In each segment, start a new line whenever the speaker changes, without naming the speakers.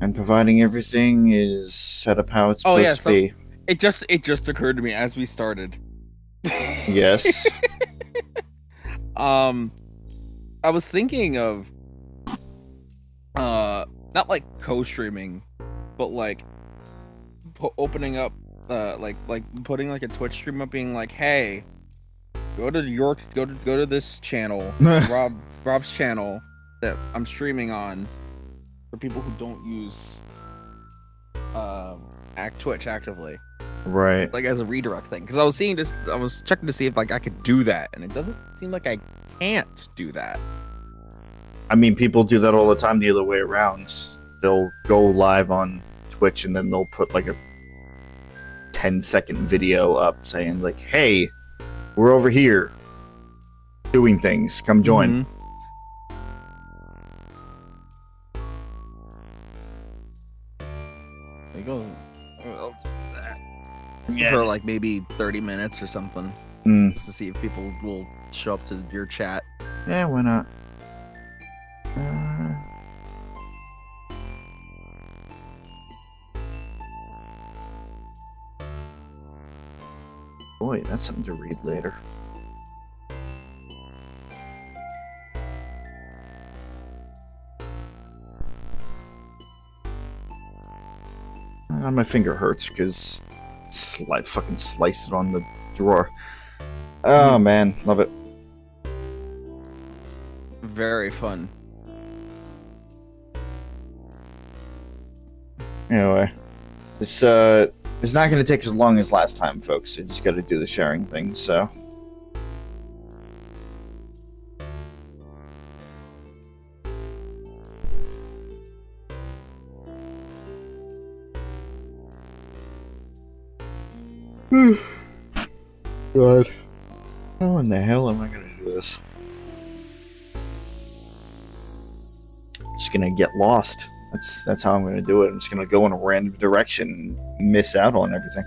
And providing everything is set up how it's
Oh yeah,
supposed to
so
be.
it just occurred to me as we started.
Yes.
Um, I was thinking of not like co-streaming, but like opening up like putting like a Twitch stream up, being like, hey, go to this channel, Rob's channel that I'm streaming on, for people who don't use act Twitch actively,
Right.
like as a redirect thing, because I was checking to see if like I could do that, and it doesn't seem like I can't do that.
I mean, people do that all the time the other way around. They'll go live on Twitch and then they'll put like a 10-second video up saying, like, hey, we're over here doing things. Come join.
Mm-hmm. There you go. I'll do that.
Yeah.
For like maybe 30 minutes or something,
Mm.
just to see if people will show up to your chat.
Yeah, why not? Boy, that's something to read later. My finger hurts because fucking sliced it on the drawer. Oh man, love it.
Very fun.
Anyway, it's not going to take as long as last time, folks. I just got to do the sharing thing, so. God. How in the hell am I going to do this? I'm just going to get lost. That's how I'm going to do it. I'm just going to go in a random direction and miss out on everything.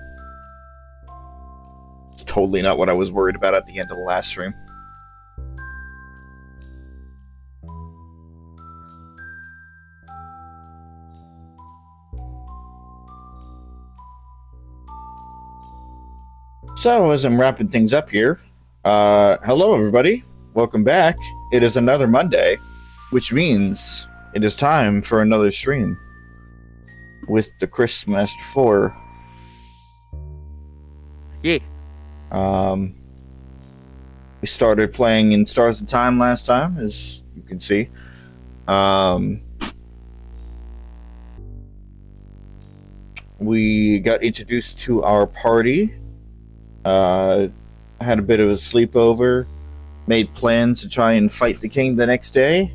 It's totally not what I was worried about at the end of the last stream. So, as I'm wrapping things up here, hello everybody. Welcome back. It is another Monday, which means it is time for another stream with the Chris Master 4.
Yeah.
We started playing in Stars of Time last time, as you can see. We got introduced to our party. Had a bit of a sleepover. Made plans to try and fight the king the next day.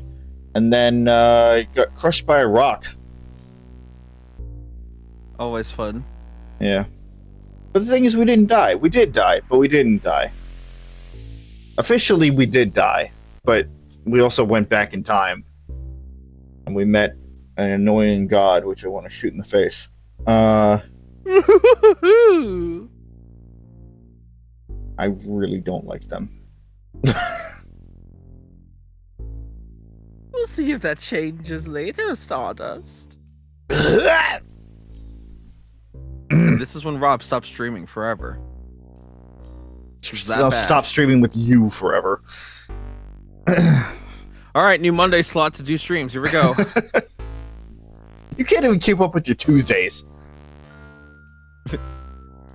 And then got crushed by a rock.
Always fun.
Yeah. But the thing is, we didn't die. We did die, but we didn't die. Officially, we did die, but we also went back in time. And we met an annoying god, which I want to shoot in the face. I really don't like them.
We'll see if that changes later, Stardust. And this is when Rob stops streaming forever.
I'll stop streaming with you forever.
All right, new Monday slot to do streams. Here we go.
You can't even keep up with your Tuesdays.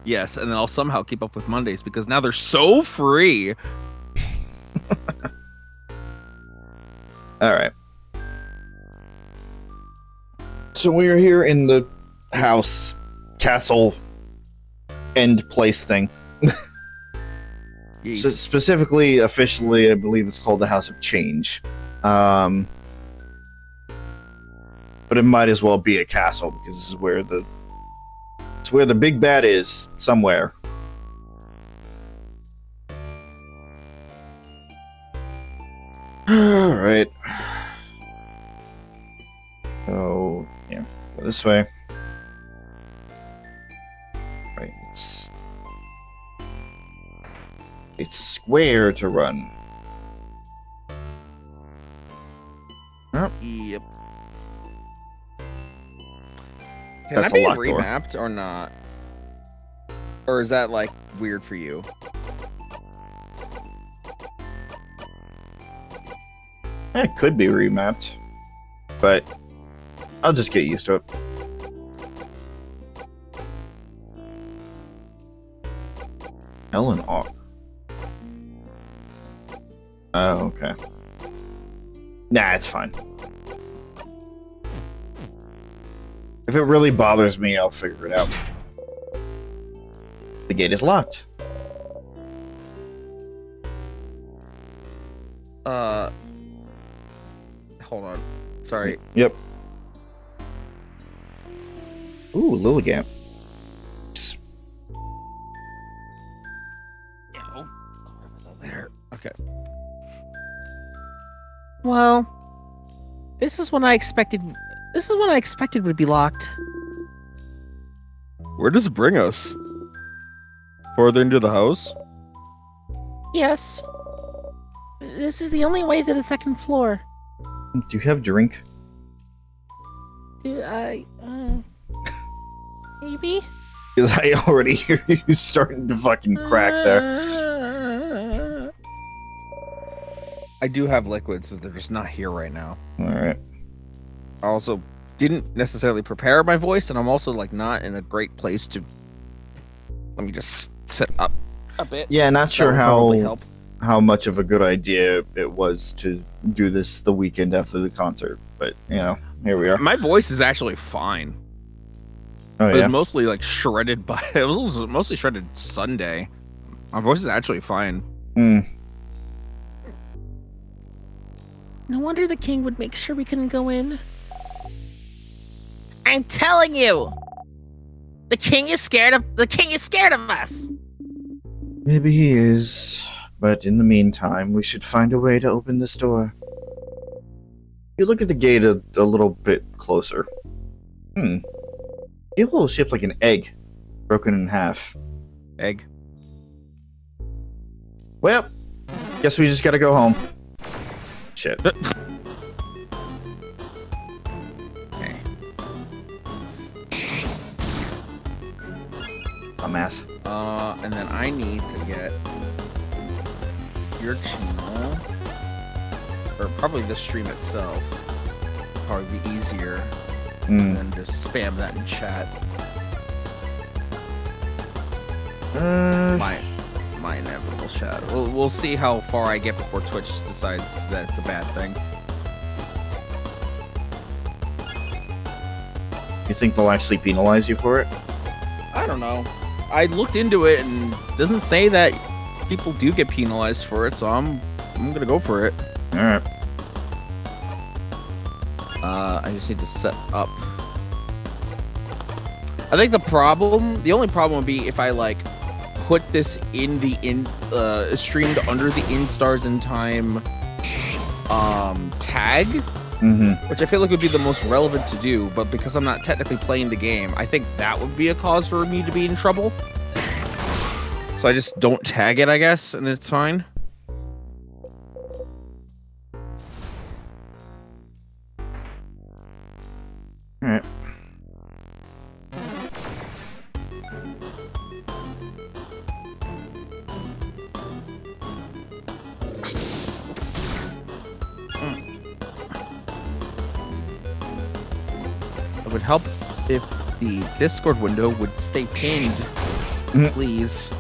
Yes, and then I'll somehow keep up with Mondays because now they're so free.
All right. So we are here in the house, castle, end place thing. So specifically, officially, I believe it's called the House of Change. But it might as well be a castle because this is where the big bad is, somewhere. Alright. Oh, yeah. Go this way. Right. It's square to run.
Yep. Can
That's
that
a
be
locked door.
remapped or not? Or is that like weird for you?
It could be remapped, but I'll just get used to it. L and R. Oh, okay. Nah, it's fine. If it really bothers me, I'll figure it out. The gate is locked.
Hold on. Sorry.
Yep. Ooh, Lilligant.
Oh, there. Okay.
Well, this is what I expected. This is what I expected would be locked.
Where does it bring us? Further into the house?
Yes. This is the only way to the second floor.
Do you have drink?
Do I? Maybe?
Because I already hear you starting to fucking crack there.
I do have liquids, but they're just not here right now.
Alright.
I also didn't necessarily prepare my voice, and I'm also like not in a great place to. Let me just sit up a bit.
Yeah, not sure
That would probably help.
how much of a good idea it was to do this the weekend after the concert, but you know, here we are.
My voice is actually fine.
Oh
It was
yeah.
mostly like shredded by. It was mostly shredded Sunday. My voice is actually fine.
Hmm.
No wonder the king would make sure we couldn't go in. I'm telling you, the king is scared of us.
Maybe he is, but in the meantime, we should find a way to open this door. You look at the gate a little bit closer. A little shaped like an egg, broken in half.
Egg.
Well, guess we just gotta go home. Shit.
Okay.
Dumbass.
And then I need to get your channel, or probably the stream itself. Probably be easier than just spam that in chat. My inevitable chat. We'll see how far I get before Twitch decides that it's a bad thing.
You think they'll actually penalize you for it?
I don't know. I looked into it and it doesn't say that people do get penalized for it, so I'm gonna go for it.
Alright.
I just need to set up. I think the only problem would be if I like put this in the streamed under the Instars in Time tag, which I feel like would be the most relevant to do, but because I'm not technically playing the game, I think that would be a cause for me to be in trouble. So I just don't tag it, I guess, and it's fine.
Alright.
It would help if the Discord window would stay pinned, please.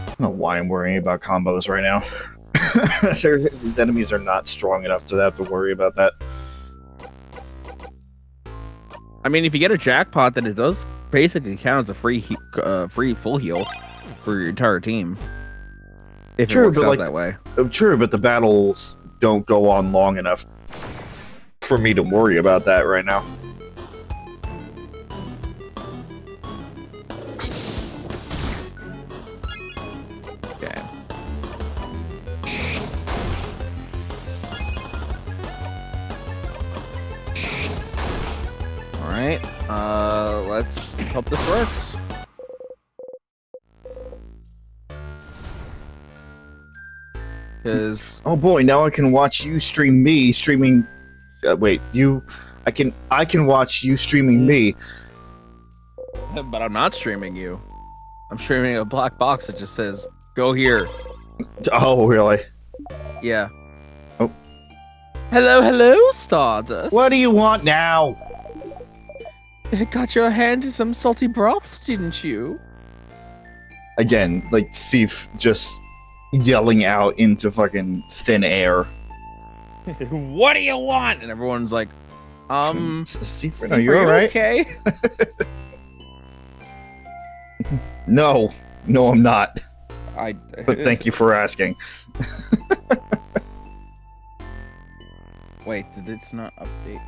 I don't know why I'm worrying about combos right now. These enemies are not strong enough to have to worry about that.
I mean, if you get a jackpot, then it does basically count as a free full heal for your entire team. If it works out that way.
True, but the battles don't go on long enough for me to worry about that right now.
Okay. All right. Let's hope this works. Because
Oh boy, now I can watch you stream me streaming. Wait, you. I can watch you streaming me.
but I'm not streaming you. I'm streaming a black box that just says "Go here."
Oh really?
Yeah.
Oh.
Hello, Stardust.
What do you want now?
Got your hand in some salty broths, didn't you?
Again, like Sif just yelling out into fucking thin air.
What do you want? And everyone's like,
Sif,
Are
are you alright?
okay?
No, I'm not.
I.
But thank you for asking.
Wait, did it not update?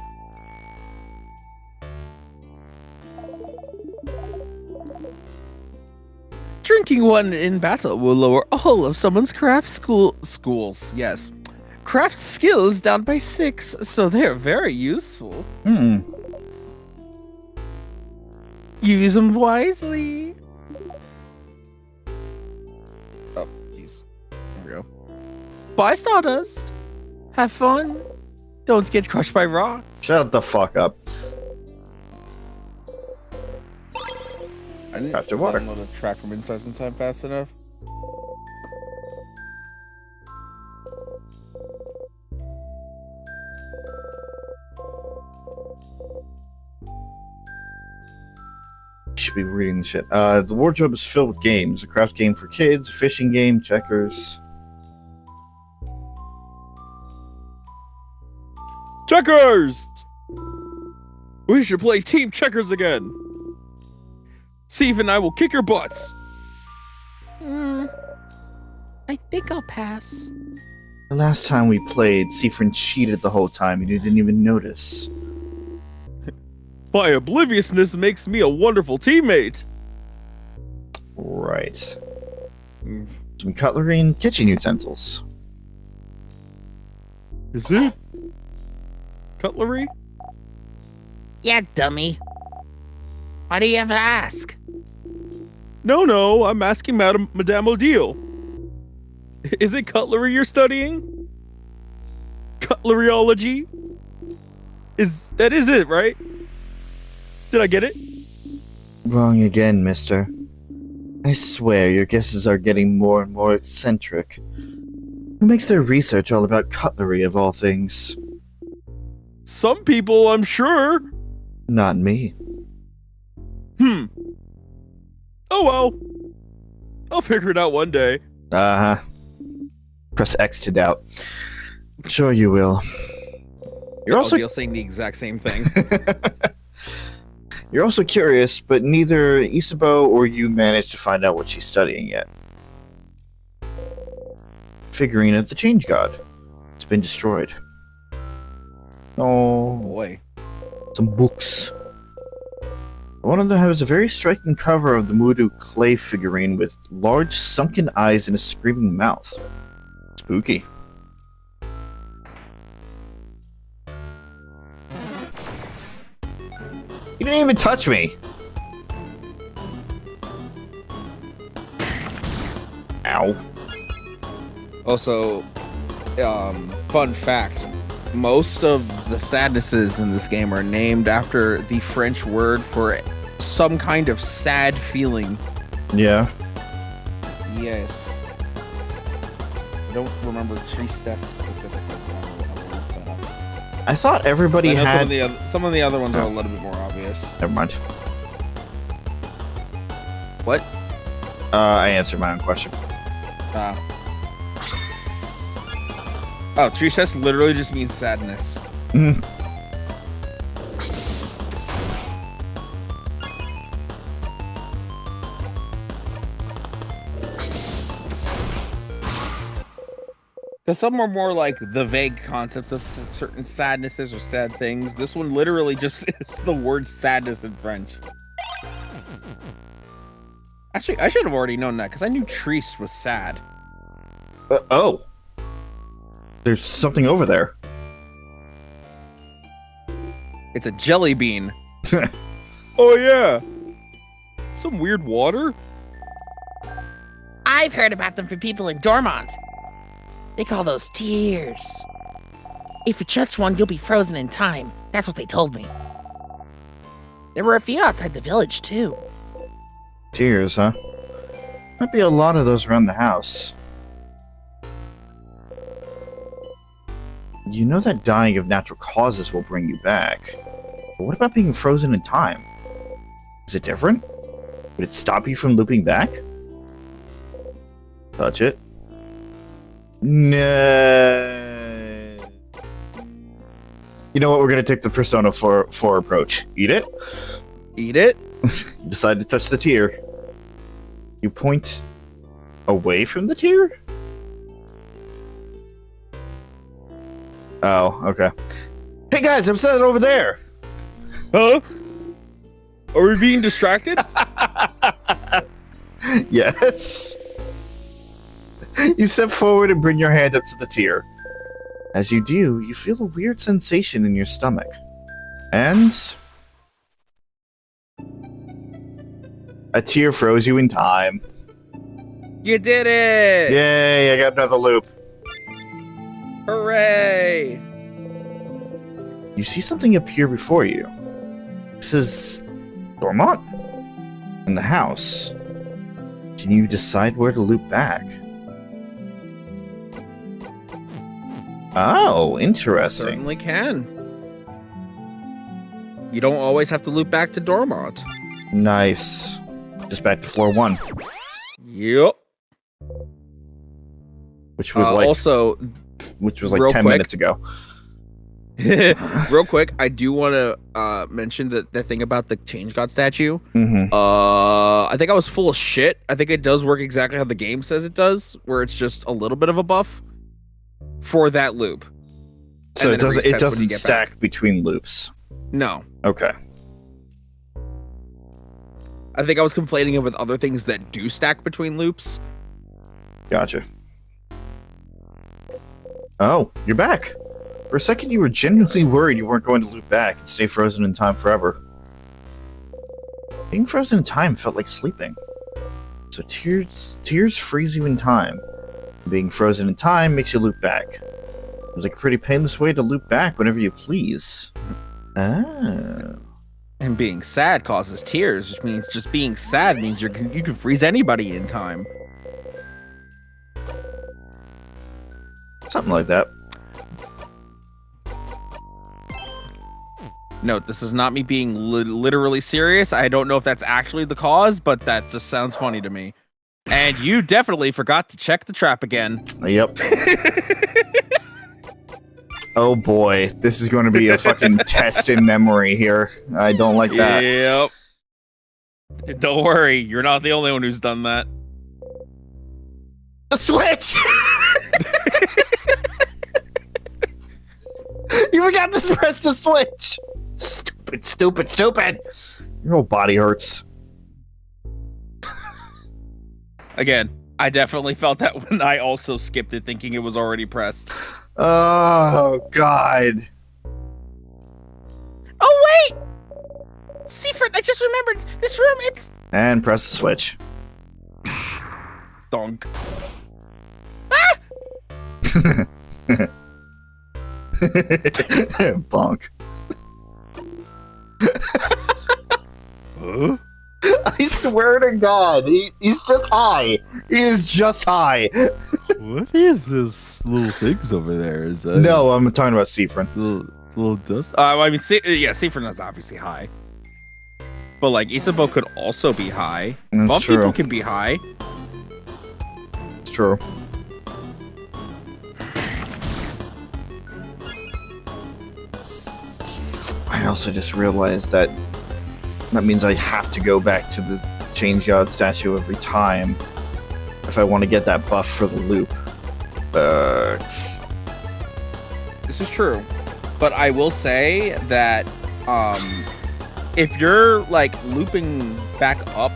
Drinking one in battle will lower all of someone's schools. Yes. Craft skills down by 6, so they're very useful. Use them wisely.
Oh, jeez. There we go.
Bye, Stardust. Have fun. Don't get crushed by rocks.
Shut the fuck up.
I didn't
Got your water.
download a track from Insights in time fast enough.
Should be reading the shit. The wardrobe is filled with games. A craft game for kids, a fishing game, checkers.
Checkers! We should play team checkers again. Steve and I will kick your butts.
I think I'll pass.
The last time we played, Seafrin cheated the whole time and you didn't even notice.
My obliviousness makes me a wonderful teammate.
Right. Some cutlery and kitchen utensils.
Is it? Cutlery?
Yeah, dummy. Why do you have to ask?
No, I'm asking Madame Odile. Is it cutlery you're studying? Cutleryology? Is it, right? Did I get it?
Wrong again, mister. I swear your guesses are getting more and more eccentric. Who makes their research all about cutlery of all things?
Some people, I'm sure.
Not me.
Oh well. I'll figure it out one day.
Uh-huh. Press X to doubt. Sure you will. You're also
saying the exact same thing.
You're also curious, but neither Isabeau or you managed to find out what she's studying yet. Figurine of the Change God. It's been destroyed. Oh,
Boy.
some books. One of them has a very striking cover of the Mudu clay figurine with large sunken eyes and a screaming mouth. Spooky. You didn't even touch me! Ow.
Also, fun fact. Most of the sadnesses in this game are named after the French word for some kind of sad feeling.
Yeah.
Yes. I don't remember tristesse specifically. I'll look that up.
I thought everybody
I know
had...
some of the other ones are a
Oh.
little bit more obvious.
Never mind.
What?
I answered my own question.
Oh, tristesse literally just means sadness.
Mhm.
Because some are more like the vague concept of certain sadnesses or sad things. This one literally just is the word sadness in French. Actually, I should have already known that because I knew triste was sad.
Oh. There's something over there.
It's a jelly bean. Oh yeah. Some weird water?
I've heard about them from people in Dormont.
They call those tears. If you touch one, you'll be frozen in time. That's what they told me. There were a few outside the village, too.
Tears, huh? Might be a lot of those around the house. You know that dying of natural causes will bring you back. But what about being frozen in time? Is it different? Would it stop you from looping back? Touch it. No. You know what? We're gonna take the Persona 4 approach. Eat it.
Eat it?
You decide to touch the tear. You point away from the tear? Oh, okay. Hey guys, I'm sitting over there.
Huh? Are we being distracted?
Yes. You step forward and bring your hand up to the tear. As you do, you feel a weird sensation in your stomach. And a tear froze you in time.
You did it!
Yay, I got another loop.
Hooray!
You see something appear before you. This is Dormont in the house. Can you decide where to loop back? Oh, interesting.
Certainly can. You don't always have to loop back to Dormont.
Nice. Just back to floor 1,
Yep.
which was
Also,
like
real
10
quick.
minutes ago.
real quick, I do want to mention that the thing about the Change God statue.
Mm-hmm.
I think I was full of shit. I think it does work exactly how the game says it does, where it's just a little bit of a buff for that loop.
So
And then
it
resets when
doesn't
you get
stack
back.
between loops.
No,
Okay.
I think I was conflating it with other things that do stack between loops.
Gotcha. Oh, you're back. For a second, you were genuinely worried you weren't going to loop back and stay frozen in time forever. Being frozen in time felt like sleeping. So tears freeze you in time. Being frozen in time makes you loop back. It was like a pretty painless way to loop back whenever you please. Oh.
And being sad causes tears, which means just being sad means you can freeze anybody in time.
Something like that.
Note, this is not me being literally serious. I don't know if that's actually the cause, but that just sounds funny to me. And you definitely forgot to check the trap again.
Yep. Oh boy, this is going to be a fucking test in memory here. I don't like that.
Yep. Don't worry, you're not the only one who's done that.
The switch! You forgot to press the switch! Stupid, stupid, stupid! Your whole body hurts.
Again, I definitely felt that when I also skipped it thinking it was already pressed.
Oh, God.
Oh, wait! Seaford, I just remembered. This room, it's...
And press the switch.
Donk.
Bonk.
Huh?
I swear to God, he's just high. He is just high.
What is this little things over there? Is that
No, I'm talking about Seafrin.
little dust? I mean, Seafrin is obviously high. But like Isabeau could also be high.
That's
Bump
true.
people can be high.
It's true. I also just realized that means I have to go back to the Change God statue every time if I want to get that buff for the loop.
This is true. But I will say that if you're like looping back up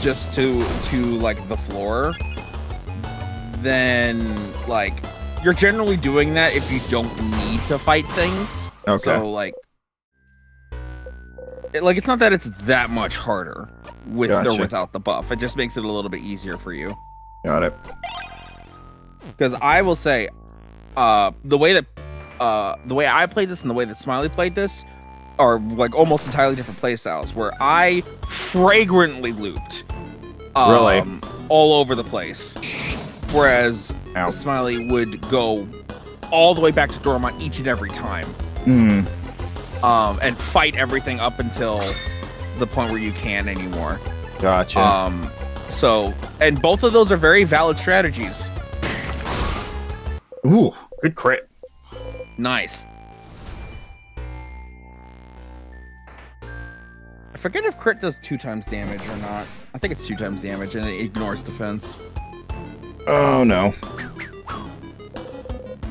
just to like the floor, then like you're generally doing that if you don't need to fight things.
Okay.
So like it's not that it's that much harder with
Gotcha.
or without the buff. It just makes it a little bit easier for you.
Got it.
Because I will say, the way I played this and the way that Smiley played this are like almost entirely different play styles. Where I fragrantly looped,
Really?
all over the place, whereas
Ow.
Smiley would go all the way back to Dormont each and every time,
Hmm.
and fight everything up until the point where you can't anymore.
Gotcha.
So, and both of those are very valid strategies.
Ooh, good crit.
Nice. I forget if crit does 2 times damage or not. I think it's 2 times damage and it ignores defense.
Oh no.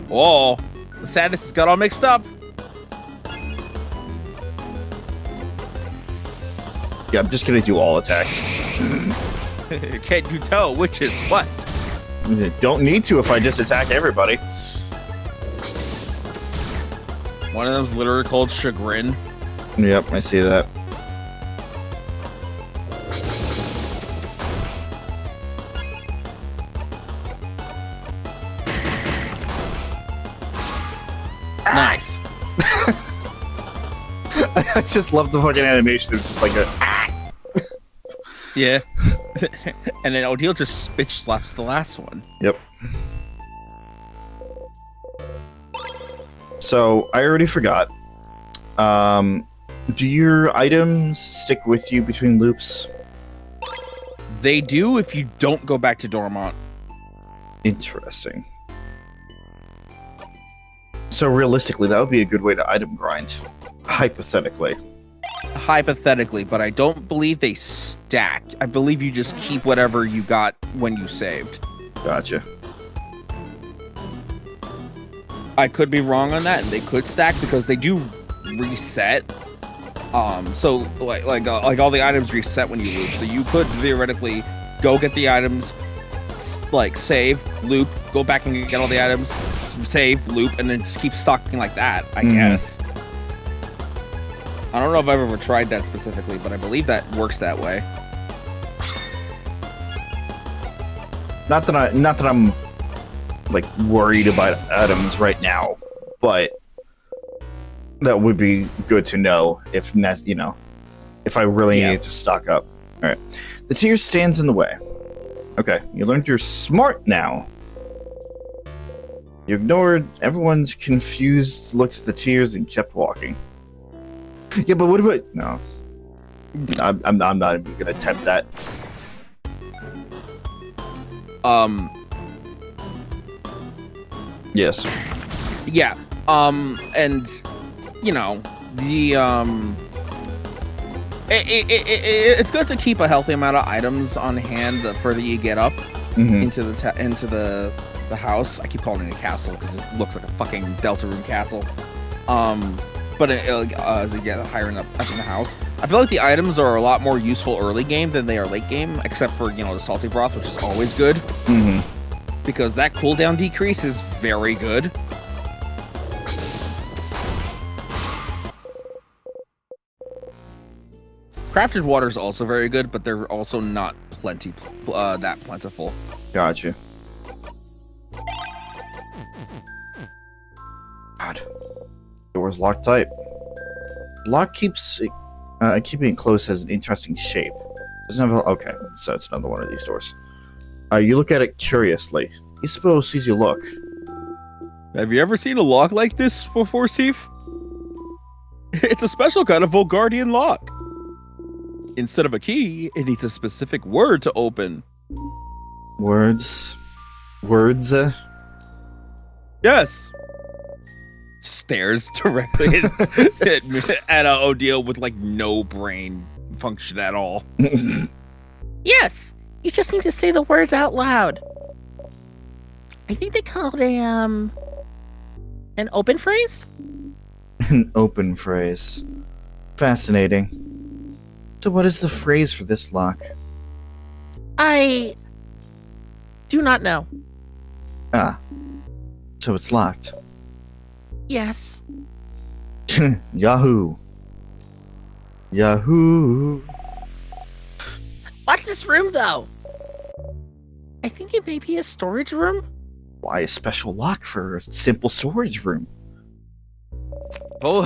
Oh, the sadness has got all mixed up.
Yeah, I'm just gonna do all attacks.
Can't you tell which is what?
Don't need to if I just attack everybody.
One of them's literally called Chagrin.
Yep, I see that.
Nice.
I just love the fucking animation of just like a.
Yeah. And then Odile just bitch slaps the last one.
Yep. So I already forgot. Do your items stick with you between loops?
They do if you don't go back to Dormont.
Interesting. So realistically, that would be a good way to item grind. Hypothetically.
Hypothetically, but I don't believe they stack. I believe you just keep whatever you got when you saved.
Gotcha.
I could be wrong on that, and they could stack because they do reset. So like all the items reset when you loop. So you could theoretically go get the items, like save, loop, go back and get all the items, save, loop, and then just keep stocking like that. I guess. I don't know if I've ever tried that specifically, but I believe that works that way.
Not that I'm like worried about items right now, but that would be good to know if if I really need to stock up. All right, the tier stands in the way. Okay, you learned you're smart now. You ignored everyone's confused looks at the tiers and kept walking. Yeah, but what about no? I'm not even gonna attempt that. Yes.
Yeah. And you know the it's good to keep a healthy amount of items on hand the further you get up into the house. I keep calling it a castle because it looks like a fucking Deltarune castle. But as you get higher up in the house, I feel like the items are a lot more useful early game than they are late game, except for the salty broth, which is always good. Because that cooldown decrease is very good. Crafted water is also very good, but they're also not that plentiful.
Gotcha. God. Door's locked tight. Lock keeps keeping it closed has an interesting shape. Doesn't have okay, so it's another one of these doors. You look at it curiously. Ispo sees you look.
Have you ever seen a lock like this before, Sif? It's a special kind of Volgardian lock. Instead of a key, it needs a specific word to open.
Words?
Yes. Stares directly at Odile with like no brain function at all.
Yes, you just need to say the words out loud. I think they call it an open phrase?
An open phrase. Fascinating. So what is the phrase for this lock?
I do not know.
Ah. So it's locked.
Yes.
Yahoo. Yahoo.
What's this room, though? I think it may be a storage room.
Why a special lock for a simple storage room?
Well,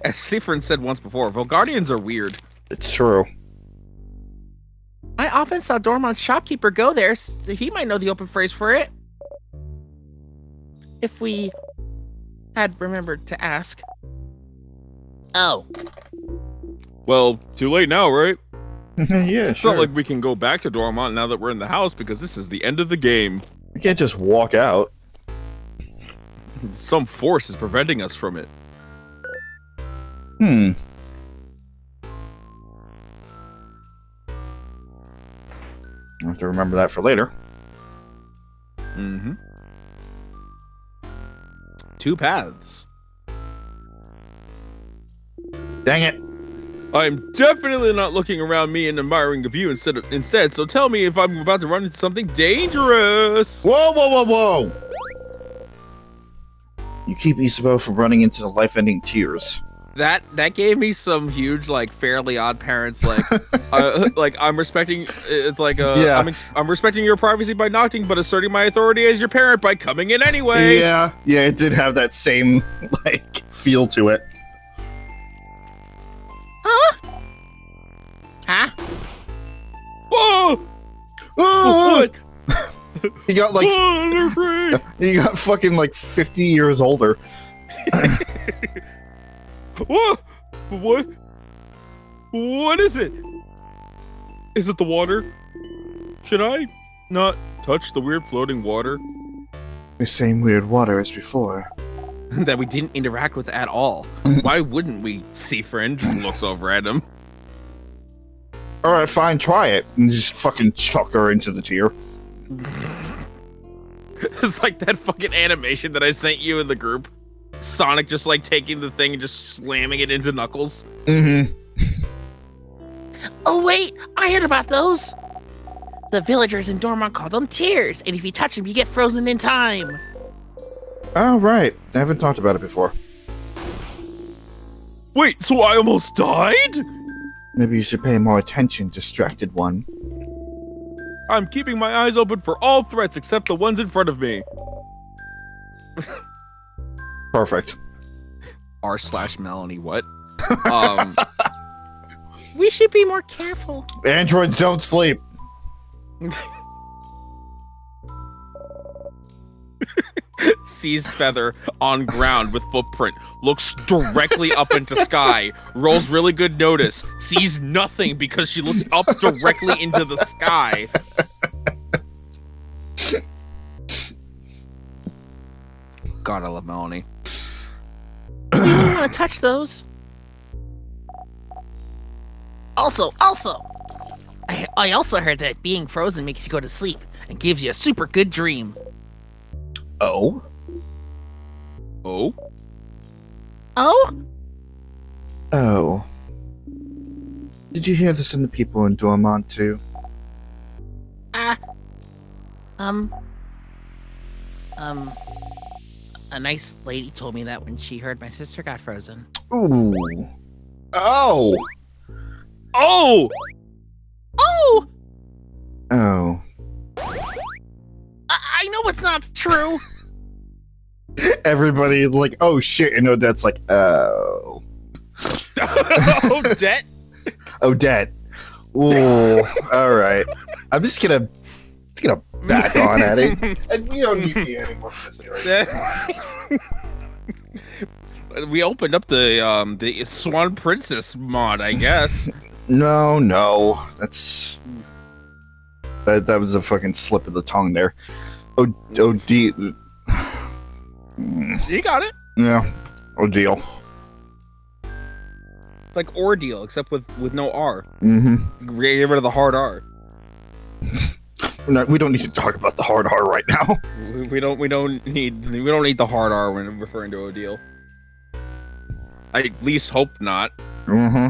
as Seafrin said once before, Volgardians are weird.
It's true.
I often saw Dormont's shopkeeper go there, so he might know the open phrase for it. If we had remembered to ask. Oh.
Well, too late now, right?
Yeah,
It's
sure.
not like we can go back to Dormont now that we're in the house because this is the end of the game.
We can't just walk out.
Some force is preventing us from it.
Hmm. I'll have to remember that for later.
Mm-hmm. Two paths.
Dang it.
I'm definitely not looking around me and admiring a view instead, so tell me if I'm about to run into something dangerous.
Whoa, whoa, whoa, whoa! You keep Isabel from running into the life-ending tears.
That gave me some huge, like, Fairly Odd Parents, like, like I'm respecting. It's like,
Yeah.
I'm respecting your privacy by knocking, but asserting my authority as your parent by coming in anyway.
Yeah, it did have that same, like, feel to it.
Huh?
Whoa!
Oh,
What?
he got, like,
Oh, I'm afraid.
he got fucking, like, 50 years older.
Whoa! What? What is it? Is it the water? Should I not touch the weird floating water
The same weird water as before.
that we didn't interact with at all? Why wouldn't we? Seafrin just looks over at him.
Alright, fine, try it. And just fucking chuck her into the tear.
It's like that fucking animation that I sent you in the group. Sonic just like taking the thing and just slamming it into Knuckles.
Mm-hmm.
Oh, wait, I heard about those. The villagers in Dormont call them tears, and if you touch them, you get frozen in time.
Oh, right. I haven't talked about it before.
Wait, so I almost died?
Maybe you should pay more attention, distracted one.
I'm keeping my eyes open for all threats except the ones in front of me.
Perfect.
R/Melanie, what?
We should be more careful.
Androids don't sleep.
Sees feather on ground with footprint, looks directly up into sky, rolls really good notice, sees nothing because she looked up directly into the sky. God, I love Melanie.
You don't want to touch those. Also, I also heard that being frozen makes you go to sleep and gives you a super good dream.
Oh?
Oh?
Oh?
Oh. Did you hear this in the people in Dormont too?
A nice lady told me that when she heard my sister got frozen.
Ooh. Oh!
Oh!
Oh!
Oh.
I know it's not true.
Everybody is like, oh shit, and Odette's like, oh.
Odette?
Odette. Ooh, alright. I'm just gonna back on at it. And we don't need me anymore for this area.
We opened up the Swan Princess mod, I guess.
No. That was a fucking slip of the tongue there. D.
You got it.
Yeah. Deal.
Like ordeal, except with no R.
Mm-hmm.
Get rid of the hard R.
We don't need to talk about the hard R right now.
We don't need the hard R when referring to Odile. I at least hope not.
Mm-hmm.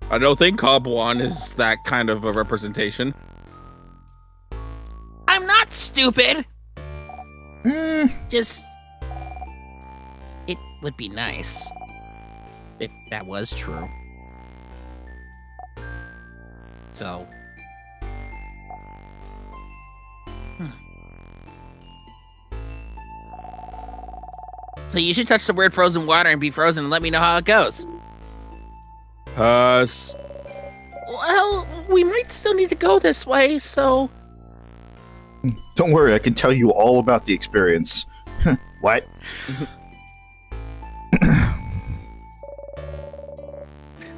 I don't think Cob1 is that kind of a representation.
I'm not stupid. Just, it would be nice if that was true. So, So you should touch the weird frozen water and be frozen and let me know how it goes.
Pass.
Well, we might still need to go this way, so...
Don't worry, I can tell you all about the experience. What?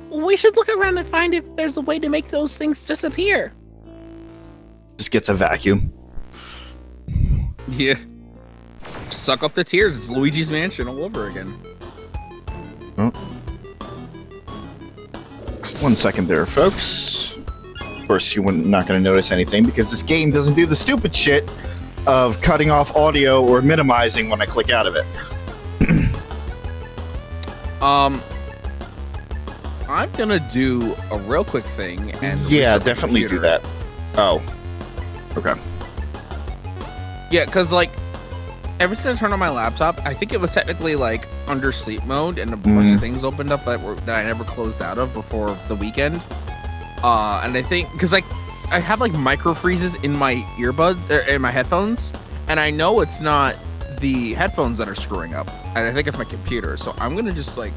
We should look around and find if there's a way to make those things disappear.
Just gets a vacuum.
Yeah. Suck up the tears. It's Luigi's Mansion all over again.
Oh. 1 second there, folks. Of course, you're not going to notice anything because this game doesn't do the stupid shit of cutting off audio or minimizing when I click out of it.
I'm gonna do a real quick thing and
Yeah,
reset the
definitely do
computer.
that. Oh. Okay.
Yeah, because like ever since I turned on my laptop, I think it was technically like under sleep mode, and a bunch of things opened up that I never closed out of before the weekend. And I think because like I have like micro freezes in my in my headphones, and I know it's not the headphones that are screwing up, and I think it's my computer. So I'm gonna just like,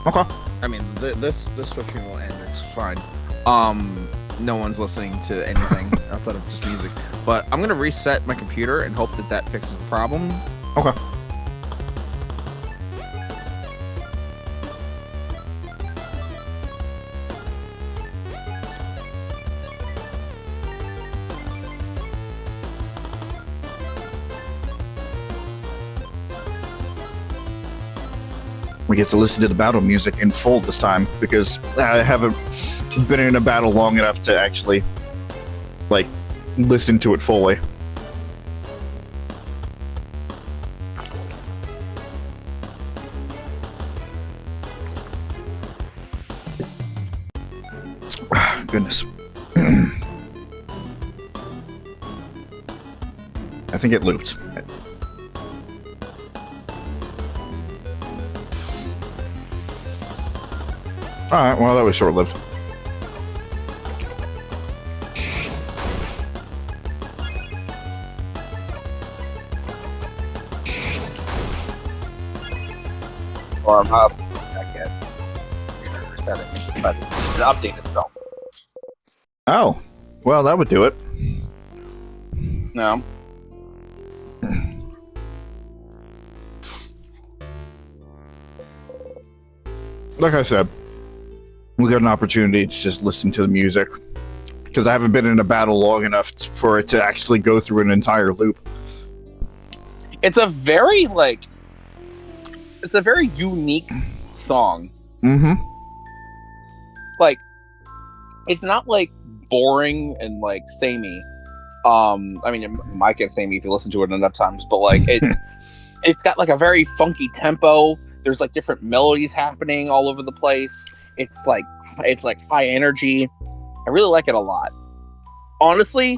Okay.
I mean, this switching will end. It's fine. No one's listening to anything outside of just music. But I'm gonna reset my computer and hope that fixes the problem.
Okay. We get to listen to the battle music in full this time because I haven't been in a battle long enough to actually, like, listen to it fully. Goodness. I think it looped. Alright, well, that was short-lived.
Well, I'm not back yet. But it updated itself.
Oh, well, that would do it.
No.
Like I said, we got an opportunity to just listen to the music because I haven't been in a battle long enough for it to actually go through an entire loop.
It's a very unique song.
Mm-hmm.
Like, it's not like boring and like samey. I mean, it might get samey if you listen to it enough times, but like it's got like a very funky tempo. There's like different melodies happening all over the place. It's like high energy. I really like it a lot. Honestly,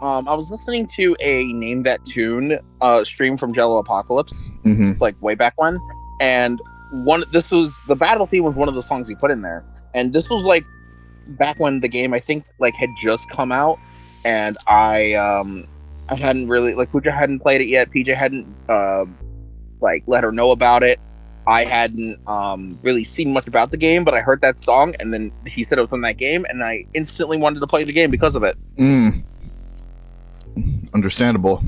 I was listening to a Name That Tune stream from Jello Apocalypse, like way back when, and the battle theme was one of the songs he put in there, and this was like back when the game I think like had just come out, and I hadn't really like Pooja hadn't played it yet. PJ hadn't like let her know about it. I hadn't really seen much about the game, but I heard that song, and then he said it was from that game, and I instantly wanted to play the game because of it.
Understandable.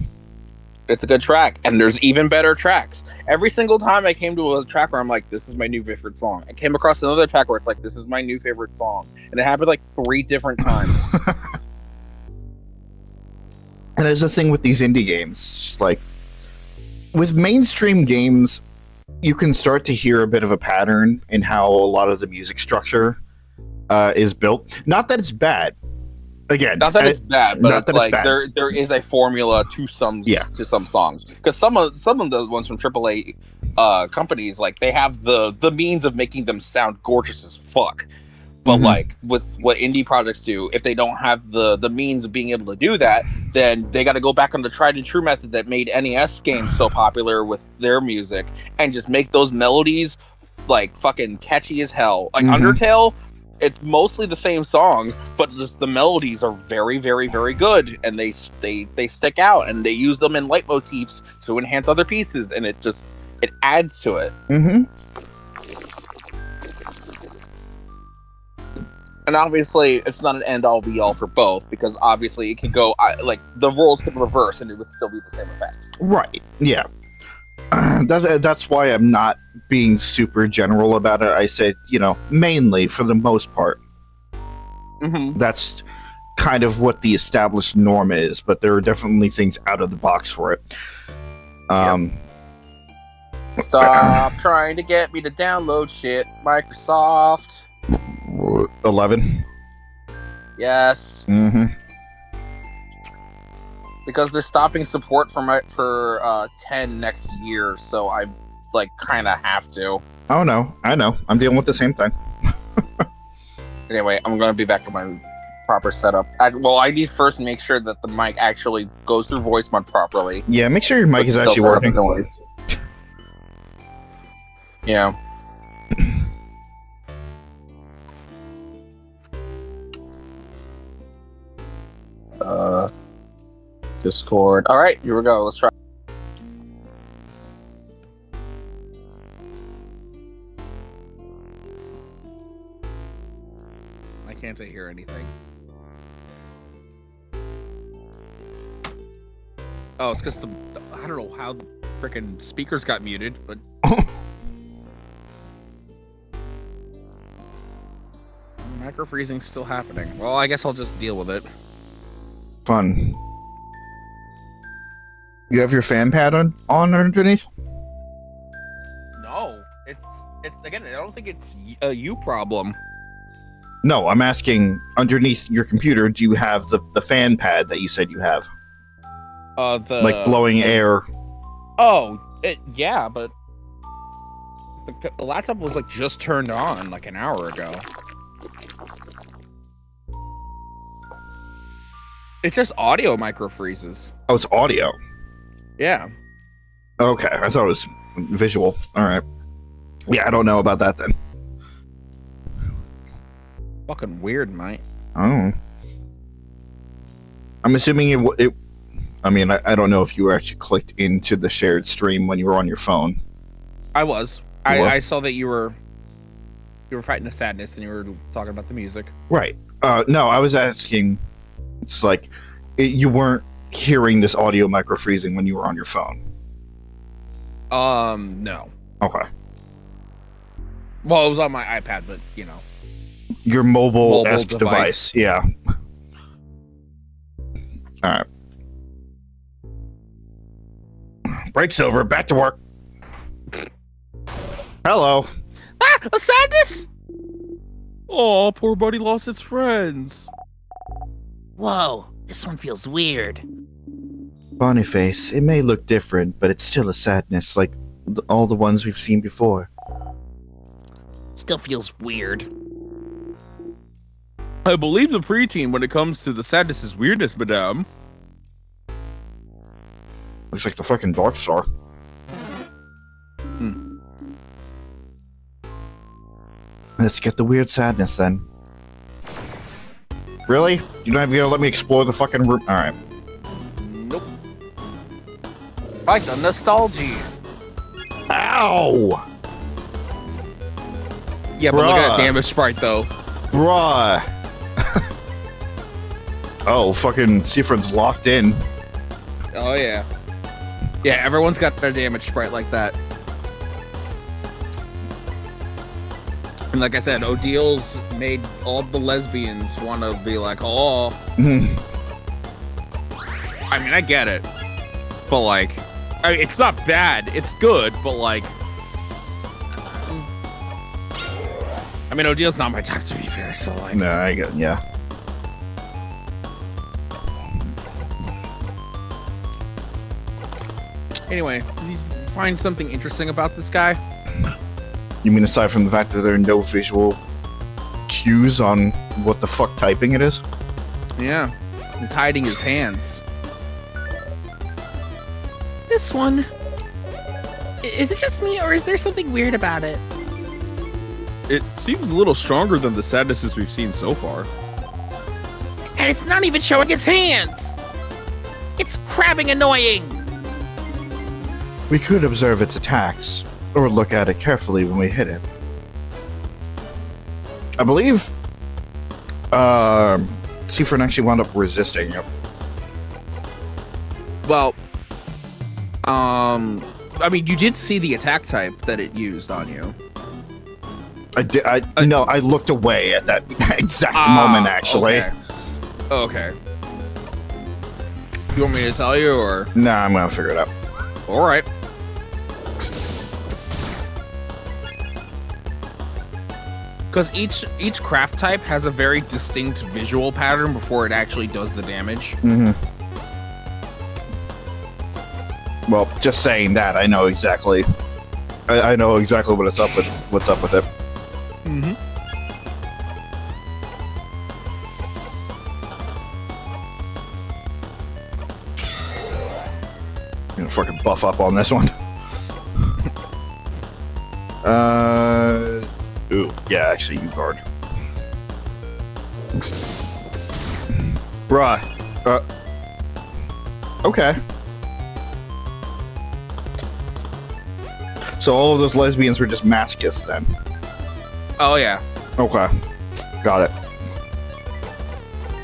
It's a good track, and there's even better tracks. Every single time I came to a track where I'm like, this is my new favorite song, I came across another track where it's like, this is my new favorite song. And it happened like 3 different times.
And there's the thing with these indie games, just like with mainstream games, you can start to hear a bit of a pattern in how a lot of the music structure is built. Not that it's bad. Again,
not that it's bad, but it's like
bad.
there is a formula to some songs. Because some of the ones from AAA companies, like they have the means of making them sound gorgeous as fuck. But like with what indie projects do, if they don't have the means of being able to do that, then they got to go back on the tried and true method that made NES games so popular with their music, and just make those melodies like fucking catchy as hell. Like Undertale, it's mostly the same song, but just the melodies are very, very, very good, and they stick out, and they use them in leitmotifs to enhance other pieces, and it it adds to it.
Mm-hmm.
And obviously, it's not an end-all be-all for both, because obviously it can go, like, the roles could reverse and it would still be the same effect.
Right. Yeah. That's why I'm not being super general about it. I said, mainly for the most part.
Mm-hmm.
That's kind of what the established norm is, but there are definitely things out of the box for it.
Stop trying to get me to download shit, Microsoft.
11.
Yes.
Mm-hmm.
Because they're stopping support for 10 next year, so I kind of have to.
Oh no, I know. I'm dealing with the same thing.
Anyway, I'm gonna be back to my proper setup. I need first to make sure that the mic actually goes through voice mod properly.
Yeah, make sure your mic is
Still
actually
part of the
working.
noise. Yeah. Discord. All right, here we go. Let's try.
I can't hear anything. Oh, it's because I don't know how the freaking speakers got muted, but micro freezing's still happening. Well, I guess I'll just deal with it.
Fun. You have your fan pad on underneath?
No, it's again. I don't think it's a you problem.
No, I'm asking underneath your computer, do you have the fan pad that you said you have? Like blowing air.
Oh, yeah, but the laptop was just turned on like an hour ago. It's just audio micro freezes.
Oh, it's audio.
Yeah.
Okay, I thought it was visual. All right. Yeah, I don't know about that then.
Fucking weird, mate.
Oh. I'm assuming it I mean, I don't know if you were actually clicked into the shared stream when you were on your phone.
I was.
You were?
I saw that you were fighting the sadness and you were talking about the music.
Right. No, I was asking. It's like you weren't hearing this audio micro freezing when you were on your phone.
No.
Okay.
Well, it was on my iPad, but
Your mobile-esque
Mobile
device. Yeah. All right. Break's over. Back to work. Hello.
Ah, a sadness!
Oh, poor buddy lost his friends.
Whoa, this one feels weird.
Boniface, it may look different, but it's still a sadness like all the ones we've seen before.
Still feels weird.
I believe the preteen when it comes to the sadness is weirdness, madame.
Looks like the fucking Dark Star. Let's get the weird sadness then. Really? You're not even gonna let me explore the fucking room? Alright.
Nope.
Like the nostalgia.
Ow!
Yeah, but look at
Bruh.
that damage sprite though.
Bruh. Oh, fucking Seaford's locked in.
Oh yeah. Yeah, everyone's got their damage sprite like that. And like I said, Odil's made all the lesbians want to be like, oh.
Mhm.
I mean, I get it. But it's not bad. It's good, but I mean, Odil's not my type, to be fair, so
No, I get, yeah.
Anyway, did you find something interesting about this guy?
You mean aside from the fact that there are no visual cues on what the fuck typing it is?
Yeah. He's hiding his hands.
This one. Is it just me, or is there something weird about it?
It seems a little stronger than the sadnesses we've seen so far.
And it's not even showing its hands! It's crabbing annoying!
We could observe its attacks, or look at it carefully when we hit it. I believe Seafern actually wound up resisting it.
Well, I mean, you did see the attack type that it used on you.
I did. No, I looked away at that exact moment. Actually,
Okay. You want me to tell you, or?
Nah, I'm gonna figure it out.
All right. Because each craft type has a very distinct visual pattern before it actually does the damage.
Mm-hmm. Well, just saying that, I know exactly. I know exactly what's up with it.
Mm-hmm.
I'm gonna fucking buff up on this one. Ooh, yeah, actually, you guard. Bruh. Okay. So all of those lesbians were just masochists then.
Oh yeah.
Okay. Got it.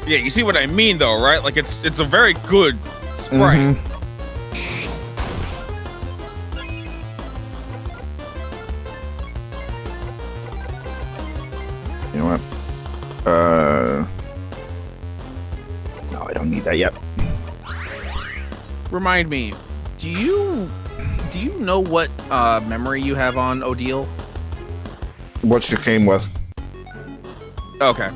Yeah, you see what I mean though, right? Like it's a very good sprite.
Mhm. You know what? No, I don't need that yet.
Remind me, do you know what memory you have on Odile?
What you came with?
Okay.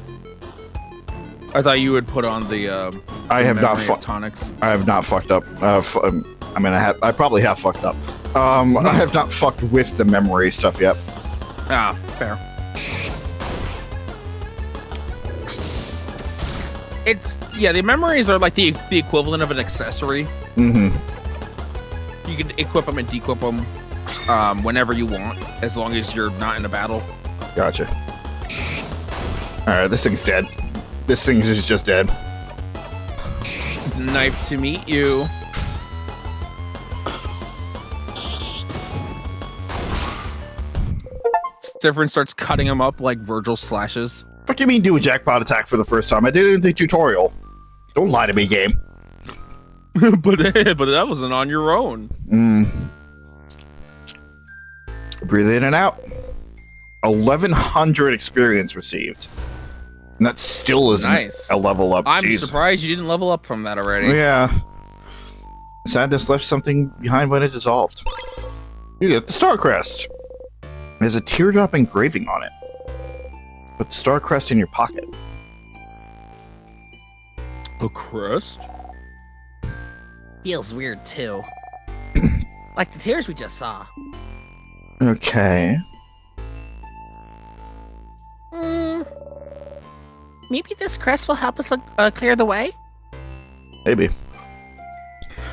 I thought you would put on the
I have not
memory of tonics.
I have not fucked up. I mean, I probably have fucked up. I have not fucked with the memory stuff yet.
Ah, fair. The memories are like the equivalent of an accessory.
Mm-hmm.
You can equip them and dequip them whenever you want, as long as you're not in a battle.
Gotcha. Alright, this thing's dead. This thing is just dead.
Nice to meet you. Different starts cutting him up like Virgil slashes.
What do you mean do a jackpot attack for the first time? I did it in the tutorial. Don't lie to me, game.
but that wasn't on your own.
Breathe in and out. 1,100 experience received. And that still isn't
Nice.
a level up.
I'm
Jeez.
surprised you didn't level up from that already.
Yeah. Sadness left something behind when it dissolved. You get the Star Crest. There's a teardrop engraving on it. Put the Star Crest in your pocket.
A crest?
Feels weird too. Like the tears we just saw.
Okay.
Maybe this crest will help us clear the way?
Maybe.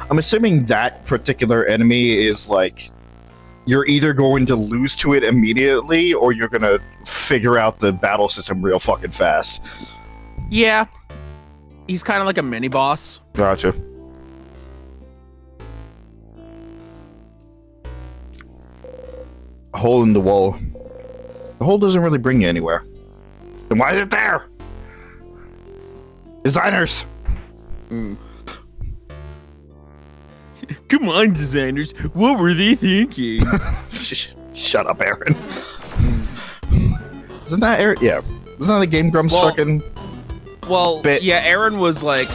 I'm assuming that particular enemy is like you're either going to lose to it immediately or you're gonna figure out the battle system real fucking fast.
Yeah. He's kind of like a mini boss.
Gotcha. A hole in the wall. The hole doesn't really bring you anywhere. Then why is it there? Designers!
Come on, designers. What were they thinking?
Shut up, Aaron. Isn't that Aaron? Yeah. Wasn't that the Game Grumps fucking...
Well,
bit?
yeah, Aaron was like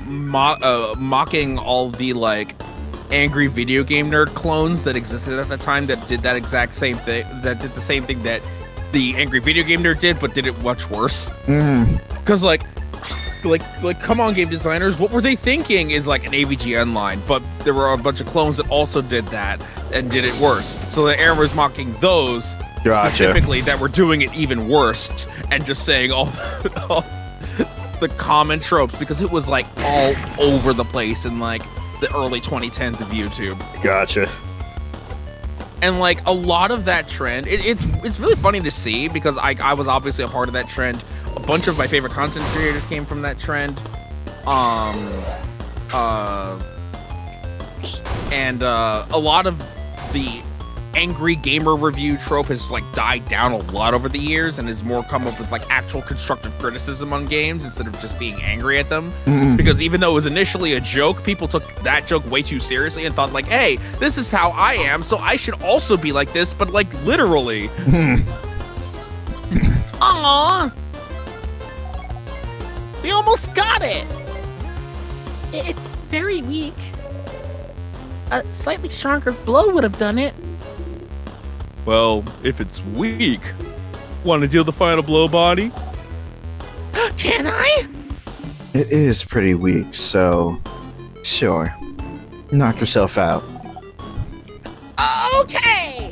mocking all the like angry video game nerd clones that existed at the time that did that exact same thing, that did the same thing that the angry video game nerd did, but did it much worse. Because like come on, game designers, what were they thinking is like an AVGN line, but there were a bunch of clones that also did that and did it worse. So the Aaron was mocking those specifically that were doing it even worse and just saying all the common tropes because it was like all over the place in like the early 2010s of YouTube.
Gotcha.
And like a lot of that trend, it's really funny to see because I was obviously a part of that trend. A bunch of my favorite content creators came from that trend. and a lot of the angry gamer review trope has like died down a lot over the years and has more come up with like actual constructive criticism on games instead of just being angry at them. Because even though it was initially a joke, people took that joke way too seriously and thought like, hey, this is how I am, so I should also be like this, but like literally.
Aww! We almost got it! It's very weak. A slightly stronger blow would have done it.
Well, if it's weak, want to deal the final blow, Bonnie?
Can I?
It is pretty weak, so sure. Knock yourself out.
Okay!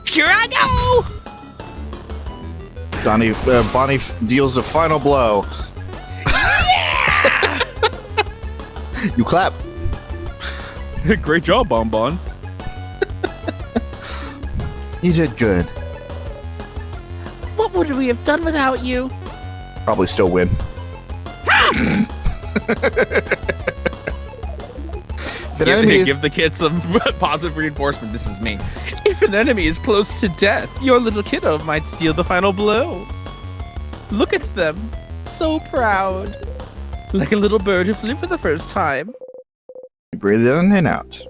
Here I go!
Bonnie deals a final blow. You clap.
Great job, Bonbon.
You did good.
What would we have done without you?
Probably still win.
Give the kid some positive reinforcement. This is me. If an enemy is close to death, your little kiddo might steal the final blow. Look at them. So proud. Like a little bird who flew for the first time.
Breathe in and out.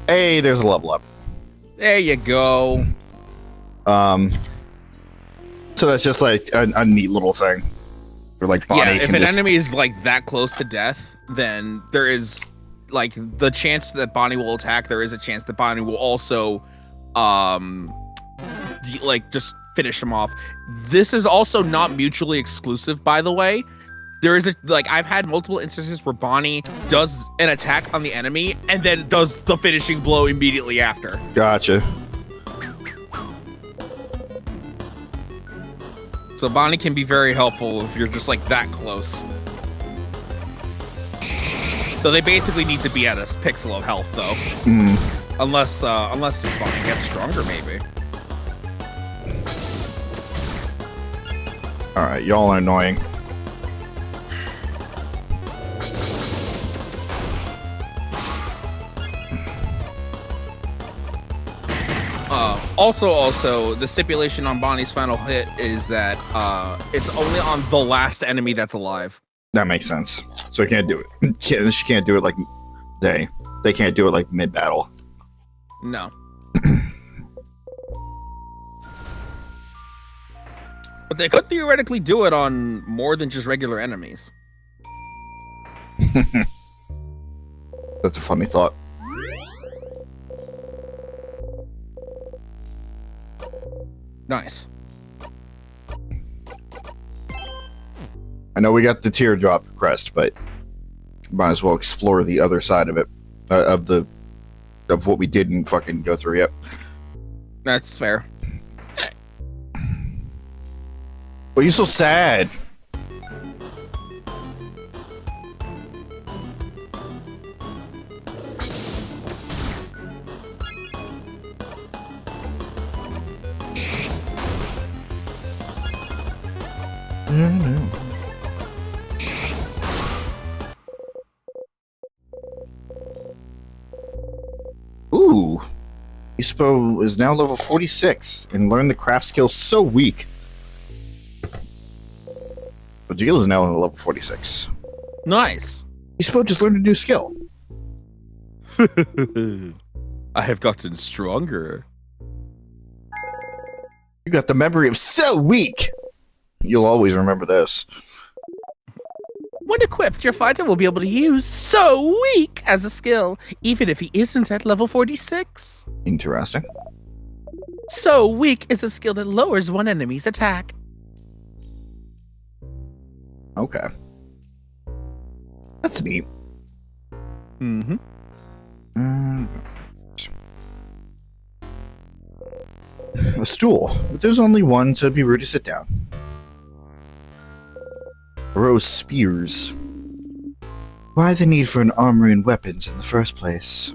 Hey, there's a level up.
There you go.
So that's just like a neat little thing. Or like Bonnie
Yeah, if
can
an
just...
enemy is like that close to death, then there is like the chance that Bonnie will attack. There is a chance that Bonnie will also, like just finish him off. This is also not mutually exclusive, by the way. There is I've had multiple instances where Bonnie does an attack on the enemy and then does the finishing blow immediately after.
Gotcha.
So Bonnie can be very helpful if you're just like that close. So they basically need to be at a pixel of health though. Unless Bonnie gets stronger maybe.
Alright, y'all are annoying.
Also, the stipulation on Bonnie's final hit is that it's only on the last enemy that's alive.
That makes sense. So I can't do it. She can't do it like they can't do it like mid-battle.
No. But they could theoretically do it on more than just regular enemies.
That's a funny thought.
Nice.
I know we got the teardrop crest, but might as well explore the other side of it, of what we didn't fucking go through yet.
That's fair.
Why are you so sad? Ooh. Ispo is now level 46 and learned the craft skill so weak. But Jill is now on level 46.
Nice.
Ispo just learned a new skill.
I have gotten stronger.
You got the memory of so weak. You'll always remember this.
When equipped, your fighter will be able to use So Weak as a skill, even if he isn't at level 46.
Interesting.
So Weak is a skill that lowers one enemy's attack.
Okay. That's neat.
Mm-hmm.
A stool, but there's only one, so it'd be rude to sit down. Rose spears. Why the need for an armory and weapons in the first place?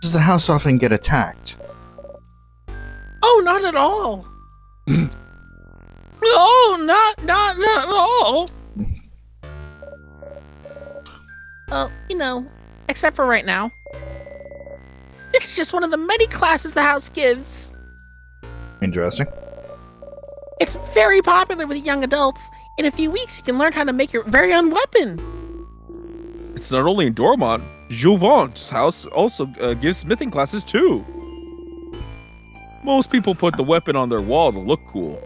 Does the house often get attacked?
Oh, not at all. Oh, not at all. You know, except for right now. This is just one of the many classes the house gives.
Interesting.
It's very popular with young adults. In a few weeks, you can learn how to make your very own weapon.
It's not only in Dormont. Jouvant's house also gives smithing classes too. Most people put the weapon on their wall to look cool.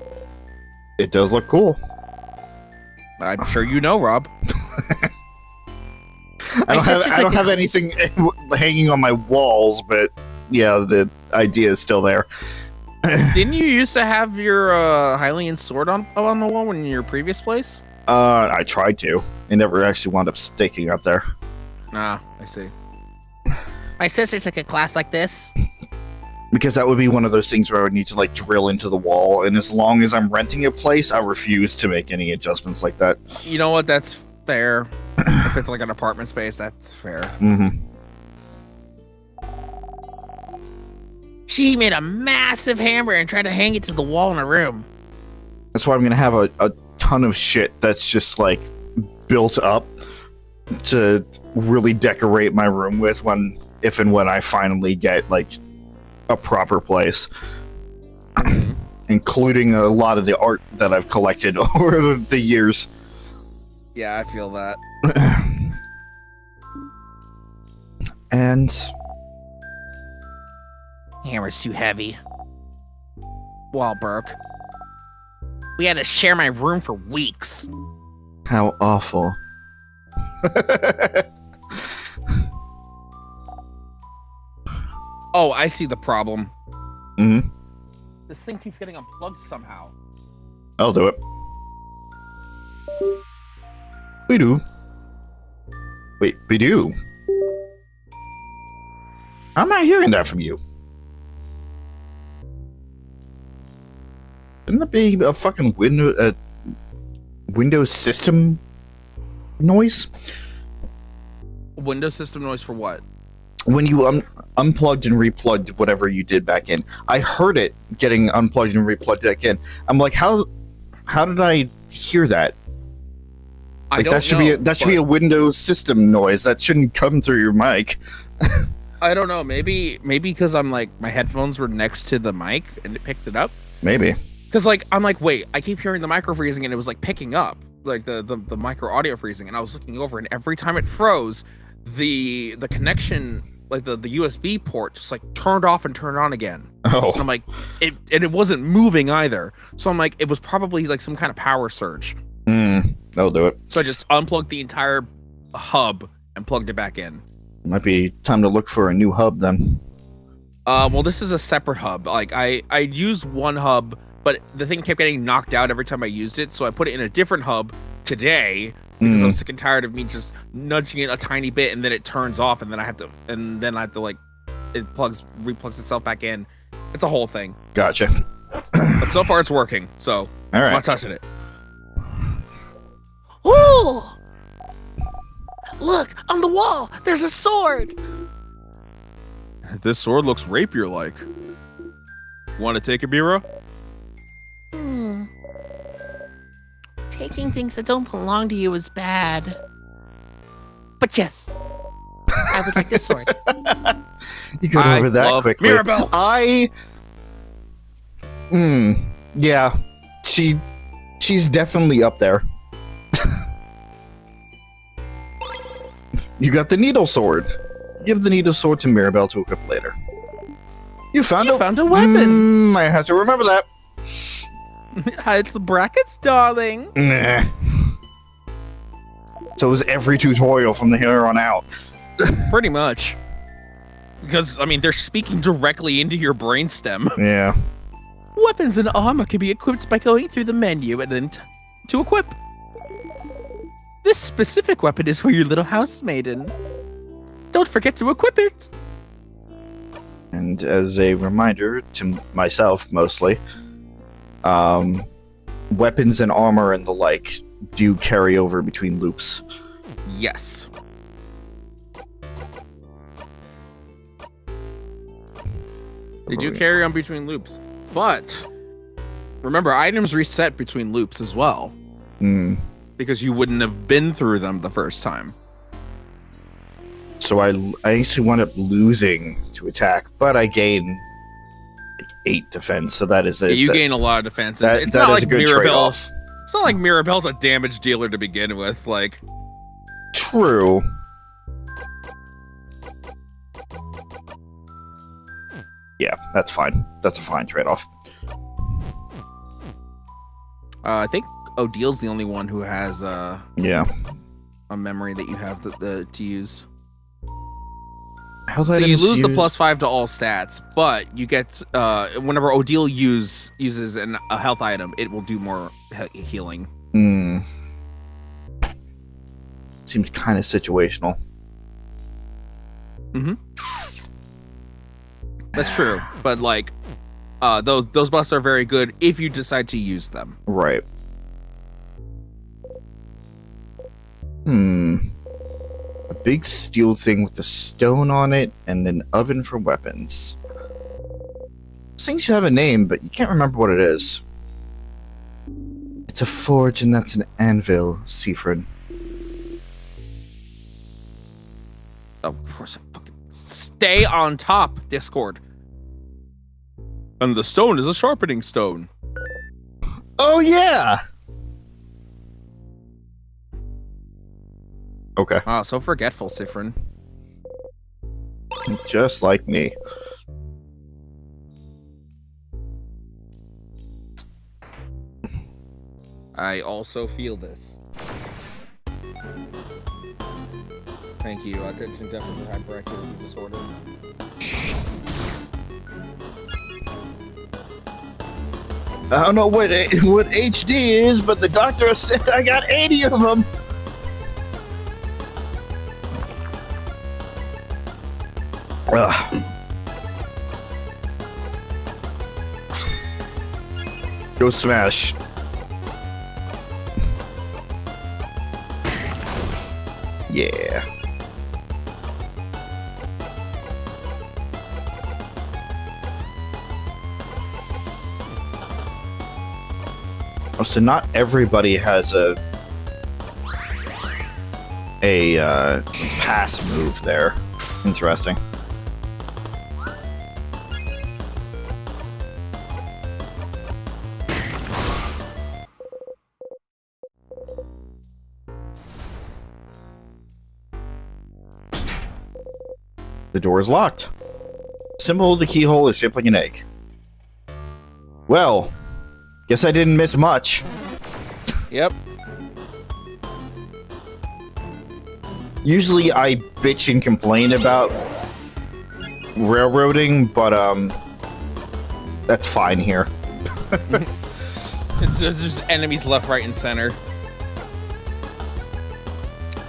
It does look cool.
I'm sure you know, Rob.
I don't have anything hanging on my walls, but yeah, the idea is still there.
Didn't you used to have your Hylian sword on the wall in your previous place?
I tried to. It never actually wound up sticking up there.
Ah, I see.
My sister took a class like this.
Because that would be one of those things where I would need to like drill into the wall, and as long as I'm renting a place, I refuse to make any adjustments like that.
You know what? That's fair. If it's like an apartment space, that's fair.
Mm-hmm.
She made a massive hammer and tried to hang it to the wall in her room.
That's why I'm gonna have a ton of shit that's just like built up to really decorate my room with if and when I finally get like a proper place. Including a lot of the art that I've collected over the years.
Yeah, I feel that.
And
Hammer's too heavy. Wall broke. We had to share my room for weeks.
how awful.
Oh, I see the problem.
Mm-hmm.
This thing keeps getting unplugged somehow.
I'll do it. We do. Wait, we do. I'm not hearing that from you. Shouldn't that be a fucking Windows system noise?
Windows system noise for what?
When you unplugged and replugged whatever you did back in, I heard it getting unplugged and replugged back in. I'm like, how did I hear that? Like that should be a Windows system noise. That shouldn't come through your mic.
I don't know. Maybe because I'm like my headphones were next to the mic and it picked it up.
Maybe.
Because like I'm like, wait, I keep hearing the micro freezing and it was like picking up like the micro audio freezing, and I was looking over and every time it froze, the connection, like the USB port, just like turned off and turned on again.
Oh.
And I'm like, it wasn't moving either. So I'm like, it was probably like some kind of power surge.
That'll do it.
So I just unplugged the entire hub and plugged it back in.
Might be time to look for a new hub then.
Well, this is a separate hub. Like I used one hub, but the thing kept getting knocked out every time I used it. So I put it in a different hub today because I was sick and tired of me just nudging it a tiny bit and then it turns off and then I have to like it replugs itself back in. It's a whole thing.
Gotcha.
But so far it's working. So
All
I'm
right.
not touching it.
Ooh! Look, on the wall, there's a sword.
This sword looks rapier-like. Want to take it, Mira?
Taking things that don't belong to you is bad. But yes, I would like this sword.
You got
I
over that
love
quickly.
Mirabelle.
Yeah. She's definitely up there. You got the needle sword. Give the needle sword to Mirabelle to equip later. You found
a weapon.
I have to remember that.
It's brackets, darling.
Nah. So is every tutorial from here on out.
Pretty much. Because, I mean, they're speaking directly into your brainstem.
Yeah.
Weapons and armor can be equipped by going through the menu and then to equip. This specific weapon is for your little house maiden. Don't forget to equip it.
And as a reminder to myself, mostly, weapons and armor and the like do carry over between loops.
Yes. They do carry on between loops. But remember, items reset between loops as well.
Hmm.
Because you wouldn't have been through them the first time.
So I actually wound up losing to attack, but I gain like 8 defense, so that is
Yeah,
it.
you gain a lot of defense.
That
It's
that
not
is
like
a good
Mirabelle.
trade-off.
It's not like Mirabelle's a damage dealer to begin with. Like,
True. Yeah, that's fine. That's a fine trade-off.
I think Odil's the only one who has
Yeah.
a memory that you have to use.
Health
So you
items
lose the
used-
+5 to all stats, but you get whenever Odile uses a health item, it will do more healing.
Seems kind of situational.
That's true, but like those buffs are very good if you decide to use them.
Right. A big steel thing with a stone on it and an oven for weapons. Those things should have a name, but you can't remember what it is. It's a forge and that's an anvil, Seafrin.
Of course, fucking stay on top, Discord. And the stone is a sharpening stone.
Oh, yeah! Okay.
Ah, so forgetful, Sifrin.
Just like me.
I also feel this. Thank you. Attention deficit hyperactivity disorder.
I don't know what HD is, but the doctor said I got 80 of them. Ugh. Go smash. Yeah. Oh, so not everybody has a pass move there. Interesting. The door is locked. Symbol of the keyhole is shaped like an egg. Well, guess I didn't miss much.
Yep.
Usually I bitch and complain about railroading, but that's fine here.
There's just enemies left, right, and center.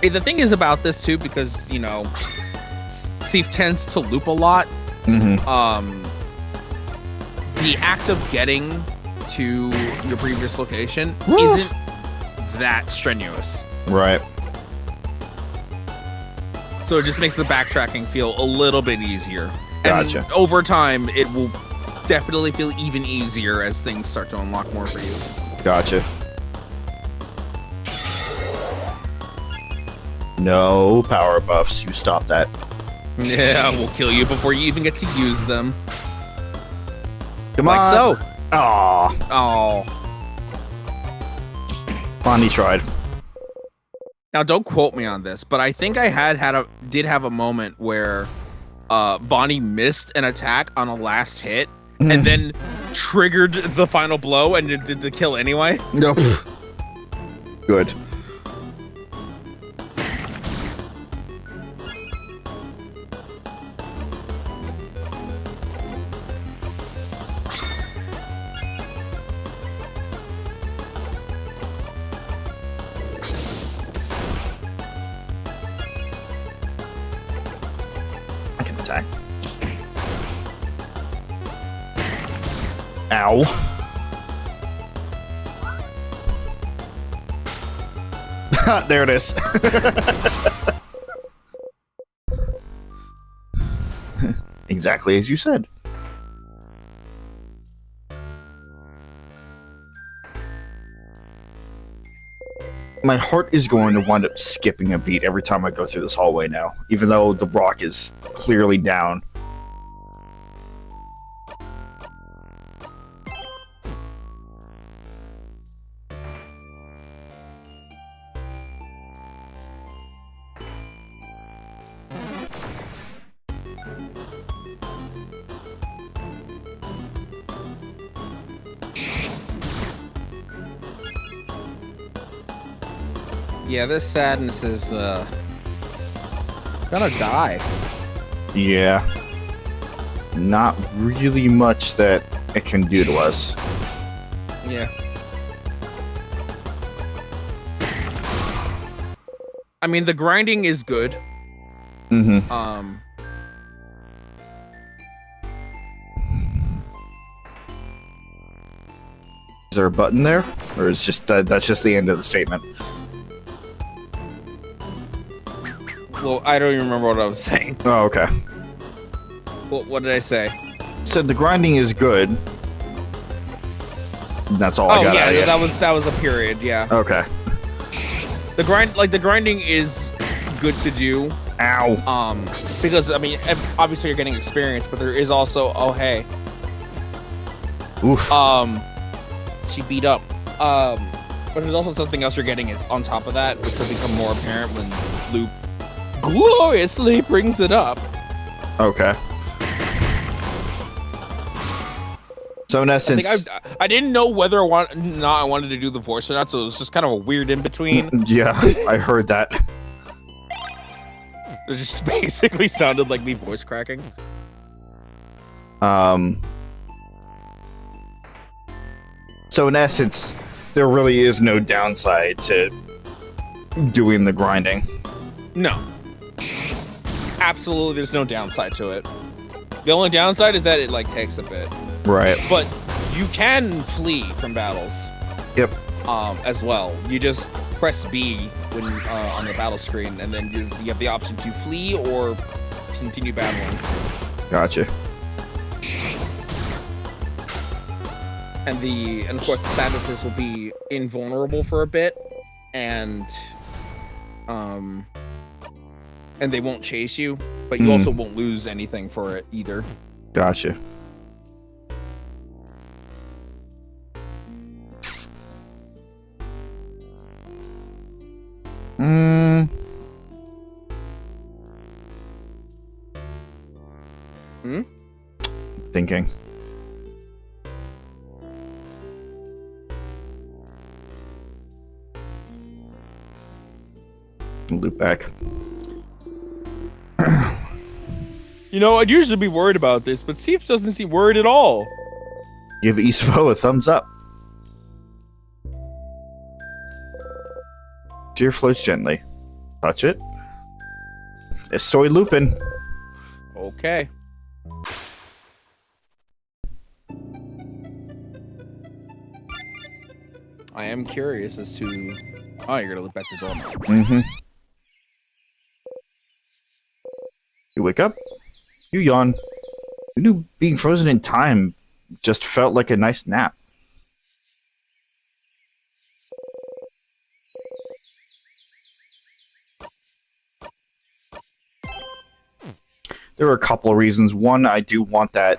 Hey, the thing is about this too, because you know, Sif tends to loop a lot.
Mm-hmm.
The act of getting to your previous location
Woo.
isn't that strenuous.
Right.
So it just makes the backtracking feel a little bit easier.
Gotcha.
And over time, it will definitely feel even easier as things start to unlock more for you.
Gotcha. No power buffs. You stop that.
Yeah, we'll kill you before you even get to use them.
Come
Like
on.
so.
Aw.
Oh.
Bonnie tried.
Now, don't quote me on this, but I think I did have a moment where Bonnie missed an attack on a last hit and then triggered the final blow and did the kill anyway.
Nope. Good. I can attack. Ow. There it is. Exactly as you said. My heart is going to wind up skipping a beat every time I go through this hallway now, even though the rock is clearly down.
Yeah, this sadness is gonna die.
Yeah. Not really much that it can do to us.
Yeah. I mean, the grinding is good.
Mm-hmm. Is there a button there? Or is just that's just the end of the statement?
Well, I don't even remember what I was saying.
Oh, okay.
What did I say?
So the grinding is good. That's all I
Oh
got out of
yeah,
you.
that was a period. Yeah.
Okay.
The grinding is good to do.
Ow.
Because I mean, obviously you're getting experience, but there is also hey.
Oof.
She beat up. But there's also something else you're getting is on top of that, which will become more apparent when Loop gloriously brings it up.
Okay. So in essence,
I didn't know whether or not I wanted to do the voice or not, so it was just kind of a weird in between.
yeah, I heard that.
It just basically sounded like me voice cracking.
So in essence, there really is no downside to doing the grinding.
No. Absolutely, there's no downside to it. The only downside is that it takes a bit.
Right.
But you can flee from battles.
Yep.
As well. You just press B when on the battle screen, and then you have the option to flee or continue battling.
Gotcha.
And of course the sadnesses will be invulnerable for a bit, and they won't chase you, but you also won't lose anything for it either.
Gotcha. Thinking. Loop back.
You know, I'd usually be worried about this, but Seif doesn't seem worried at all.
Give Isvo a thumbs up. Tear floats gently. Touch it. Estoy looping.
Okay. I am curious as to... Oh, you're gonna look back the door now.
Mm-hmm. You wake up. You yawn. You knew being frozen in time just felt like a nice nap. There are a couple of reasons. One, I do want that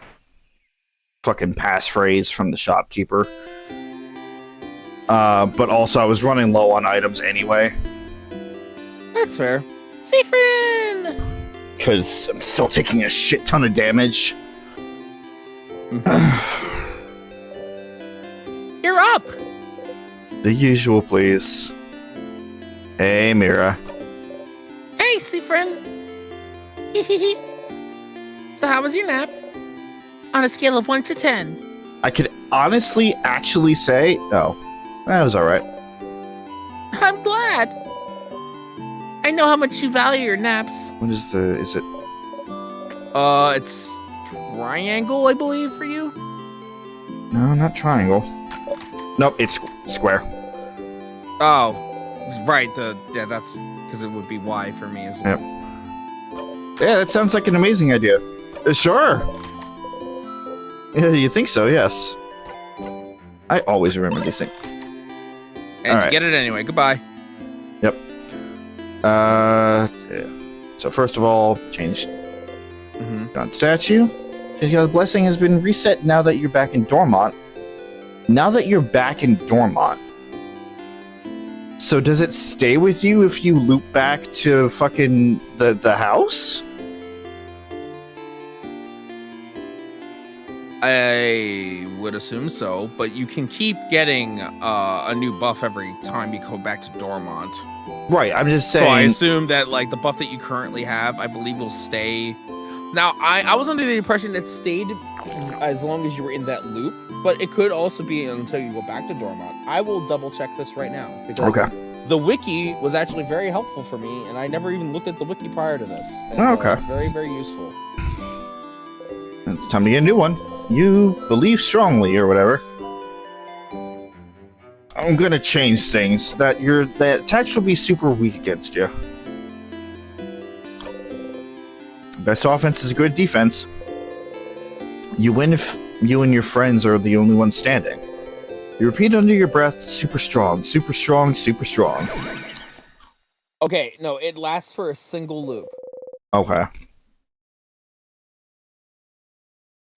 fucking passphrase from the shopkeeper. But also I was running low on items anyway.
That's fair. Seifrin!
Because I'm still taking a shit ton of damage.
You're up!
The usual, please. Hey, Mira.
Hey, Seifrin. So how was your nap? On a scale of 1 to 10.
I could honestly actually say... Oh, that was alright.
I'm glad. I know how much you value your naps.
What is the... Is it...
It's triangle, I believe, for you.
No, not triangle. Nope, it's square.
Oh, right. Yeah, that's because it would be Y for me as well.
Yep. Yeah, that sounds like an amazing idea. Sure. Yeah, you think so, yes. I always remember these things.
And
All right.
get it anyway. Goodbye.
Yep. Yeah. So first of all, change God statue. Change God's blessing has been reset now that you're back in Dormont. Now that you're back in Dormont. So does it stay with you if you loop back to fucking the house?
I would assume so, but you can keep getting a new buff every time you go back to Dormont.
Right, I'm just
So I
saying.
assume that like the buff that you currently have, I believe will stay. Now, I was under the impression it stayed as long as you were in that loop, but it could also be until you go back to Dormont. I will double check this right now because the wiki was actually very helpful for me, and I never even looked at the wiki prior to this. And,
Okay.
Very, very useful.
It's time to get a new one. You believe strongly, or whatever. I'm gonna change things. That attacks will be super weak against you. Best offense is good defense. You win if you and your friends are the only ones standing. You repeat under your breath, super strong, super strong, super strong.
Okay, no, it lasts for a single loop.
Okay.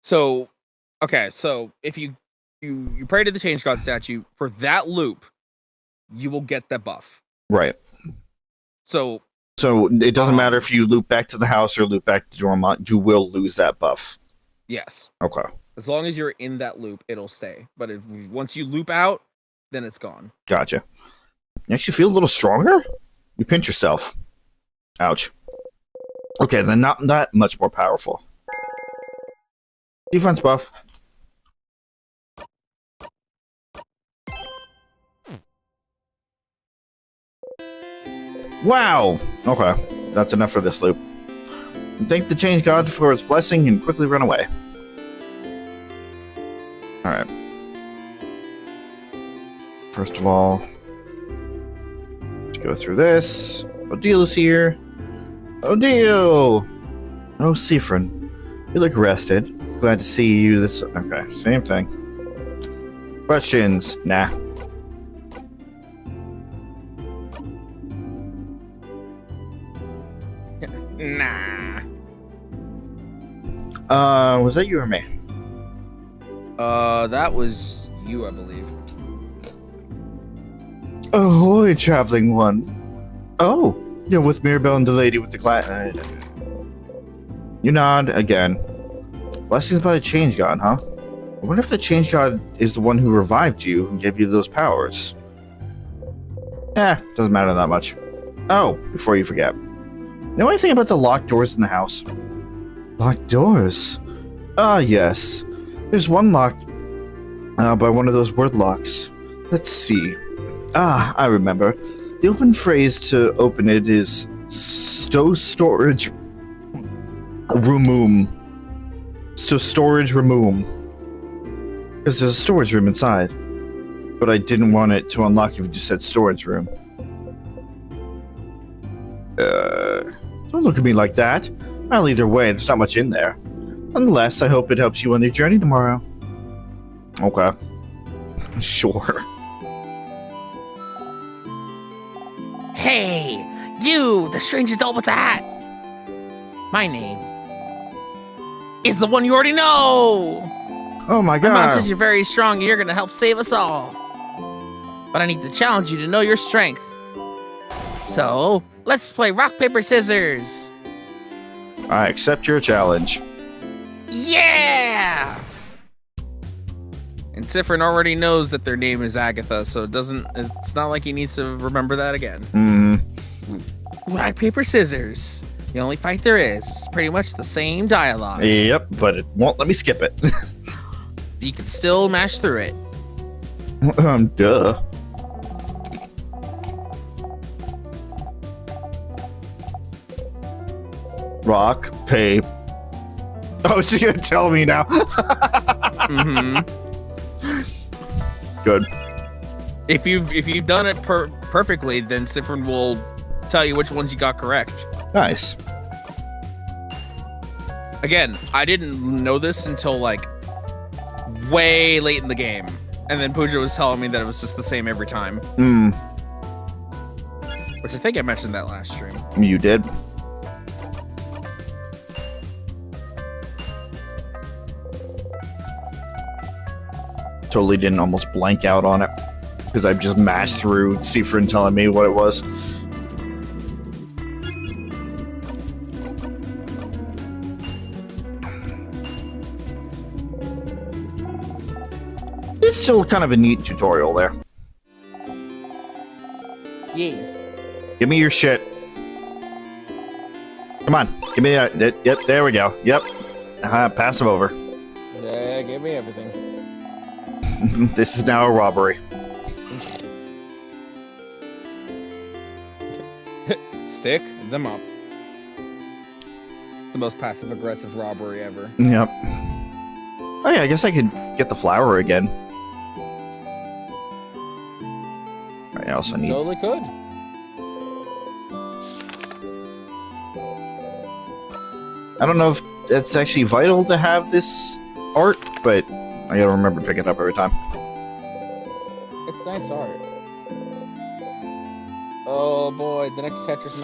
So, okay, so if you pray to the Change God statue for that loop, you will get that buff.
Right.
So
it doesn't matter if you loop back to the house or loop back to Dormont, you will lose that buff.
yes,
Okay.
as long as you're in that loop, it'll stay. But once you loop out, then it's gone.
Gotcha. You actually feel a little stronger? You pinch yourself. Ouch. Okay, then not that much more powerful. Defense buff. Wow! Okay, that's enough for this loop. Thank the Change God for its blessing and quickly run away. Alright. First of all, let's go through this. Odile is here. Odile! Oh, Seafrin. You look rested. Glad to see you this... Okay, same thing. Questions? Nah.
Nah.
Was that you or me?
That was you, I believe.
Ahoy, traveling one. Oh, you're with Mirabelle and the lady with the glass. You nod again. Blessings by the Change God, huh? I wonder if the Change God is the one who revived you and gave you those powers. Doesn't matter that much. Oh, before you forget. Know anything about the locked doors in the house? Locked doors? Ah, yes. There's one locked by one of those word locks. Let's see. Ah, I remember. The open phrase to open it is storage room. Storage room. Because there's a storage room inside. But I didn't want it to unlock if you just said storage room. Don't look at me like that. Well, either way, there's not much in there. Nonetheless, I hope it helps you on your journey tomorrow. Okay. Sure.
Hey, you, the strange adult with the hat. My name is the one you already know.
Oh my
My mom
god.
says you're very strong and you're going to help save us all. But I need to challenge you to know your strength. So, let's play rock, paper, scissors.
I accept your challenge.
Yeah!
And Sifrin already knows that their name is Agatha, so it's not like he needs to remember that again.
Rock, paper, scissors. The only fight there is. It's pretty much the same dialogue.
Yep, but it won't let me skip it.
You can still mash through it.
Duh. Rock, paper. Oh, she's gonna tell me now. Good.
If you've done it perfectly, then Sifrin will tell you which ones you got correct.
Nice.
Again, I didn't know this until like way late in the game, and then Pooja was telling me that it was just the same every time. Which I think I mentioned that last stream.
You did. Totally didn't almost blank out on it because I just mashed through Seafrin telling me what it was. It's still kind of a neat tutorial there.
Yes.
Give me your shit. Come on, give me that. Yep, there we go. Yep. Pass him over.
Yeah, give me everything.
This is now a robbery.
Stick them up. It's the most passive-aggressive robbery ever.
Yep. Oh yeah, I guess I could get the flower again. Right, I also need...
Totally could.
I don't know if it's actually vital to have this art, but I gotta remember to pick it up every time.
It's nice art. Oh boy, the next Tetris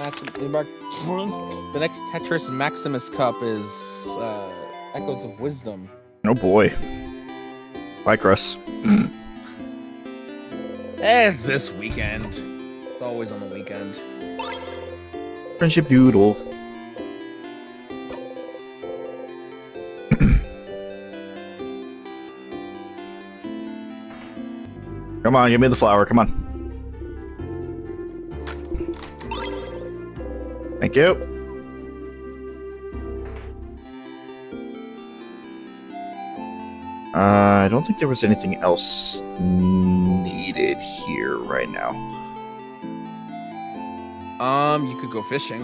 the next Tetris Maximus Cup is Echoes of Wisdom.
Oh boy. Bye, Chris.
It's this weekend. It's always on the weekend.
Friendship Doodle. Come on, give me the flower, come on. Thank you. I don't think there was anything else needed here right now.
You could go fishing.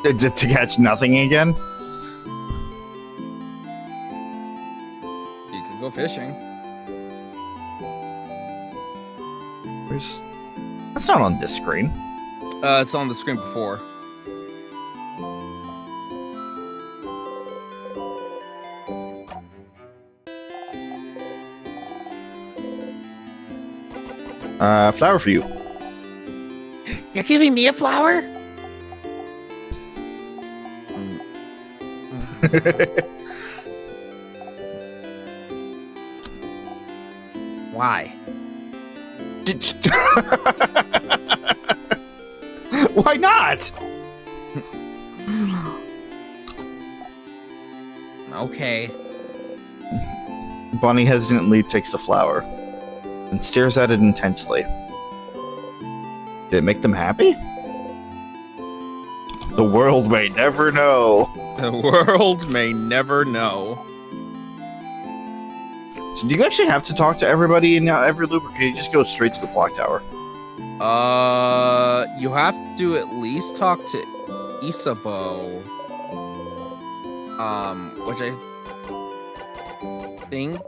To catch nothing again?
You could go fishing.
Where's... That's not on this screen.
It's on the screen before.
Flower for you.
You're giving me a flower? Why?
Why not?
Okay.
Bonnie hesitantly takes the flower and stares at it intensely. Did it make them happy? The world may never know.
The world may never know.
So do you actually have to talk to everybody in every loop, or can you just go straight to the clock tower?
You have to at least talk to Isabeau. Which I think...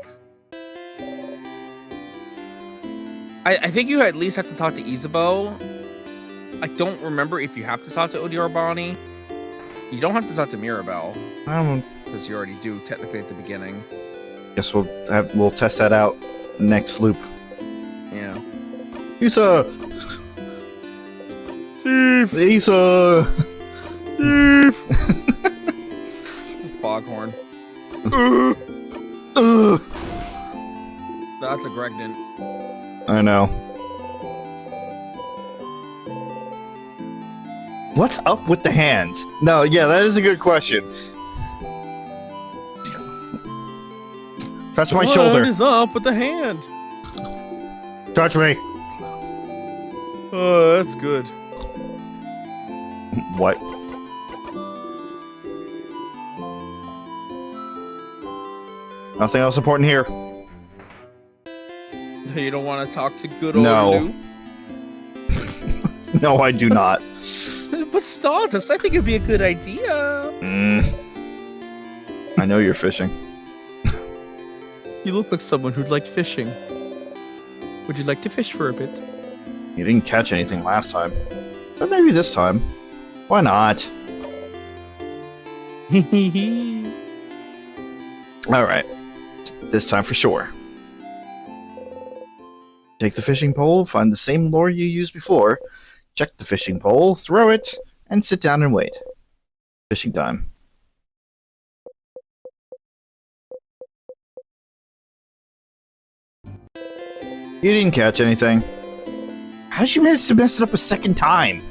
I think you at least have to talk to Isabeau. I don't remember if you have to talk to Odi or Bonnie. You don't have to talk to Mirabelle, because you already do technically at the beginning.
Guess we'll test that out next loop.
Yeah.
Isa!
Steve!
Isa!
Steve! Foghorn. That's a Gregnan.
I know. What's up with the hands? No, yeah, that is a good question. Touch my shoulder.
What is up with the hand?
Touch me.
Oh, that's good.
What? Nothing else important here.
You don't want to talk to good old
No.
Lou?
No, I do not.
But Stardust, I think it'd be a good idea.
I know you're fishing.
You look like someone who'd like fishing. Would you like to fish for a bit?
You didn't catch anything last time. But maybe this time. Why not? Alright. This time for sure. Take the fishing pole, find the same lure you used before, check the fishing pole, throw it, and sit down and wait. Fishing time. You didn't catch anything. How did you manage to mess it up a second time?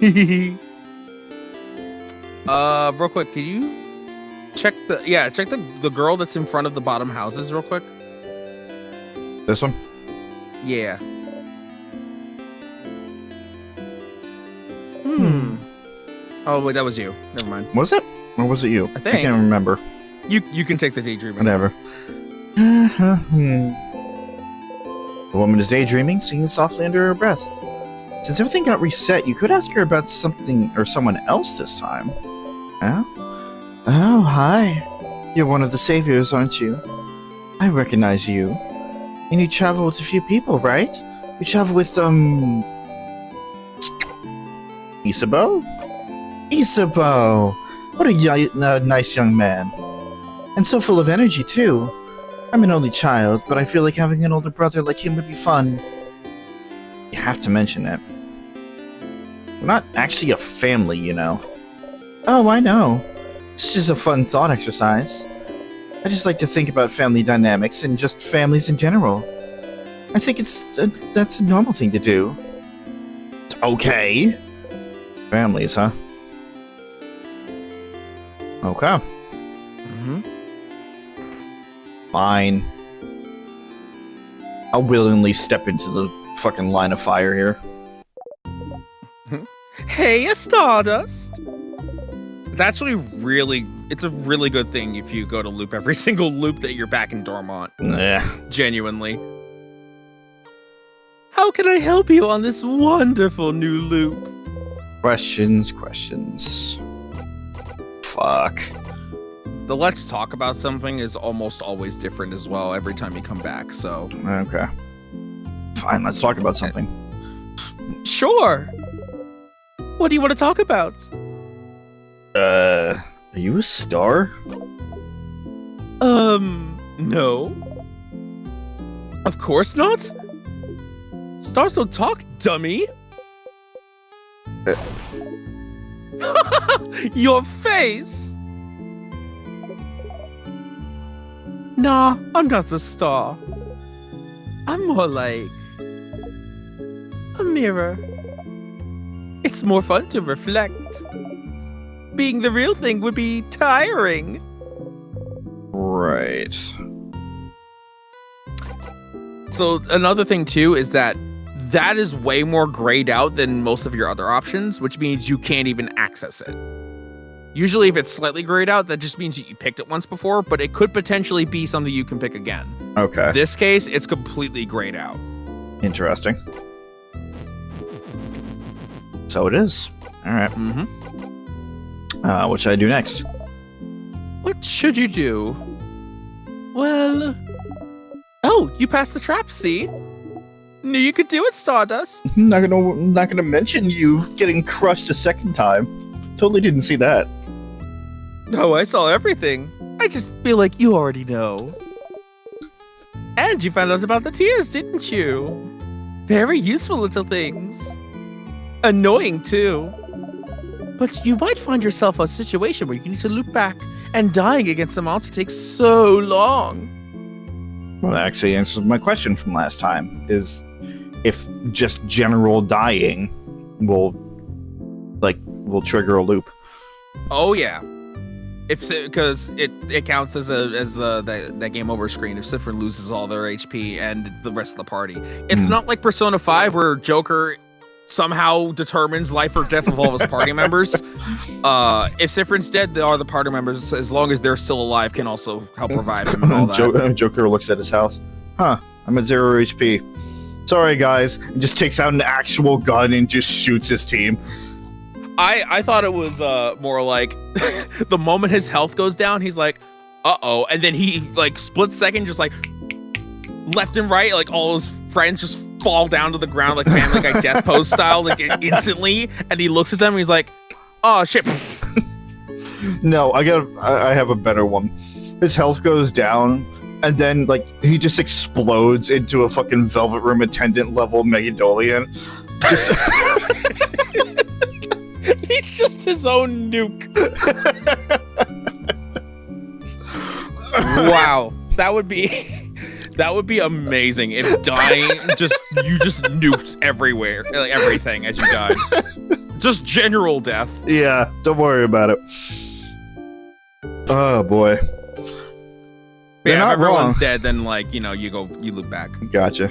Real quick, can you check the girl that's in front of the bottom houses real quick?
This one?
Yeah. Oh wait, that was you. Never mind.
Was it? Or was it you?
I think.
I can't remember.
You can take the daydreaming.
Whatever. The woman is daydreaming, singing softly under her breath. Since everything got reset, you could ask her about something or someone else this time. Huh? Oh, hi. You're one of the saviors, aren't you? I recognize you. And you travel with a few people, right? You travel with, Isabo? Isabo! What a nice young man. And so full of energy, too. I'm an only child, but I feel like having an older brother like him would be fun. You have to mention it. We're not actually a family, you know. Oh, I know. It's just a fun thought exercise. I just like to think about family dynamics and just families in general. I think that's a normal thing to do. Okay. Families, huh? Okay. Fine. I'll willingly step into the fucking line of fire here.
Hey, a Stardust. It's actually it's a really good thing if you go to loop every single loop that you're back in Dormont.
Yeah.
Genuinely.
How can I help you on this wonderful new loop?
Questions. Fuck.
The let's talk about something is almost always different as well every time you come back, so.
Okay. Fine, let's talk about something.
Sure. What do you want to talk about?
Are you a star?
No. Of course not. Stars don't talk, dummy. Your face. Nah, I'm not a star. I'm more like a mirror. It's more fun to reflect. Being the real thing would be tiring.
Right.
So another thing too is that is way more grayed out than most of your other options, which means you can't even access it. Usually if it's slightly grayed out, that just means you picked it once before, but it could potentially be something you can pick again.
Okay.
This case, it's completely grayed out.
Interesting. So it is. Alright. What should I do next?
What should you do? Well... Oh, you passed the trap, see? Knew you could do it, Stardust.
Not gonna mention you getting crushed a second time. Totally didn't see that.
Oh, I saw everything. I just feel like you already know. And you found out about the tears, didn't you? Very useful little things. Annoying, too. But you might find yourself a situation where you need to loop back, and dying against the monster takes so long.
Well, that actually answers my question from last time, is if just general dying will trigger a loop.
Oh yeah. Because it counts as that game over screen if Sifrin loses all their HP and the rest of the party. It's not like Persona 5 where Joker somehow determines life or death of all of his party members. If Sifrin's dead, the other party members, as long as they're still alive, can also help revive him and all that.
Joker looks at his health. Huh, I'm at 0 HP. Sorry guys, and just takes out an actual gun and just shoots his team.
I thought it was more like the moment his health goes down, he's like, uh-oh, and then he like split second just like left and right, like all his friends just fall down to the ground like Family Guy death pose style, like instantly, and he looks at them and he's like, oh shit.
No, I have a better one. His health goes down, and then like he just explodes into a fucking Velvet Room attendant level Megadolian. Just
He's just his own nuke. Wow, that would be amazing if dying you just nuked everywhere, like everything as you died. Just general death.
yeah, don't worry about it. Oh boy.
Yeah,
You're
if
not
everyone's
wrong.
dead, then like, you loop back.
Gotcha.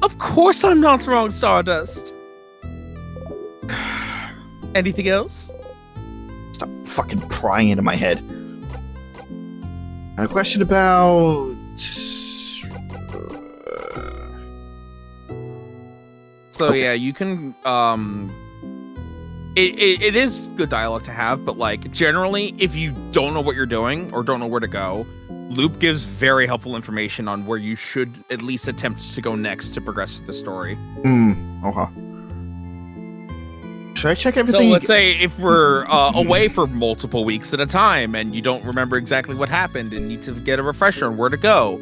Of course I'm not wrong, Stardust. Anything else?
Stop fucking prying into my head. A question about.
So
Okay.
yeah, you can it is good dialogue to have, but like generally if you don't know what you're doing or don't know where to go, Loop gives very helpful information on where you should at least attempt to go next to progress the story.
Okay. Should I check
So
everything?
let's say if we're away for multiple weeks at a time and you don't remember exactly what happened and need to get a refresher on where to go,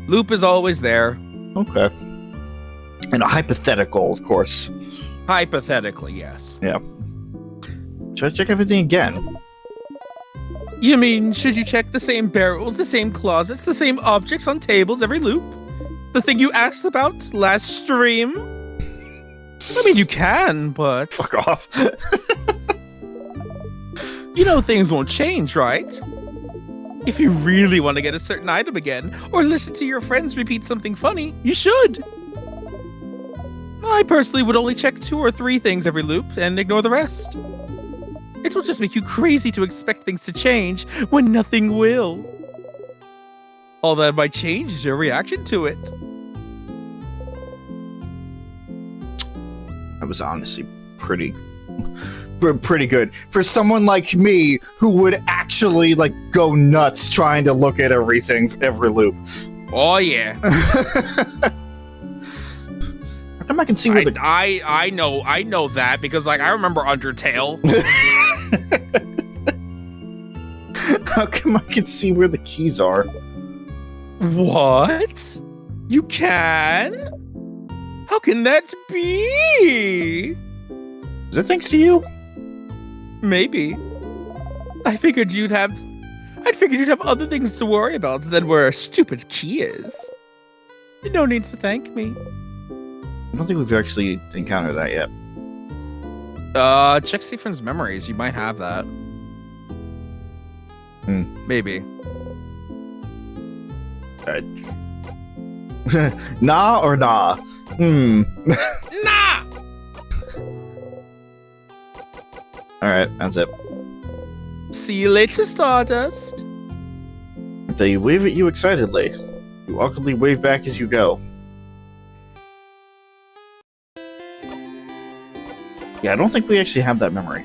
Loop is always there.
Okay. And a hypothetical, of course.
Hypothetically, yes.
Should I check everything again?
You mean, should you check the same barrels, the same closets, the same objects on tables every loop? The thing you asked about last stream? I mean, you can, but
Fuck off.
you know things won't change, right? If you really want to get a certain item again, or listen to your friends repeat something funny, you should. I personally would only check 2 or 3 things every loop and ignore the rest. It will just make you crazy to expect things to change when nothing will. All that might change is your reaction to it.
That was honestly pretty good for someone like me who would actually like go nuts trying to look at everything, every loop.
Oh yeah.
How come I can see where the
I know that because like I remember Undertale.
how come I can see where the keys are?
What? You can? How can that be?
Is it thanks to you?
Maybe. I figured you'd have other things to worry about than where a stupid key is. No need to thank me.
I don't think we've actually encountered that yet.
Check Stephen's memories. You might have that. Maybe.
Nah or nah?
Nah!
Alright, that's it.
See you later, Stardust.
They wave at you excitedly. You awkwardly wave back as you go. Yeah, I don't think we actually have that memory.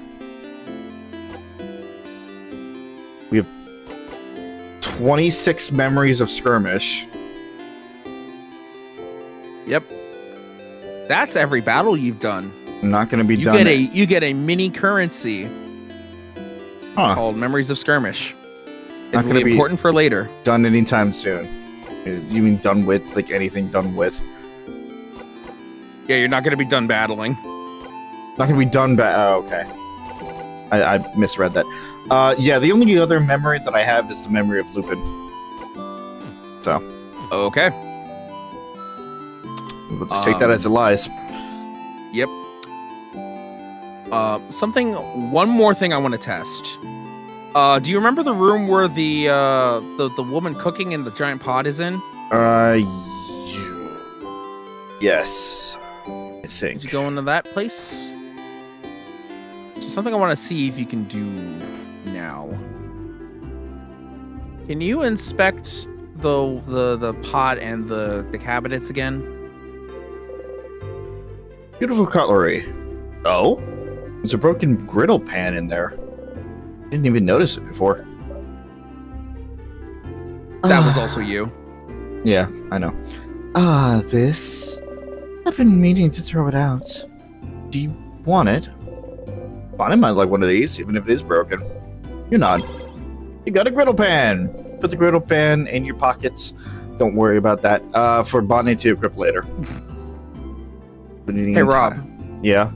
We have 26 memories of skirmish.
Yep. That's every battle you've done.
Not going to be
You
done.
get a mini currency called Memories of Skirmish.
Not
It'll
gonna
be
be-
important for later.
done anytime soon. You mean done with, like anything done with?
Yeah, you're not going to be done battling.
Not gonna be done oh, okay. I misread that. Yeah, the only other memory that I have is the memory of Lupin. So,
Okay.
we'll just take that as it lies.
Yep. One more thing I want to test. Do you remember the room where the woman cooking in the giant pot is in?
Yes. I think.
Did you go into that place? So something I want to see if you can do now. Can you inspect the pot and the cabinets again?
Beautiful cutlery. Oh? There's a broken griddle pan in there. Didn't even notice it before.
That was also you.
Yeah, I know. This. I've been meaning to throw it out. Do you want it? Fine, I might like one of these, even if it is broken. You're not. You got a griddle pan. Put the griddle pan in your pockets. Don't worry about that. For Bonnie to equip later.
Hey, Rob.
Yeah.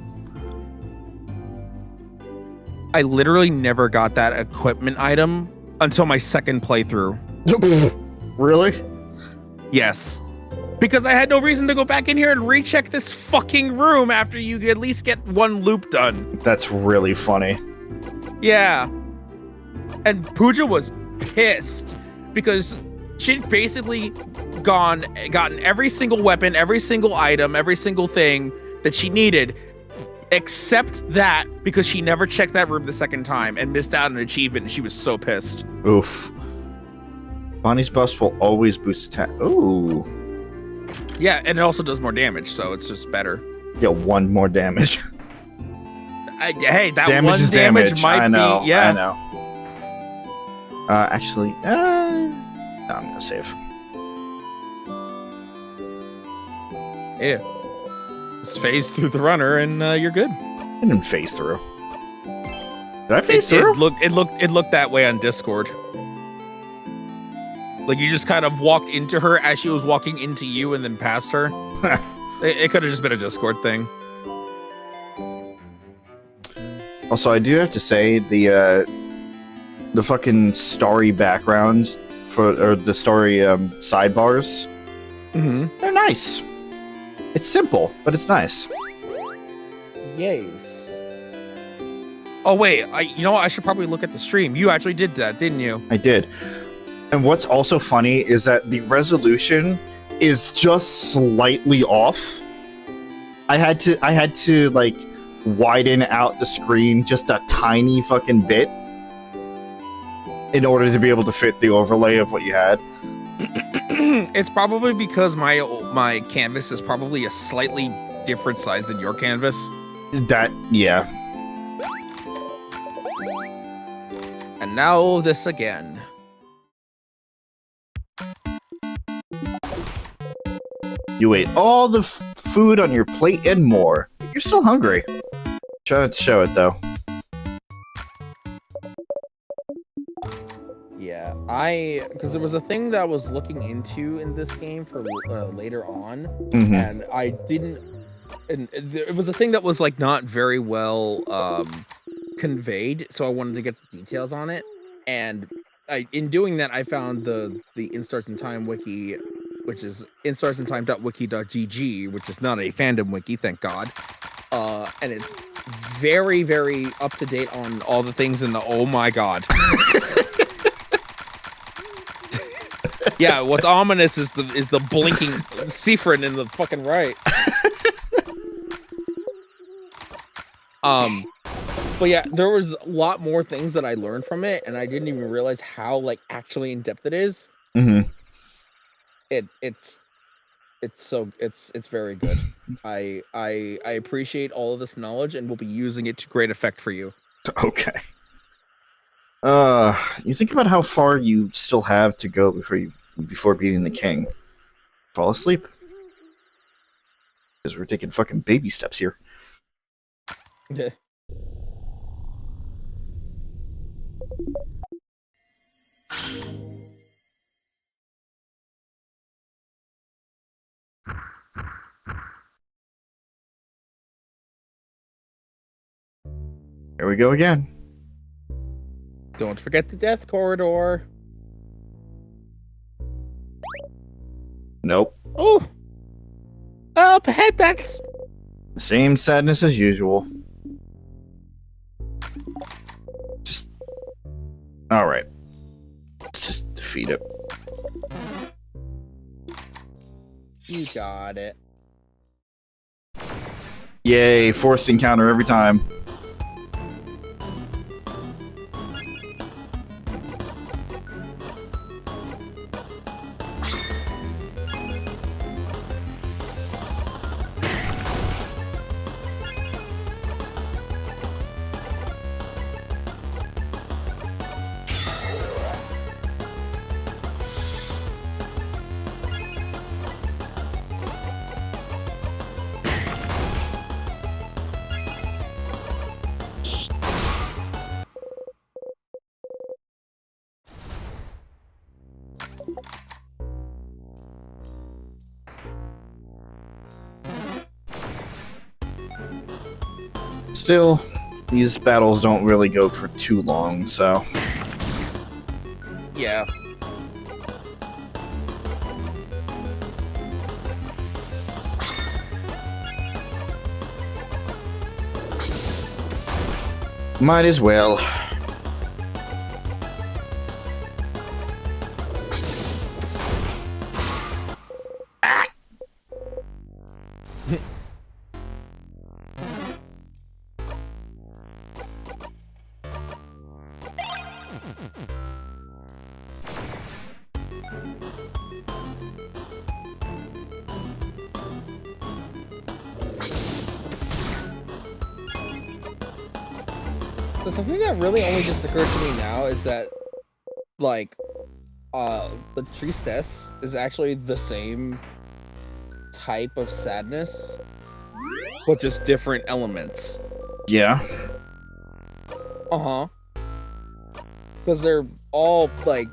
I literally never got that equipment item until my second playthrough.
Really?
Yes. Because I had no reason to go back in here and recheck this fucking room after you at least get one loop done.
That's really funny.
Yeah. And Pooja was pissed because she'd basically gotten every single weapon, every single item, every single thing that she needed, except that because she never checked that room the second time and missed out on an achievement, and she was so pissed.
Oof. Bonnie's buffs will always boost attack. Ooh.
Yeah, and it also does more damage, so it's just better.
Yeah, 1 more damage.
Hey, that
damage
one
is
damage might
I know,
be, yeah.
I know. Actually, no, I'm gonna save.
Yeah. Just phase through the runner and you're good.
I didn't phase through. Did I phase through?
It looked that way on Discord. Like you just kind of walked into her as she was walking into you and then past her. It could have just been a Discord thing.
Also, I do have to say the fucking starry backgrounds or the starry sidebars.
Mm-hmm.
They're nice. It's simple, but it's nice.
Yes.
Oh wait, you know what? I should probably look at the stream. You actually did that, didn't you?
I did. And what's also funny is that the resolution is just slightly off. I had to like widen out the screen just a tiny fucking bit in order to be able to fit the overlay of what you had.
It's probably because my canvas is probably a slightly different size than your canvas.
Yeah.
And now this again.
You ate all the food on your plate and more. You're still hungry. Try not to show it though.
Yeah, because there was a thing that I was looking into in this game for later on,
Mm-hmm.
and I didn't. And it was a thing that was like not very well conveyed, so I wanted to get the details on it. And in doing that, I found the Instars in Time wiki, which is instarsinTime.wiki.gg, which is not a fandom wiki, thank God. And it's very, very up to date on all the things in the. Oh my God. Yeah, what's ominous is the blinking Seafrin in the fucking right. But yeah, there was a lot more things that I learned from it, and I didn't even realize how like actually in depth it is.
Mm-hmm.
It's very good. I appreciate all of this knowledge and will be using it to great effect for you.
Okay. You think about how far you still have to go before beating the king. Fall asleep? Because we're taking fucking baby steps here.
Okay.
Here we go again.
Don't forget the death corridor.
Nope.
Oh, perhaps that's.
Same sadness as usual. Just... Alright. Let's just defeat it.
You got it.
Yay, forced encounter every time. Still, these battles don't really go for too long, so...
Yeah.
Might as well.
So something that really only just occurred to me now is that, like, the tristesse is actually the same type of sadness, but just different elements.
Yeah.
Uh-huh. Because they're all, like,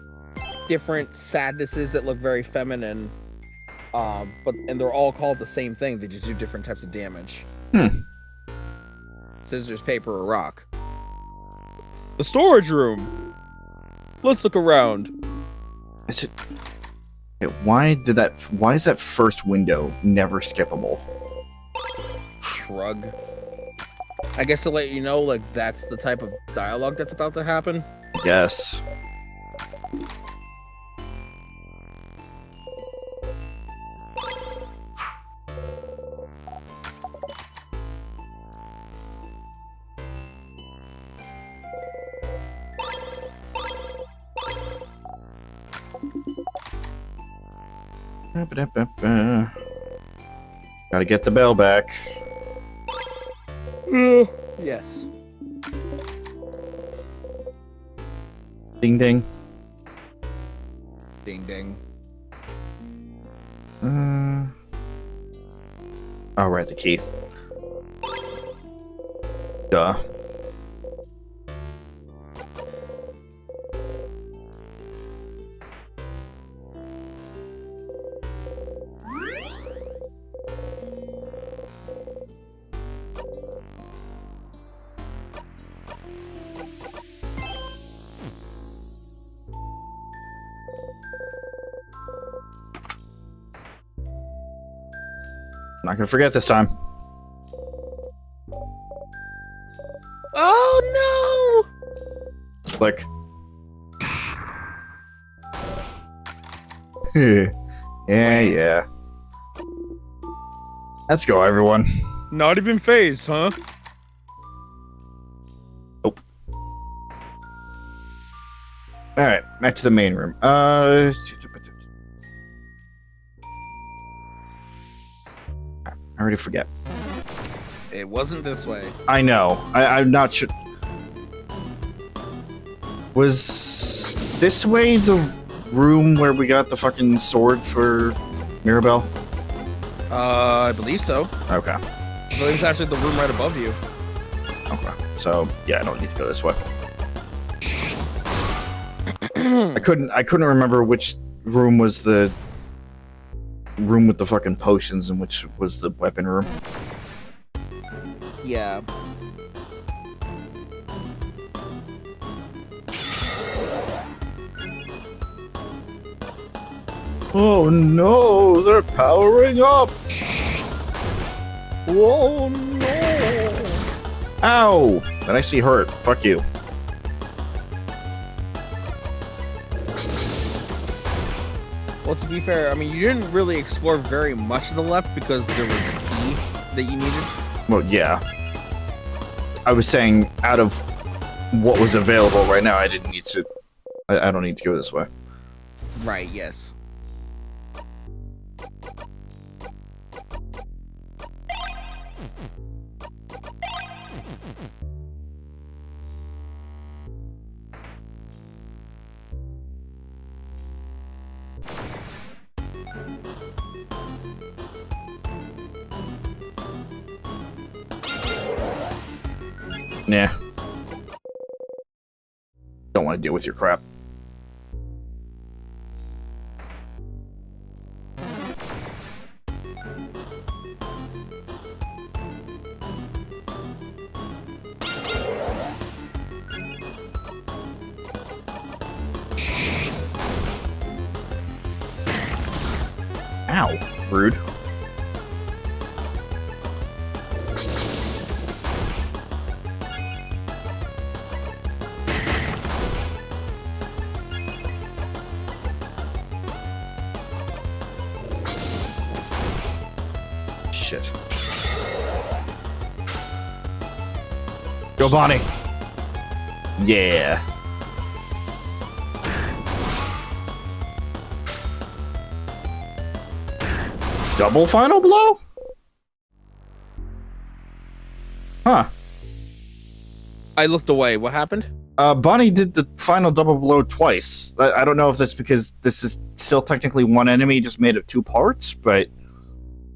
different sadnesses that look very feminine, and they're all called the same thing. They just do different types of damage. Scissors, paper, or rock. The storage room. Let's look around.
Is it... Okay, why is that first window never skippable?
Shrug. I guess to let you know, like, that's the type of dialogue that's about to happen.
Yes. Gotta get the bell back.
Yes.
Ding ding.
Ding ding.
Oh, right, the key. Duh. Not gonna forget this time.
Oh
Click. Yeah. Let's go, everyone.
no! Not even phased, huh?
Nope. Alright, back to the main room. I already forget.
It wasn't this way.
I know. I'm not sure. Was this way the room where we got the fucking sword for Mirabelle?
I believe so.
Okay.
I believe it's actually the room right above you.
Okay. So yeah, I don't need to go this way. I couldn't remember which room was the room with the fucking potions and which was the weapon room.
Yeah.
Oh no, they're powering up!
Whoa, no!
Ow! That actually hurt. Fuck you.
Well, to be fair, I mean, you didn't really explore very much to the left because there was a key that you needed.
Well, yeah. I was saying, out of what was available right now, I didn't need to... I don't need to go this way.
Right, yes.
Nah. Don't want to deal with your crap. Ow. Rude. Shit. Go, Bonnie. Yeah. Double final blow? Huh.
I looked away. What happened?
Bonnie did the final double blow twice. I don't know if that's because this is still technically one enemy, just made of two parts, but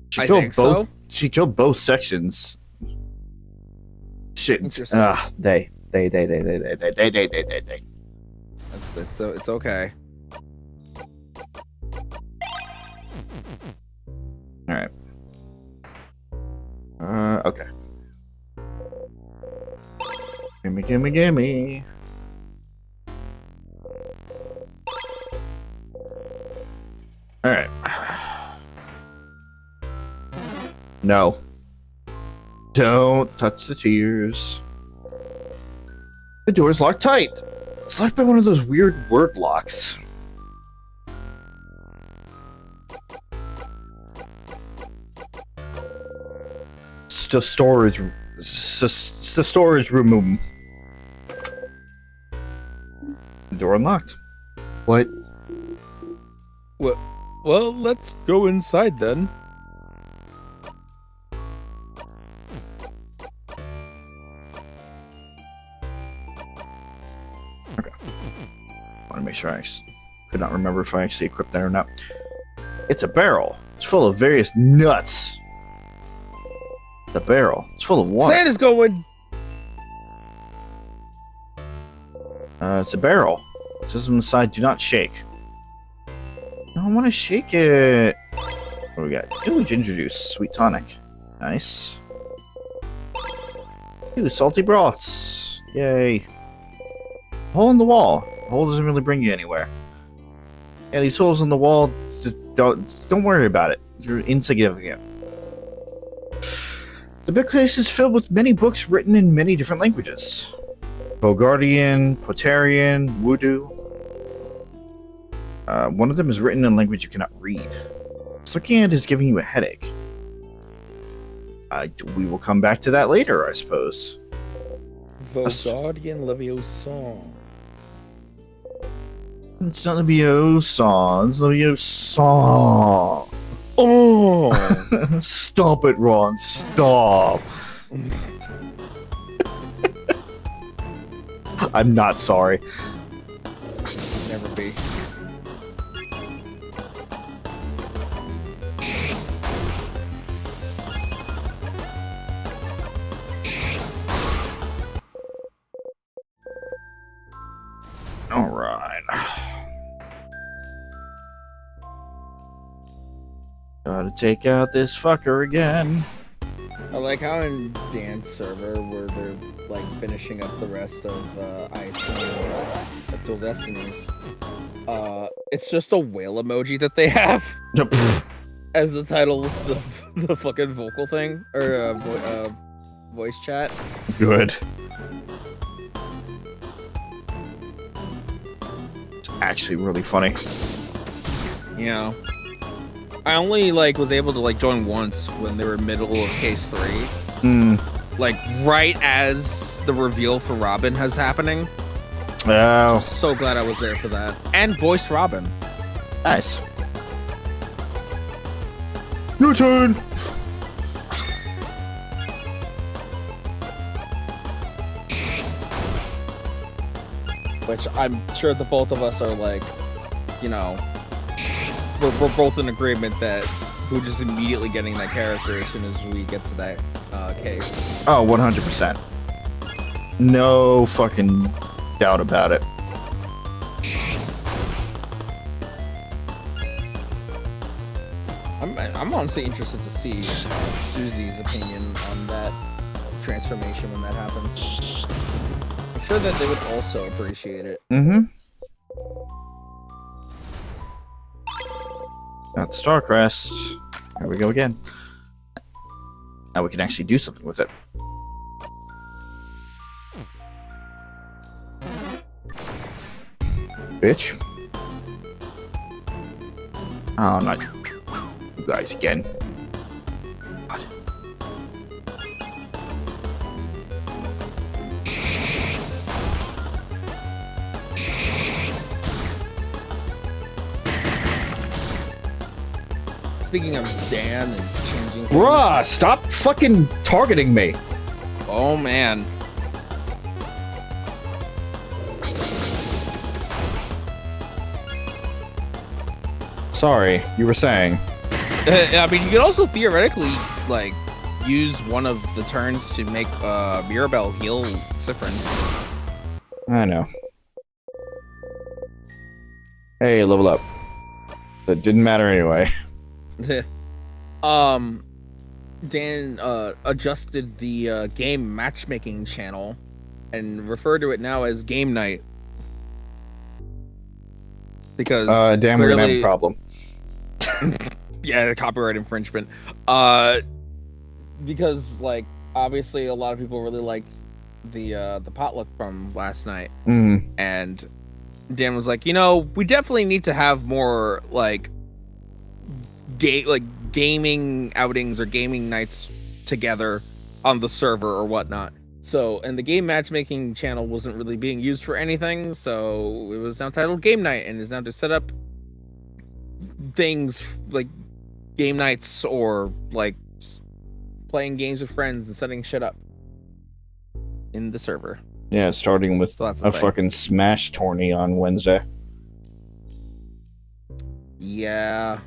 she
I
killed
think
both.
so.
She killed both sections. Shit.
Interesting.
They.
It's okay.
All right. Okay. Gimme. All right. No. Don't touch the tears. The door's locked tight. It's locked by one of those weird word locks. It's the storage room. The door unlocked. What?
Well, let's go inside then.
I want to make sure I could not remember if I actually equipped that or not. It's a barrel. It's full of various nuts. The barrel. It's full of water.
Santa's going.
It's a barrel. It says on the side, do not shake. No, I want to shake it. What do we got? Ooh, ginger juice. Sweet tonic. Nice. Ooh, salty broths. Yay. Hole in the wall. Hole doesn't really bring you anywhere. Yeah, these holes in the wall, just don't worry about it. You're insignificant. The bookcase is filled with many books written in many different languages. Bulgarian, Potarian, Voodoo. One of them is written in a language you cannot read. Just looking at it is giving you a headache. We will come back to that later, I suppose.
Vogadian Leviosa.
It's not Leviosa, it's Leviosa.
Oh!
Stop it, Ron, stop. I'm not sorry.
Never be.
Alright. Gotta take out this fucker again.
I like how in Dan's server where they're like finishing up the rest of Ice and Dual Destinies. It's just a whale emoji that they have as the title of the fucking vocal thing or voice chat.
Good. It's actually really funny.
You know, I only like was able to like join once when they were middle of case 3. Like right as the reveal for Robin has happening.
Oh,
So glad I was there for that. And voiced Robin.
nice. Your turn.
Which I'm sure the both of us are like, you know, we're both in agreement that we're just immediately getting that character as soon as we get to that case.
Oh, 100%. No fucking doubt about it.
I'm honestly interested to see Susie's opinion on that transformation when that happens. I'm sure that they would also appreciate it.
Mm-hmm. Got the Starcrest. Here we go again. Now we can actually do something with it. Bitch. Oh, not you guys again. God.
Speaking of Dan and changing things,
Bruh, stop fucking targeting me.
oh man.
Sorry, you were saying.
I mean, you could also theoretically, like, use one of the turns to make Mirabelle heal Sifrin.
I know. Hey, level up. That didn't matter anyway.
Dan adjusted the game matchmaking channel and referred to it now as Game Night. Because
damn, we're gonna have a problem.
yeah, copyright infringement. Because like obviously a lot of people really liked the potluck from last night, and Dan was like, you know, we definitely need to have more like gaming outings or gaming nights together on the server or whatnot. So, and the game matchmaking channel wasn't really being used for anything, so it was now titled Game Night and is now to set up things like game nights or like playing games with friends and setting shit up in the server.
Yeah, starting with
So that's the
a
thing.
fucking Smash tourney on Wednesday.
Yeah.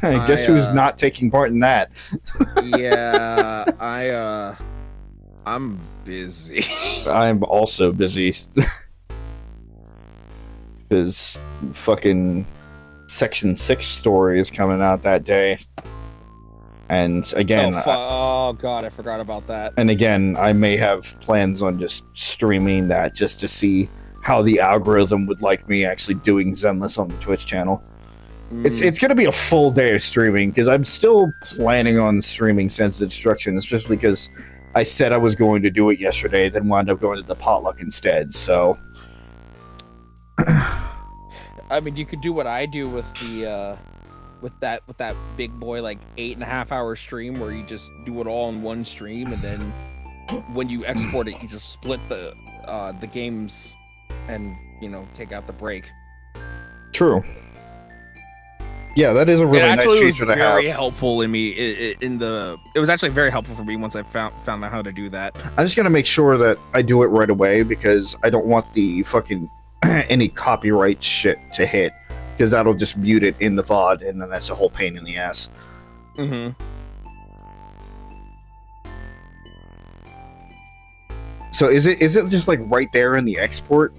Guess who's not taking part in that?
Yeah, I'm busy.
I'm also busy. Because fucking Section 6 story is coming out that day. And again,
oh god, I forgot about that.
and again, I may have plans on just streaming that just to see how the algorithm would like me actually doing Zenless on the Twitch channel. It's going to be a full day of streaming because I'm still planning on streaming Sense of Destruction, especially because I said I was going to do it yesterday, then wound up going to the potluck instead. So,
I mean, you could do what I do with the with that big boy like 8.5 hour stream where you just do it all in one stream, and then when you export it, you just split the games and take out the break.
true. Yeah, that is a really nice feature to have.
Very helpful in me. It was actually very helpful for me once I found out how to do that.
I'm just gonna make sure that I do it right away because I don't want the fucking any copyright shit to hit, because that'll just mute it in the VOD, and then that's a whole pain in the ass.
Mm-hmm.
So is it just like right there in the export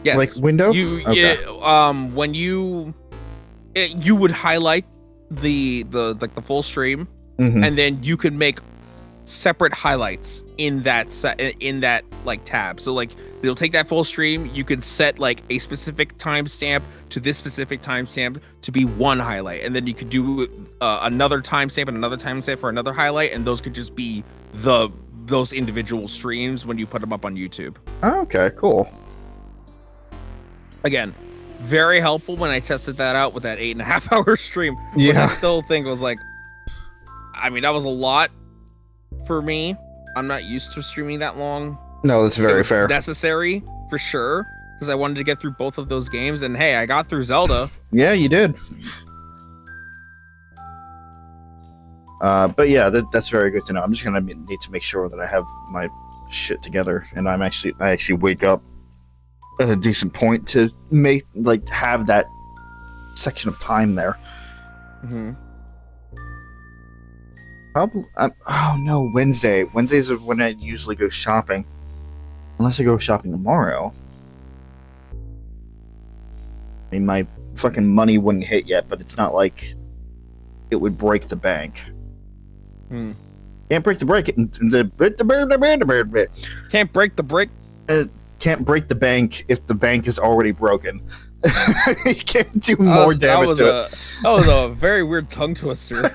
Yes.
like window?
When you would highlight the full stream,
Mhm.
and then you could make separate highlights in that like tab. So like they'll take that full stream, you could set like a specific timestamp to this specific timestamp to be one highlight, and then you could do another timestamp and another timestamp for another highlight, and those could just be those individual streams when you put them up on YouTube.
Oh, okay, cool.
Again, very helpful when I tested that out with that 8.5 hour stream. Which
Yeah.
I still think was like, I mean, that was a lot for me. I'm not used to streaming that long.
No, that's
It
very
was
fair.
necessary for sure, because I wanted to get through both of those games, and hey, I got through Zelda.
Yeah, you did. But yeah, that's very good to know. I'm just gonna need to make sure that I have my shit together, and I actually wake up at a decent point to have that section of time there.
Mm-hmm.
Probably. Oh no, Wednesday. Wednesdays are when I usually go shopping, unless I go shopping tomorrow. I mean, my fucking money wouldn't hit yet, but it's not like it would break the bank. Can't break the break.
Can't break the brick.
Can't break the bank if the bank is already broken. You can't do more damage to it.
That was a very weird tongue twister.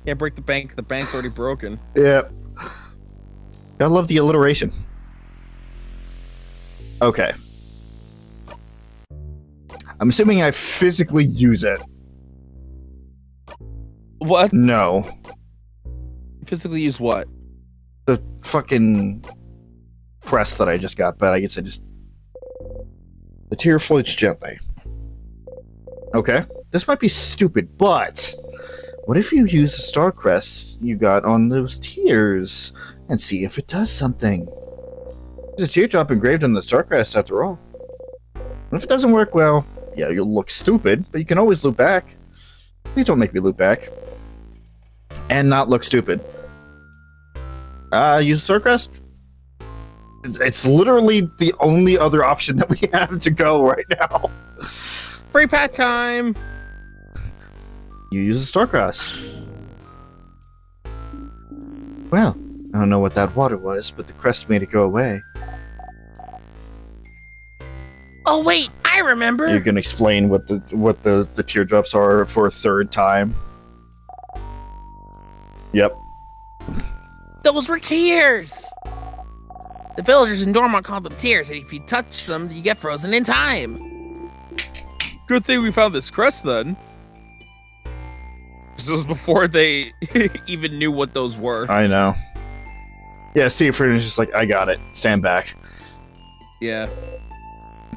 Can't break the bank. The bank's already broken.
Yeah. I love the alliteration. Okay. I'm assuming I physically use it.
What?
No.
Physically use what?
The fucking press that I just got, but I guess I just... The tear floats gently. Okay. This might be stupid, but... What if you use the star crest you got on those tears and see if it does something? There's a teardrop engraved on the star crest after all. And if it doesn't work well, yeah, you'll look stupid, but you can always loop back. Please don't make me loop back. And not look stupid. Use the star crest? It's literally the only other option that we have to go right now.
Free pat time.
You use the star crest. Well, I don't know what that water was, but the crest made it go away.
Oh wait, I remember.
You can explain what the teardrops are for a third time. Yep.
Those were tears. The villagers in Dormont called them tears, and if you touch them, you get frozen in time.
Good thing we found this crest then. This was before they even knew what those were.
I know. Yeah, Siegfried is just like, I got it. Stand back.
Yeah.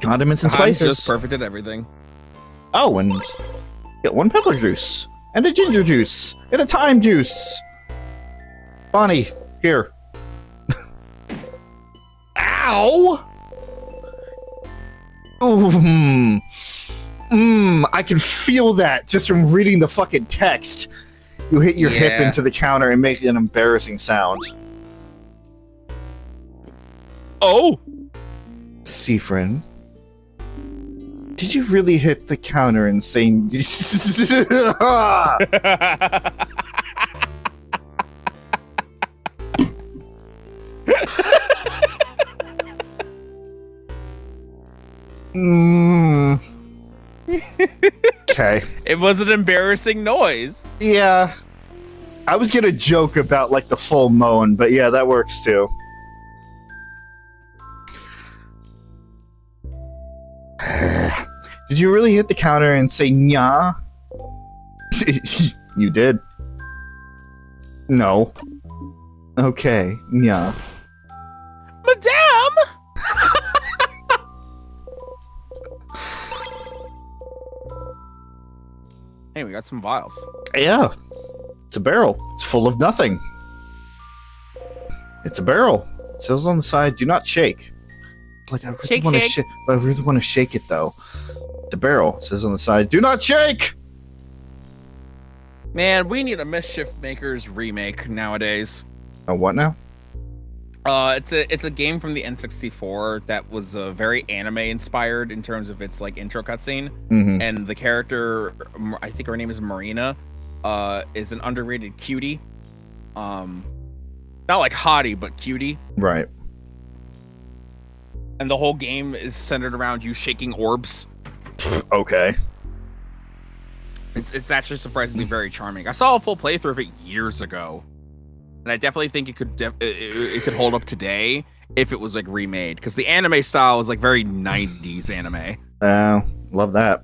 Condiments and
I'm
spices.
just perfect at everything.
Oh, and get one pepper juice, and a ginger juice, and a thyme juice. Bonnie, here. Ow! Ooh, I can feel that just from reading the fucking text. You hit your hip
Yeah.
into the counter and make an embarrassing sound.
Oh!
Seafrin, did you really hit the counter and say... Okay.
It was an embarrassing noise.
Yeah. I was gonna joke about, like, the full moan, but yeah, that works too. Did you really hit the counter and say nya? You did. No. Okay, nya.
Madame!
Hey, we got some vials.
Yeah. It's a barrel. It's full of nothing. It's a barrel. It says on the side, do not shake. Like, I really
Shake,
want to
shake.
I really want to shake it, though. The barrel. It says on the side, do not shake!
Man, we need a Mischief Makers remake nowadays.
Oh, what now?
It's a game from the N64 that was very anime inspired in terms of its like intro cutscene,
Mm-hmm.
and the character, I think her name is Marina, is an underrated cutie. Not like hottie, but cutie.
Right.
And the whole game is centered around you shaking orbs.
Okay.
It's actually surprisingly very charming. I saw a full playthrough of it years ago, and I definitely think it could hold up today if it was like remade, because the anime style is like very 90s anime.
Love that.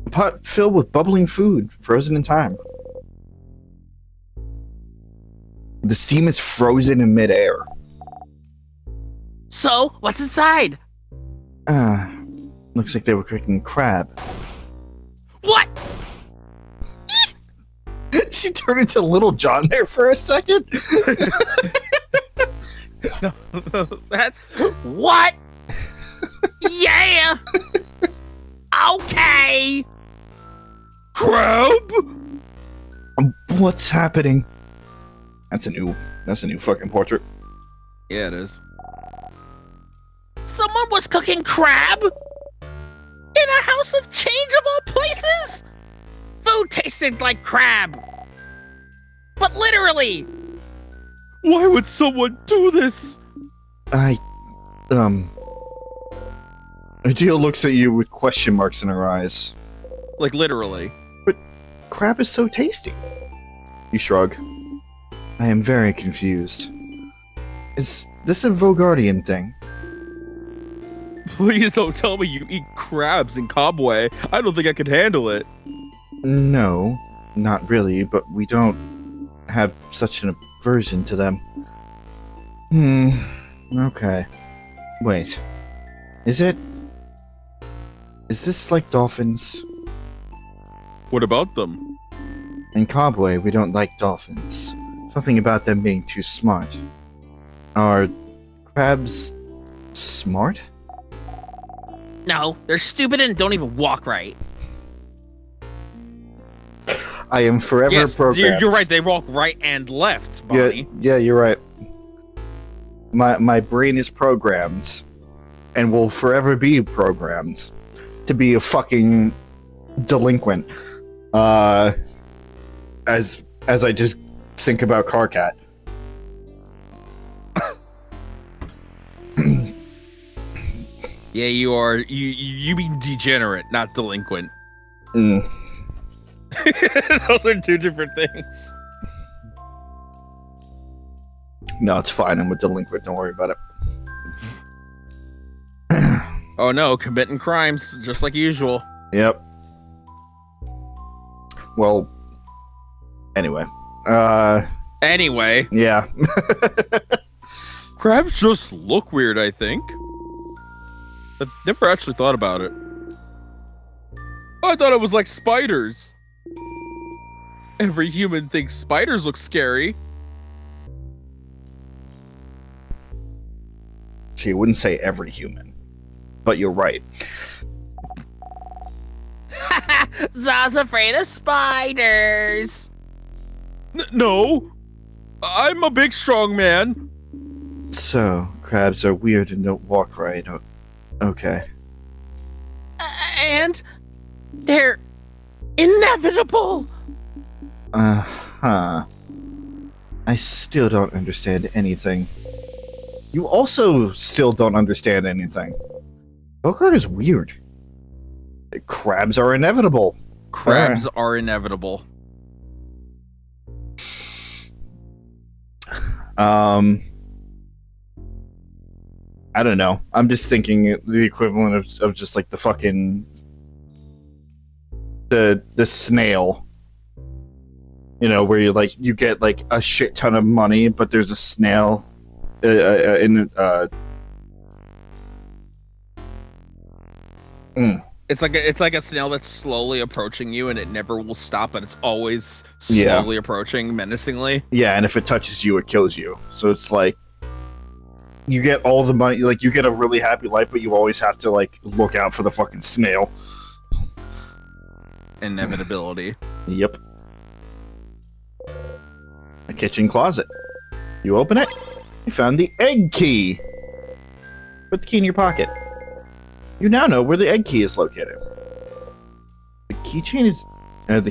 A pot filled with bubbling food, frozen in time. The steam is frozen in midair.
So, what's inside?
Looks like they were cooking crab.
What?
She turned into Little John there for a second.
That's
What? Yeah! Okay!
crab.
What's happening? That's a new fucking portrait.
Yeah, it is.
Someone was cooking crab? In a house of change of all places? Food tasted like crab. But literally.
Why would someone do this?
Adele looks at you with question marks in her eyes.
Like, literally.
Crab is so tasty. You shrug. I am very confused. Is this a Vogardian thing?
Please don't tell me you eat crabs in Cobway. I don't think I could handle it.
No, not really, but we don't have such an aversion to them. Okay. Wait. Is this like dolphins?
What about them?
In Cobway, we don't like dolphins. Something about them being too smart. Are crabs smart?
No, they're stupid and don't even walk right.
I am forever
Yes,
programmed.
you're right. They walk right and left, Bonnie.
Yeah, you're right. My brain is programmed, and will forever be programmed to be a fucking delinquent. As I just think about Carcat.
Yeah, you are. You mean degenerate, not delinquent.
Mm.
Those are two different things.
No, it's fine. I'm a delinquent. Don't worry about it.
Oh no, committing crimes just like usual.
Yep. Well, anyway.
Anyway,
Yeah.
crabs just look weird, I think. I've never actually thought about it. I thought it was like spiders. Every human thinks spiders look scary.
See, you wouldn't say every human, but you're right.
Za's afraid of spiders.
No, I'm a big strong man.
So, crabs are weird and don't walk right. Okay.
And they're inevitable.
Uh-huh. I still don't understand anything. You also still don't understand anything. Bogart is weird. Crabs are inevitable.
Crabs are inevitable.
I don't know. I'm just thinking the equivalent of just like the fucking the snail. You know, where you get like a shit ton of money, but there's a snail
It's like a snail that's slowly approaching you, and it never will stop, but it's always
Yeah.
slowly approaching menacingly.
Yeah, and if it touches you, it kills you. So it's like you get all the money, like you get a really happy life, but you always have to like look out for the fucking snail.
Inevitability.
Yep. A kitchen closet. You open it. You found the egg key. Put the key in your pocket. You now know where the egg key is located. The keychain is the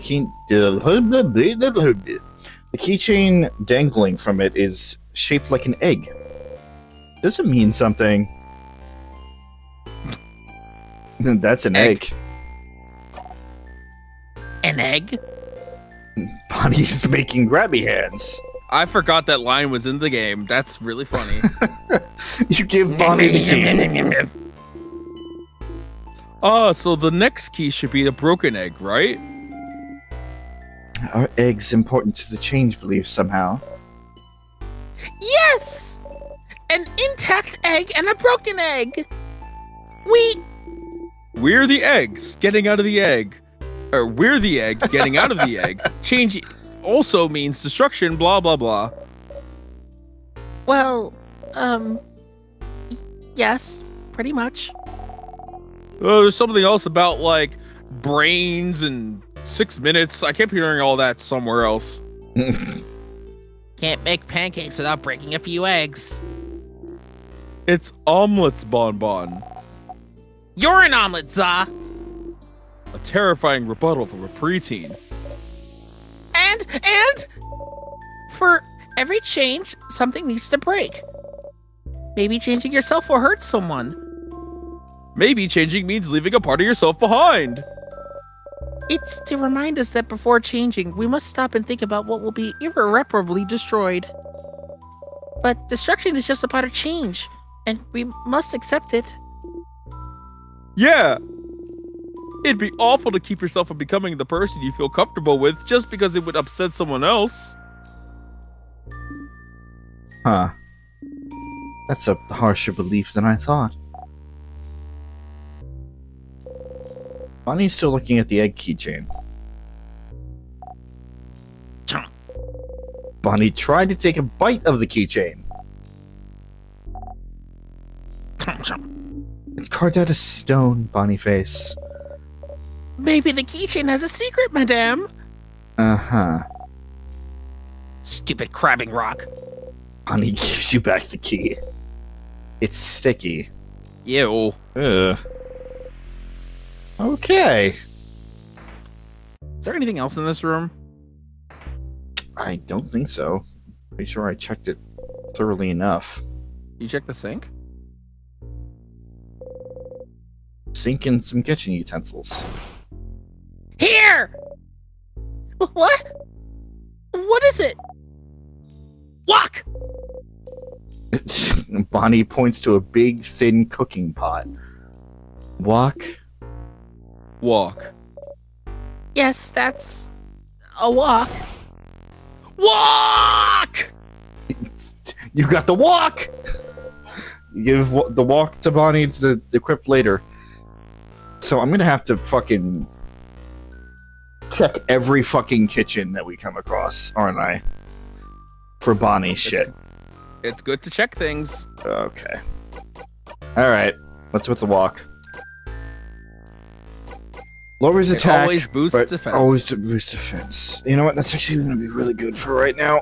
keychain dangling from it is shaped like an egg. Does it mean something? That's an egg.
An egg?
Bonnie's making grabby hands.
I forgot that line was in the game. That's really funny.
You give Bonnie the key.
So the next key should be the broken egg, right?
Are eggs important to the change belief somehow?
Yes! An intact egg and a broken egg.
We're the eggs getting out of the egg. Or we're the egg getting out of the egg. Change also means destruction, blah, blah, blah.
Well, yes, pretty much.
There's something else about, like, brains and 6 minutes. I kept hearing all that somewhere else.
Can't make pancakes without breaking a few eggs.
It's omelets, Bon.
You're an omelet, Za.
A terrifying rebuttal from a preteen.
And for every change, something needs to break. Maybe changing yourself will hurt someone.
Maybe changing means leaving a part of yourself behind.
It's to remind us that before changing, we must stop and think about what will be irreparably destroyed. But destruction is just a part of change, and we must accept it.
Yeah. It'd be awful to keep yourself from becoming the person you feel comfortable with just because it would upset someone else.
Huh. That's a harsher belief than I thought. Bonnie's still looking at the egg keychain.
Chomp.
Bonnie tried to take a bite of the keychain.
Chomp, chomp.
It's carved out of stone, Bonnie face.
Maybe the keychain has a secret, madame.
Uh-huh.
Stupid crabbing rock.
Bonnie gives you back the key. It's sticky.
Ew.
Ugh. Okay.
Is there anything else in this room?
I don't think so. Pretty sure I checked it thoroughly enough.
You check the sink?
Sink in some kitchen utensils.
Here! What? What is it? Walk!
Bonnie points to a big, thin cooking pot. Wok?
Walk.
Yes, that's a walk.
Walk!
You got the wok! You give the wok to Bonnie to equip later. So I'm gonna have to fucking check every fucking kitchen that we come across, aren't I? For Bonnie's shit.
It's good to check things.
Okay. Alright. What's with the wok? Lowers
It
attack,
always boosts
but
defense.
always to boost defense. You know what? That's actually going to be really good for right now.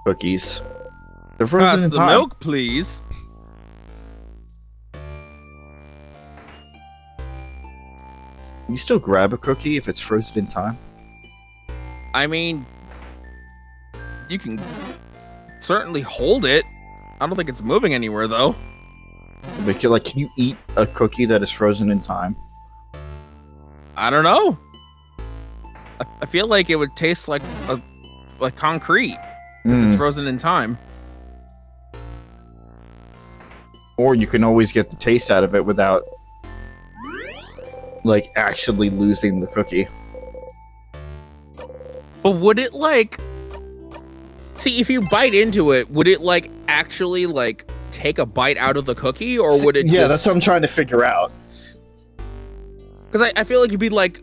Cookies. They're frozen
Pass
in
the
time.
milk, please.
You still grab a cookie if it's frozen in time?
I mean, you can certainly hold it. I don't think it's moving anywhere, though.
Like, can you eat a cookie that is frozen in time?
I don't know. I feel like it would taste like concrete because it's frozen in time.
Or you can always get the taste out of it without, like, actually losing the cookie.
But would it like? See, if you bite into it, would it like actually like take a bite out of the cookie, or would it?
Yeah, that's what I'm trying to figure out.
Because I feel like it'd be like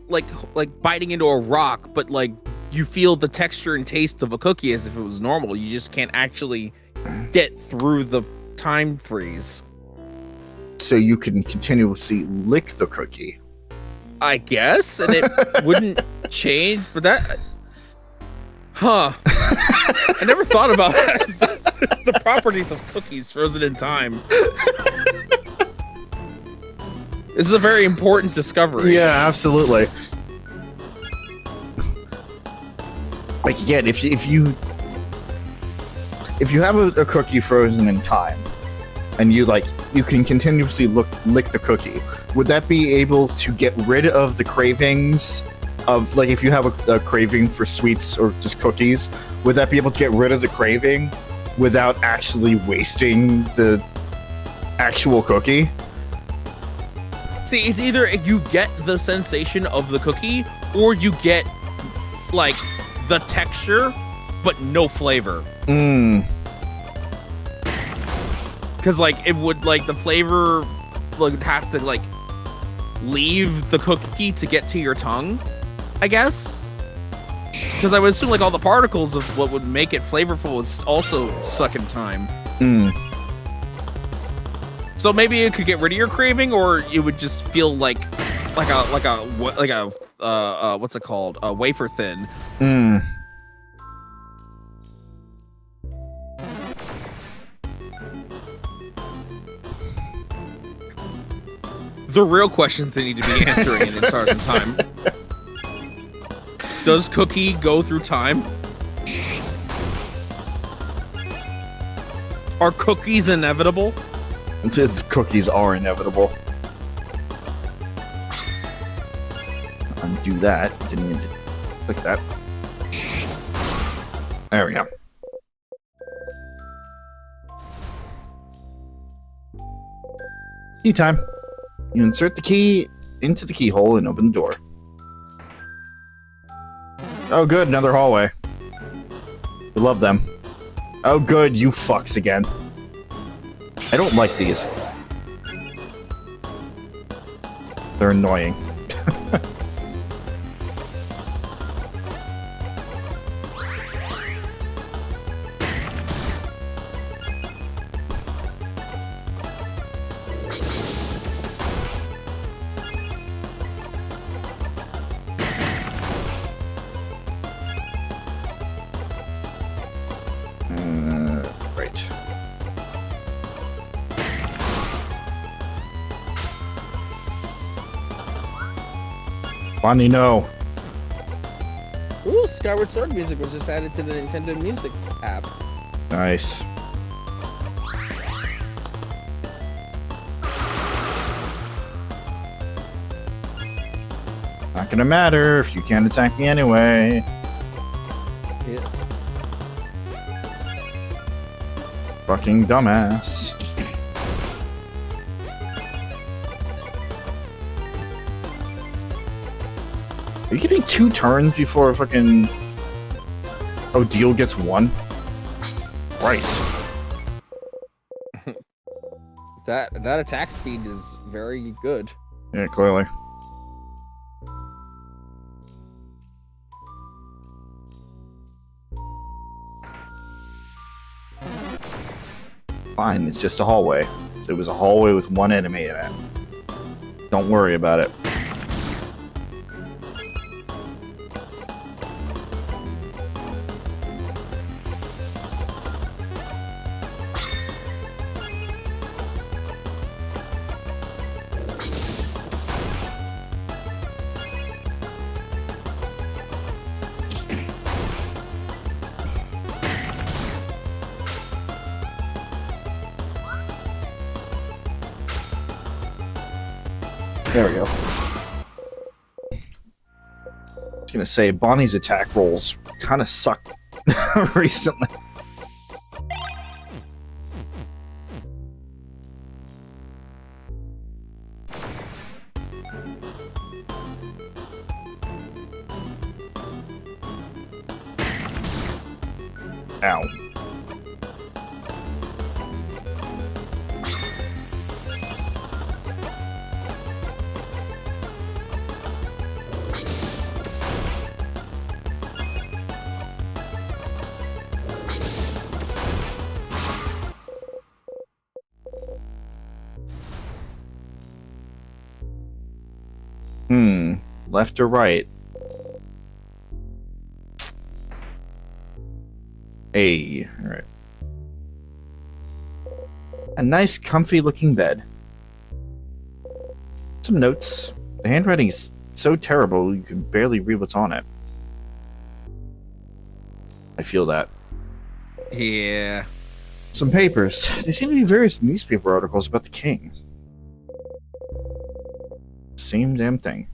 biting into a rock, but like you feel the texture and taste of a cookie as if it was normal. You just can't actually get through the time freeze.
So you can continuously lick the cookie.
I guess, and it wouldn't change, but that. Huh. I never thought about the properties of cookies frozen in time. This is a very important discovery.
Yeah, absolutely. Like, again, if you have a cookie frozen in time, and you can continuously lick the cookie, would that be able to get rid of the cravings of, like, if you have a craving for sweets or just cookies, would that be able to get rid of the craving without actually wasting the actual cookie?
See, it's either you get the sensation of the cookie, or you get, like, the texture, but no flavor. Because, like, it would, like, the flavor would have to, like, leave the cookie to get to your tongue, I guess. Because I would assume, like, all the particles of what would make it flavorful is also stuck in time. So maybe it could get rid of your craving, or it would just feel like a what's it called? A wafer thin. The real questions they need to be answering in Stars in Time. Does Cookie go through time? Are cookies inevitable?
The cookies are inevitable. Undo that. Didn't mean to click that. There we go. Key time. You insert the key into the keyhole and open the door. Oh good, another hallway. We love them. Oh good, you fucks again. I don't like these. They're annoying. Right. Bonnie, no.
Ooh, Skyward Sword music was just added to the Nintendo Music app.
Nice. Not gonna matter if you can't attack me anyway.
Yeah.
Fucking dumbass. Are you getting 2 turns before fucking Odile gets 1? Christ.
That attack speed is very good.
Yeah, clearly. Fine, it's just a hallway. So it was a hallway with 1 enemy in it. Don't worry about it. There we go. I was gonna say, Bonnie's attack rolls kind of suck recently. Ow. Left or right? Hey, alright. A nice, comfy looking bed. Some notes. The handwriting is so terrible you can barely read what's on it. I feel that.
Yeah.
Some papers. They seem to be various newspaper articles about the king. Same damn thing.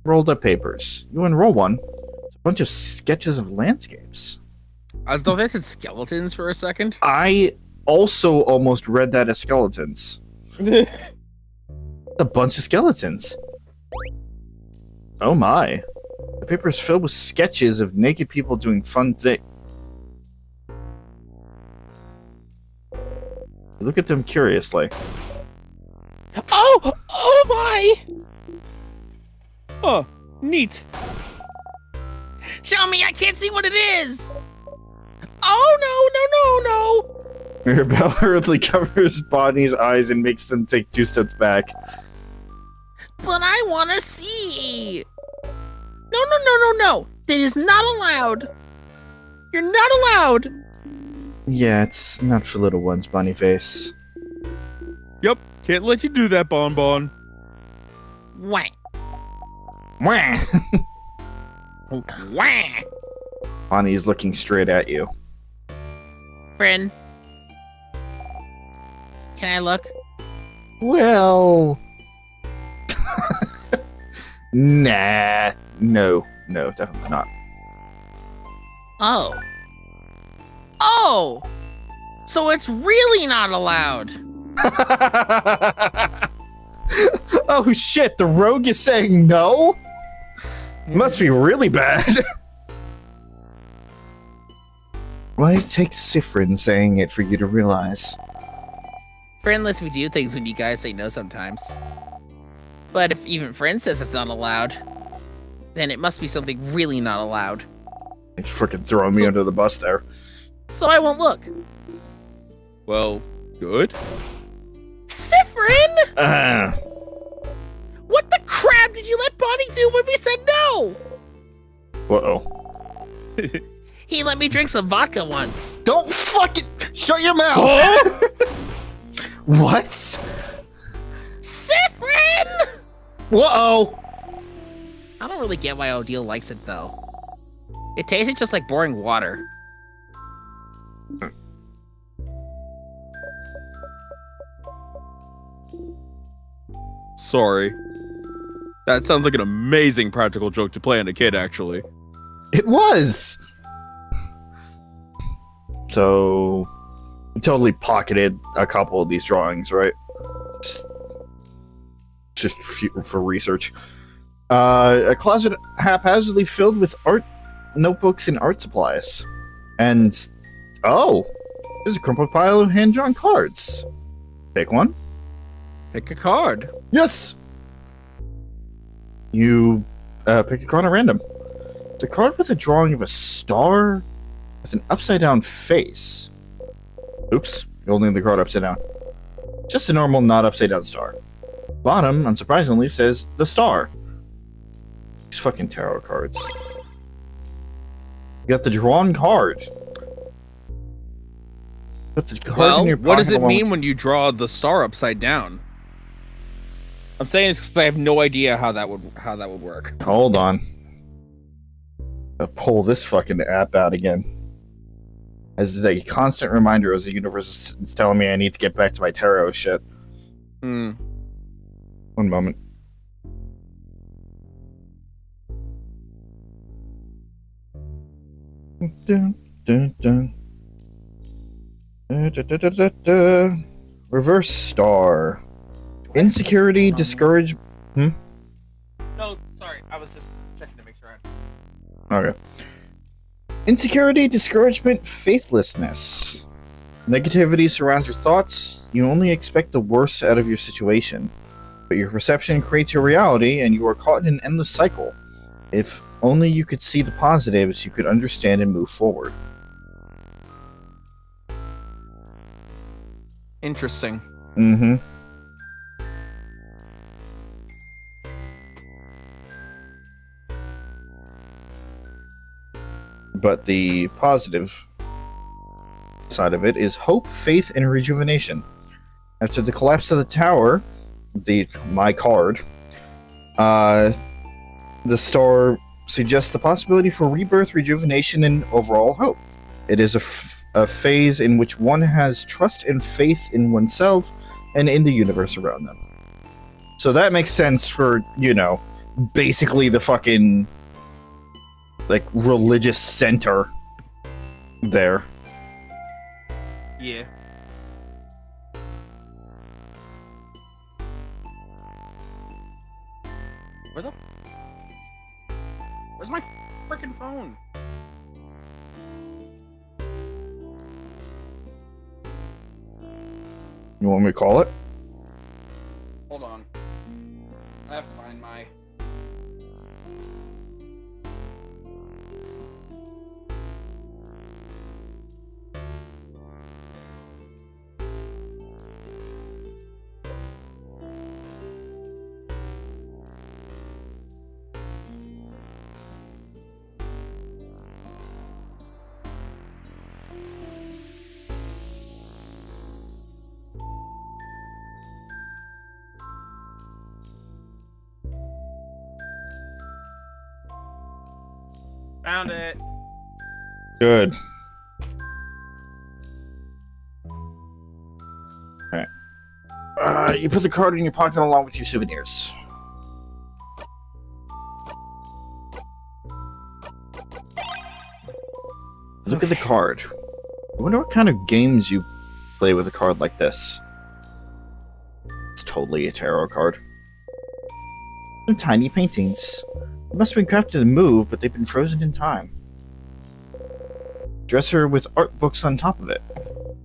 Rolled up papers. You unroll one. It's a bunch of sketches of landscapes.
I thought they said skeletons for a second.
I also almost read that as skeletons. A bunch of skeletons. Oh my. The paper is filled with sketches of naked people doing fun things. You look at them curiously.
Oh! Oh my! Oh, neat.
Show me, I can't see what it is! Oh, no.
Mirabelle hurriedly covers Bonnie's eyes and makes them take 2 steps back.
But I want to see! No. That is not allowed! You're not allowed!
Yeah, it's not for little ones, Bonnie face.
Yep, can't let you do that, Bon.
Wah.
Wah!
Wah!
Bonnie's looking straight at you.
Friend. Can I look?
Well, nah, no, definitely not.
Oh. Oh! So it's really not allowed.
Oh shit, the rogue is saying no? Must be really bad. Why did it take Sifrin saying it for you to realize?
Friend lets me do things when you guys say no sometimes. But if even friend says it's not allowed, then it must be something really not allowed.
He's freaking throwing me under the bus there.
So I won't look.
Well, good.
Sifrin! What the crap did you let Bonnie do when we said no?
Uh-oh.
He let me drink some vodka once.
Don't fucking shut your mouth! What?
Sifrin!
Whoa!
I don't really get why Odile likes it though. It tasted just like boring water.
Sorry. That sounds like an amazing practical joke to play on a kid, actually.
It was! So, we totally pocketed a couple of these drawings, right? Just for research. A closet haphazardly filled with art notebooks and art supplies. And, oh, there's a crumpled pile of hand-drawn cards. Pick one.
Pick a card.
Yes! You pick a card at random. It's a card with a drawing of a star with an upside-down face. Oops, you're holding the card upside down. Just a normal, not upside-down star. Bottom, unsurprisingly, says the star. These fucking tarot cards. You got the drawn card. Put the card
Well,
in your
what does
pocket
it
along
mean
with-
when you draw the star upside down? I'm saying this because I have no idea how that would work.
Hold on. I'll pull this fucking app out again. As a constant reminder as the universe is telling me I need to get back to my tarot shit.
Hmm.
One moment. Dun, dun, dun. Da, da, da, da, da, da. Reverse star. Insecurity, discourage.
No, sorry. I was just checking to make sure
Okay. Insecurity, discouragement, faithlessness. Negativity surrounds your thoughts. You only expect the worst out of your situation. But your perception creates your reality, and you are caught in an endless cycle. If only you could see the positives, you could understand and move forward.
Interesting.
Mm-hmm. But the positive side of it is hope, faith, and rejuvenation. After the collapse of the tower, my card, the star suggests the possibility for rebirth, rejuvenation, and overall hope. It is a phase in which one has trust and faith in oneself and in the universe around them. So that makes sense for, basically the fucking, religious center there.
Yeah.
Where's my freaking phone?
You want me to call it?
Hold on. I have to find my.
Found it.
Good. Alright. You put the card in your pocket along with your souvenirs. Look at the card. I wonder what kind of games you play with a card like this. It's totally a tarot card. Some tiny paintings. They must have been crafted to move, but they've been frozen in time. Dresser with art books on top of it.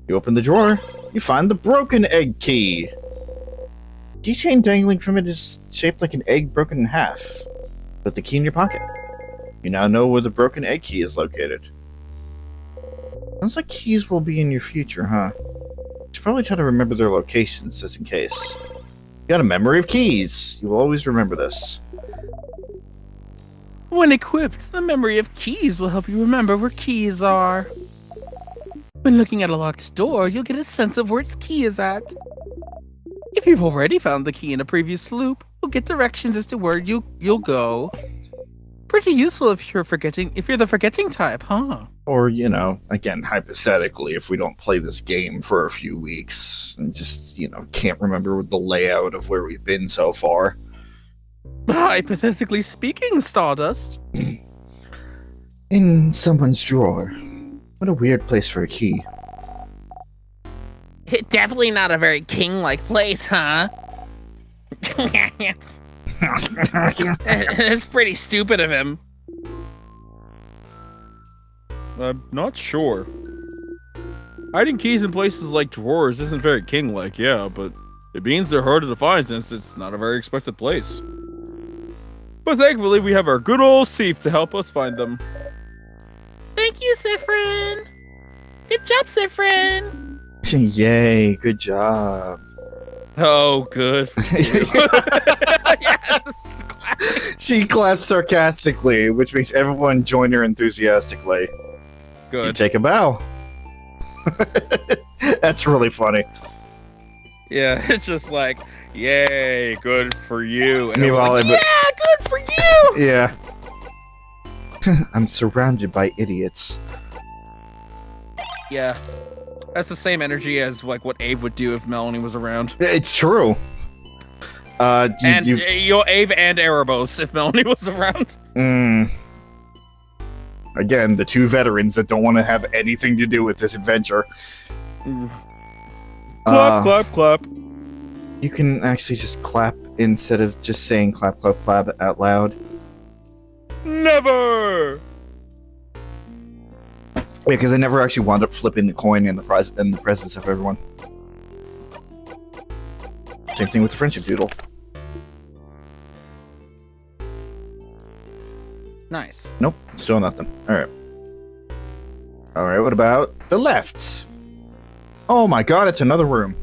You open the drawer, you find the broken egg key. Keychain dangling from it is shaped like an egg broken in half. Put the key in your pocket. You now know where the broken egg key is located. Sounds like keys will be in your future, huh? You should probably try to remember their locations, just in case. You got a memory of keys. You will always remember this.
When equipped, the memory of keys will help you remember where keys are. When looking at a locked door, you'll get a sense of where its key is at. If you've already found the key in a previous loop, you'll get directions as to where you'll go. Pretty useful if you're the forgetting type, huh?
Or, you know, again, hypothetically, if we don't play this game for a few weeks and just, you know, can't remember the layout of where we've been so far.
Hypothetically speaking, Stardust.
In someone's drawer. What a weird place for a key.
Definitely not a very king-like place, huh? It's pretty stupid of him.
I'm not sure. Hiding keys in places like drawers isn't very king-like, yeah, but it means they're harder to find since it's not a very expected place. But thankfully, we have our good old Sif to help us find them.
Thank you, Sifrin. Good job, Sifrin.
Yay, good job.
Oh, good.
Yes.
She claps sarcastically, which makes everyone join her enthusiastically. You
Good.
take a bow. That's really funny.
Yeah, it's just like, yay, good for you. And
Meanwhile,
like,
Yeah, good for you.
yeah. I'm surrounded by idiots.
yeah, that's the same energy as like what Abe would do if Melanie was around.
It's true.
And Abe and Erebos if Melanie was around.
Again, the two veterans that don't want to have anything to do with this adventure.
Clap, clap, clap.
You can actually just clap instead of just saying clap, clap, clap out loud.
Never.
Yeah, because I never actually wound up flipping the coin in the presence of everyone. Same thing with the friendship doodle.
Nice.
Nope, still nothing. Alright. Alright, what about the left? Oh my god, it's another room.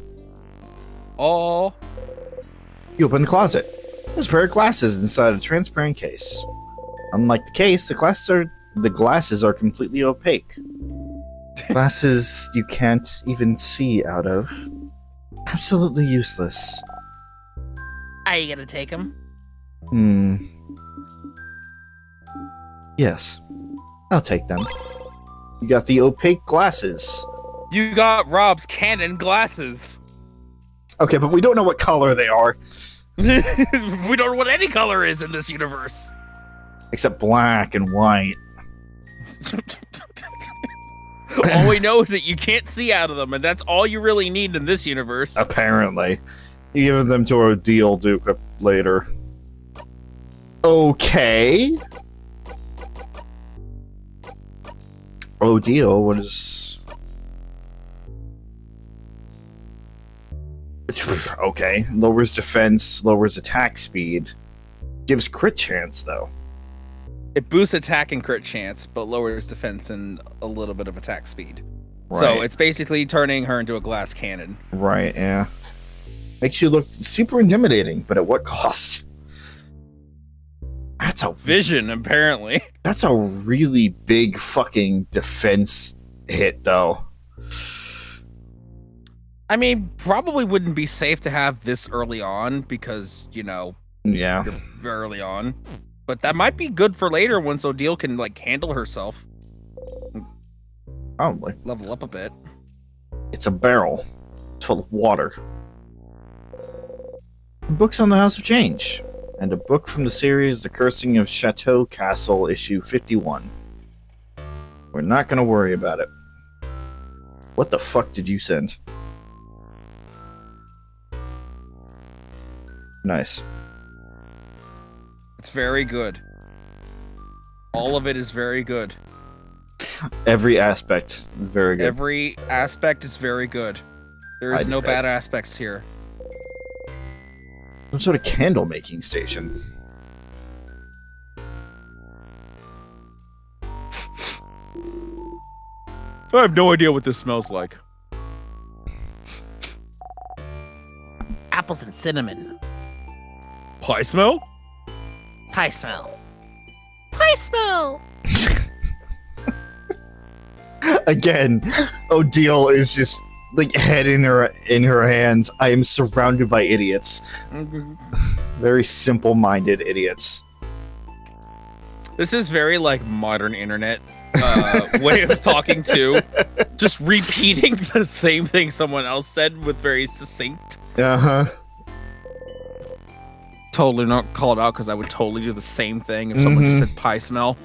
Oh.
You open the closet. There's a pair of glasses inside a transparent case. Unlike the case, the glasses are completely opaque. Glasses you can't even see out of. Absolutely useless.
Are you gonna take him?
Yes. I'll take them. You got the opaque glasses.
You got Rob's Canon glasses.
Okay, but we don't know what color they are.
We don't know what any color is in this universe.
Except black and white.
All we know is that you can't see out of them, and that's all you really need in this universe.
Apparently. You give them to Odile Duke later. Okay. Odile, what is... Okay. Lowers defense, lowers attack speed. Gives crit chance, though.
It boosts attack and crit chance, but lowers defense and a little bit of attack speed. So it's basically turning her into a glass cannon.
Right, yeah. Makes you look super intimidating, but at what cost? That's a
Vision, apparently.
That's a really big fucking defense hit, though.
I mean, probably wouldn't be safe to have this early on because, you know,
Yeah.
you're very early on. But that might be good for later once Odile can, like, handle herself.
Probably.
Level up a bit.
It's a barrel. It's full of water. books on the House of Change, and a book from the series The Cursing of Chateau Castle, issue 51. We're not going to worry about it. What the fuck did you send? Nice.
It's very good. All of it is very good.
Every aspect, very good.
Every aspect is very good. There is no bad aspects here.
Some sort of candle making station.
I have no idea what this smells like.
Apples and cinnamon.
Pie smell?
Pie smell. Pie smell!
Again, Odile is just like head in her hands. I am surrounded by idiots. Very simple-minded idiots.
This is very like modern internet way of talking to. Just repeating the same thing someone else said with very succinct.
Uh-huh.
Totally not called out because I would totally do the same thing if someone just said pie smell.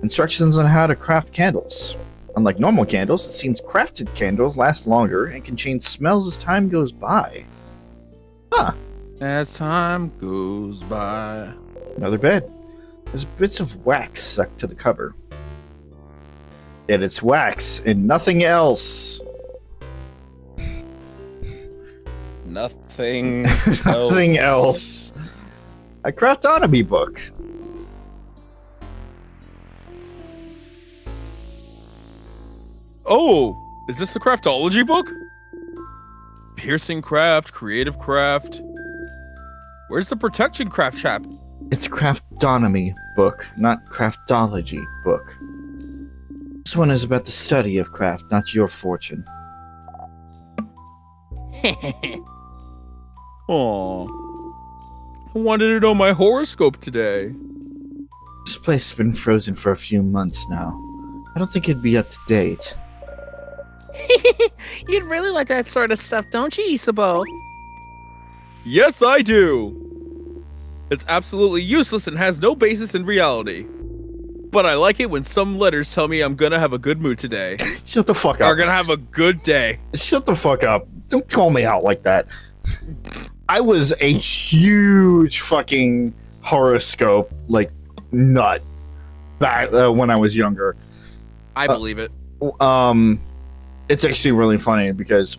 Instructions on how to craft candles. Unlike normal candles, it seems crafted candles last longer and can change smells as time goes by. Huh.
As time goes by.
Another bed. There's bits of wax stuck to the cover. And it's wax and nothing else.
Nothing
Nothing else. A craftonomy book.
Oh, is this the craftology book? Piercing craft, creative craft. Where's the protection craft chap?
It's a craftonomy book, not craftology book. This one is about the study of craft, not your fortune.
Aw. I wanted to know my horoscope today.
This place has been frozen for a few months now. I don't think it'd be up to date.
You'd really like that sort of stuff, don't you, Isabo?
Yes, I do. It's absolutely useless and has no basis in reality. But I like it when some letters tell me I'm gonna have a good mood today.
Shut the fuck
Or
up.
gonna have a good day.
Shut the fuck up. Don't call me out like that. I was a huge fucking horoscope, like, nut back when I was younger.
I believe it.
It's actually really funny because,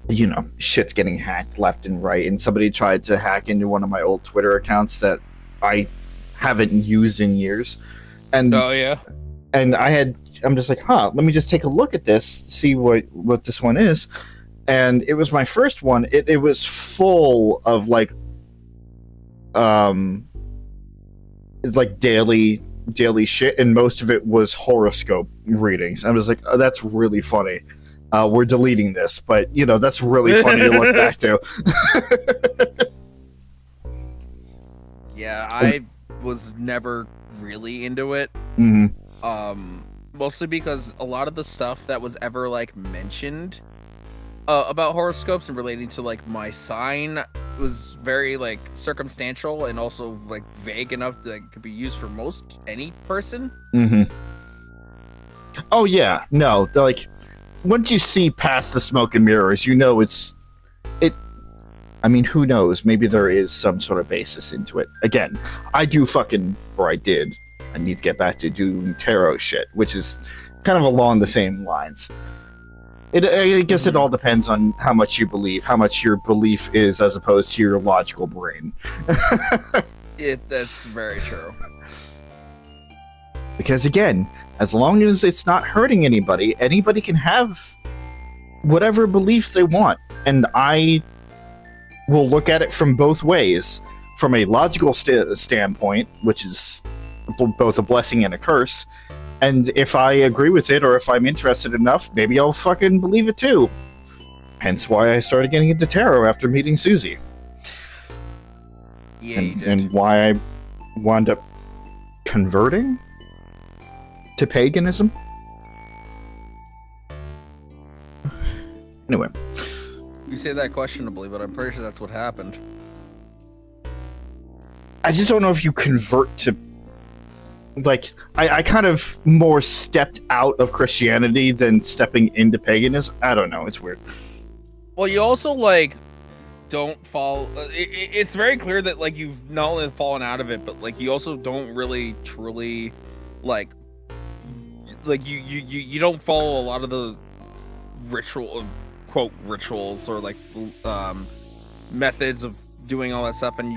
you know, shit's getting hacked left and right, and somebody tried to hack into one of my old Twitter accounts that I haven't used in years. And
Oh yeah.
and I'm just like, let me just take a look at this, see what this one is. And it was my first one. It was full of like daily shit, and most of it was horoscope readings. I was like, oh, that's really funny. We're deleting this, but you know, that's really funny to look back to.
Yeah, I was never really into it.
Mm-hmm.
Mostly because a lot of the stuff that was ever like mentioned about horoscopes and relating to like my sign was very like circumstantial and also like vague enough that it could be used for most any person.
Mm-hmm. Oh yeah, no, like once you see past the smoke and mirrors, you know it. I mean, who knows? Maybe there is some sort of basis into it. Again, I did. I need to get back to doing tarot shit, which is kind of along the same lines. I guess it all depends on how much you believe, how much your belief is, as opposed to your logical brain.
That's very true.
Because again, as long as it's not hurting anybody can have whatever belief they want. And I will look at it from both ways. From a logical standpoint, which is both a blessing and a curse. And if I agree with it, or if I'm interested enough, maybe I'll fucking believe it too. Hence why I started getting into tarot after meeting Suzie.
Yeah, you did.
And why I wound up converting to paganism.
say that questionably, but I'm pretty sure that's what happened.
I just don't know if you convert to. Like, I kind of more stepped out of Christianity than stepping into paganism. I don't know. It's weird.
Well, you also like don't fall. It's very clear that like you've not only fallen out of it, but like you also don't really truly like you don't follow a lot of the rituals or like methods of doing all that stuff, and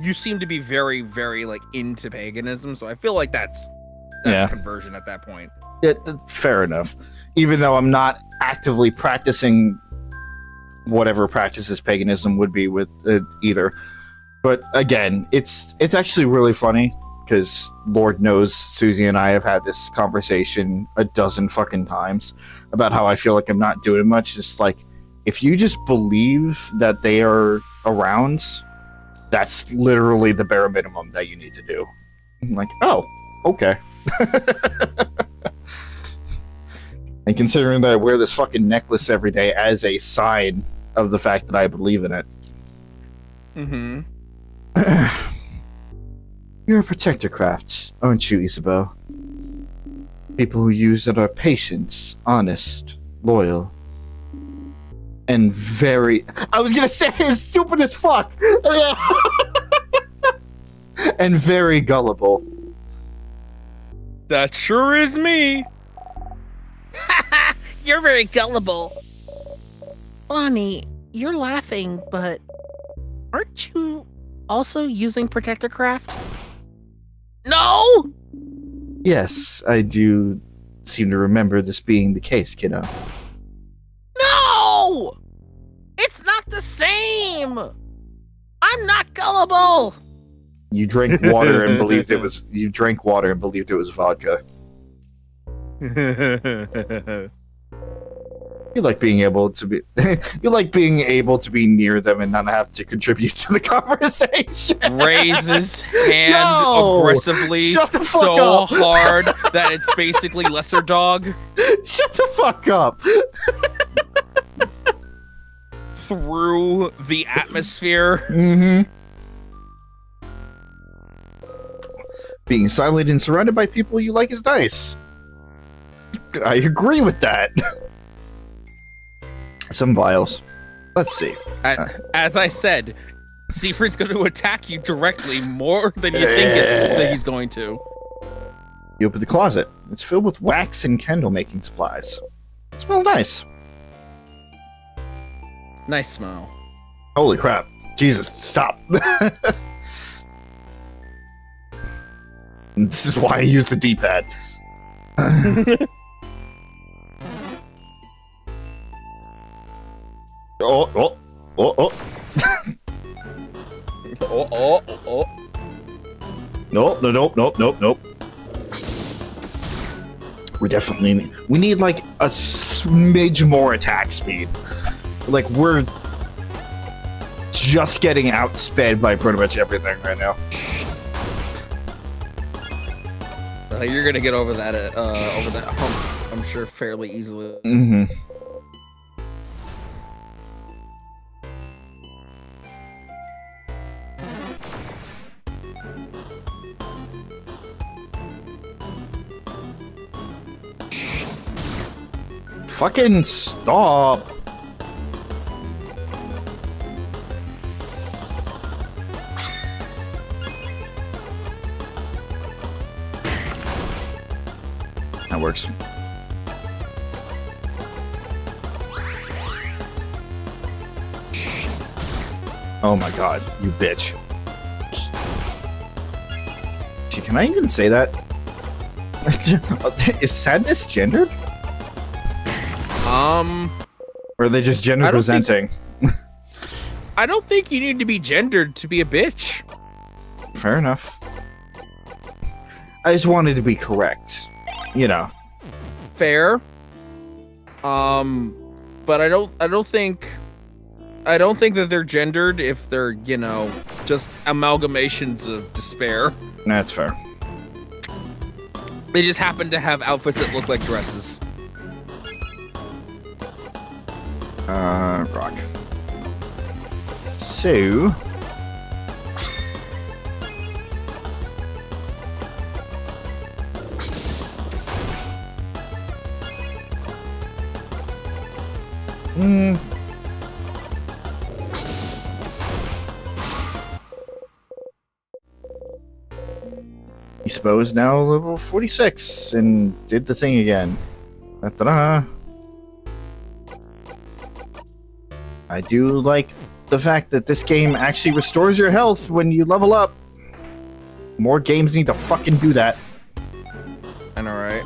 you seem to be very, very like into paganism. So I feel like that's conversion at that point.
Yeah, fair enough. Even though I'm not actively practicing whatever practices paganism would be with either. But again, it's actually really funny because Lord knows Suzie and I have had this conversation a dozen fucking times about how I feel like I'm not doing much. Just like, if you just believe that they are around, that's literally the bare minimum that you need to do. I'm like, oh, okay. And considering that I wear this fucking necklace every day as a sign of the fact that I believe in it.
Mm-hmm.
You're a protector craft, aren't you, Isabeau? People who use it are patient, honest, loyal, and very... I was gonna say it's stupid as fuck! And very gullible.
That sure is me.
You're very gullible. Bonnie, you're laughing, but aren't you also using protector craft? No!
Yes, I do seem to remember this being the case, kiddo.
No! It's not the same! I'm not gullible!
You drank water and believed it was... You drank water and believed it was vodka. You like being able to be... you like being able to be near them and not have to contribute to the conversation.
Raises hand
Yo!
aggressively
Shut the fuck
so
up.
hard that it's basically lesser dog
Shut the fuck up.
through the atmosphere.
Mm-hmm. Being silent and surrounded by people you like is nice. I agree with that. Some vials. Let's see.
As I said, Siegfried's going to attack you directly more than you think that he's going to.
You open the closet. It's filled with wax and candle making supplies. It smells nice.
Nice smell.
Holy crap. Jesus, stop. This is why I use the D-pad. Oh.
Oh.
Nope. We need like a smidge more attack speed. Like, we're just getting outsped by pretty much everything right now.
You're gonna get over that hump, I'm sure, fairly easily.
Mm-hmm. Fucking stop. That works. Oh my god, you bitch. Gee, can I even say that? Is sadness gendered? Or are they just gender presenting?
I don't think you need to be gendered to be a bitch.
Fair enough. I just wanted to be correct. You know.
Fair. But I don't think that they're gendered if they're, just amalgamations of despair.
That's fair.
They just happen to have outfits that look like dresses.
Rock. So... I suppose now level 46 and did the thing again. Da-da-da. I do like the fact that this game actually restores your health when you level up. More games need to fucking do that.
I know, right?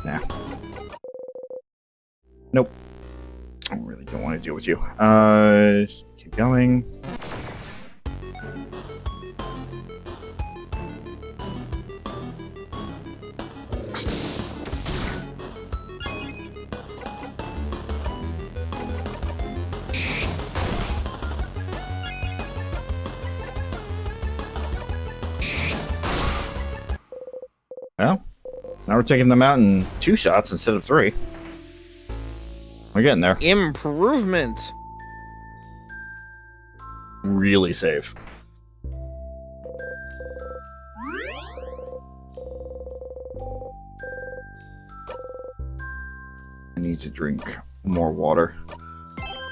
Nah. Nope. I really don't want to deal with you. Keep going. Well, now we're taking them out in 2 shots instead of 3. We're getting there.
Improvement.
Really save. I need to drink more water.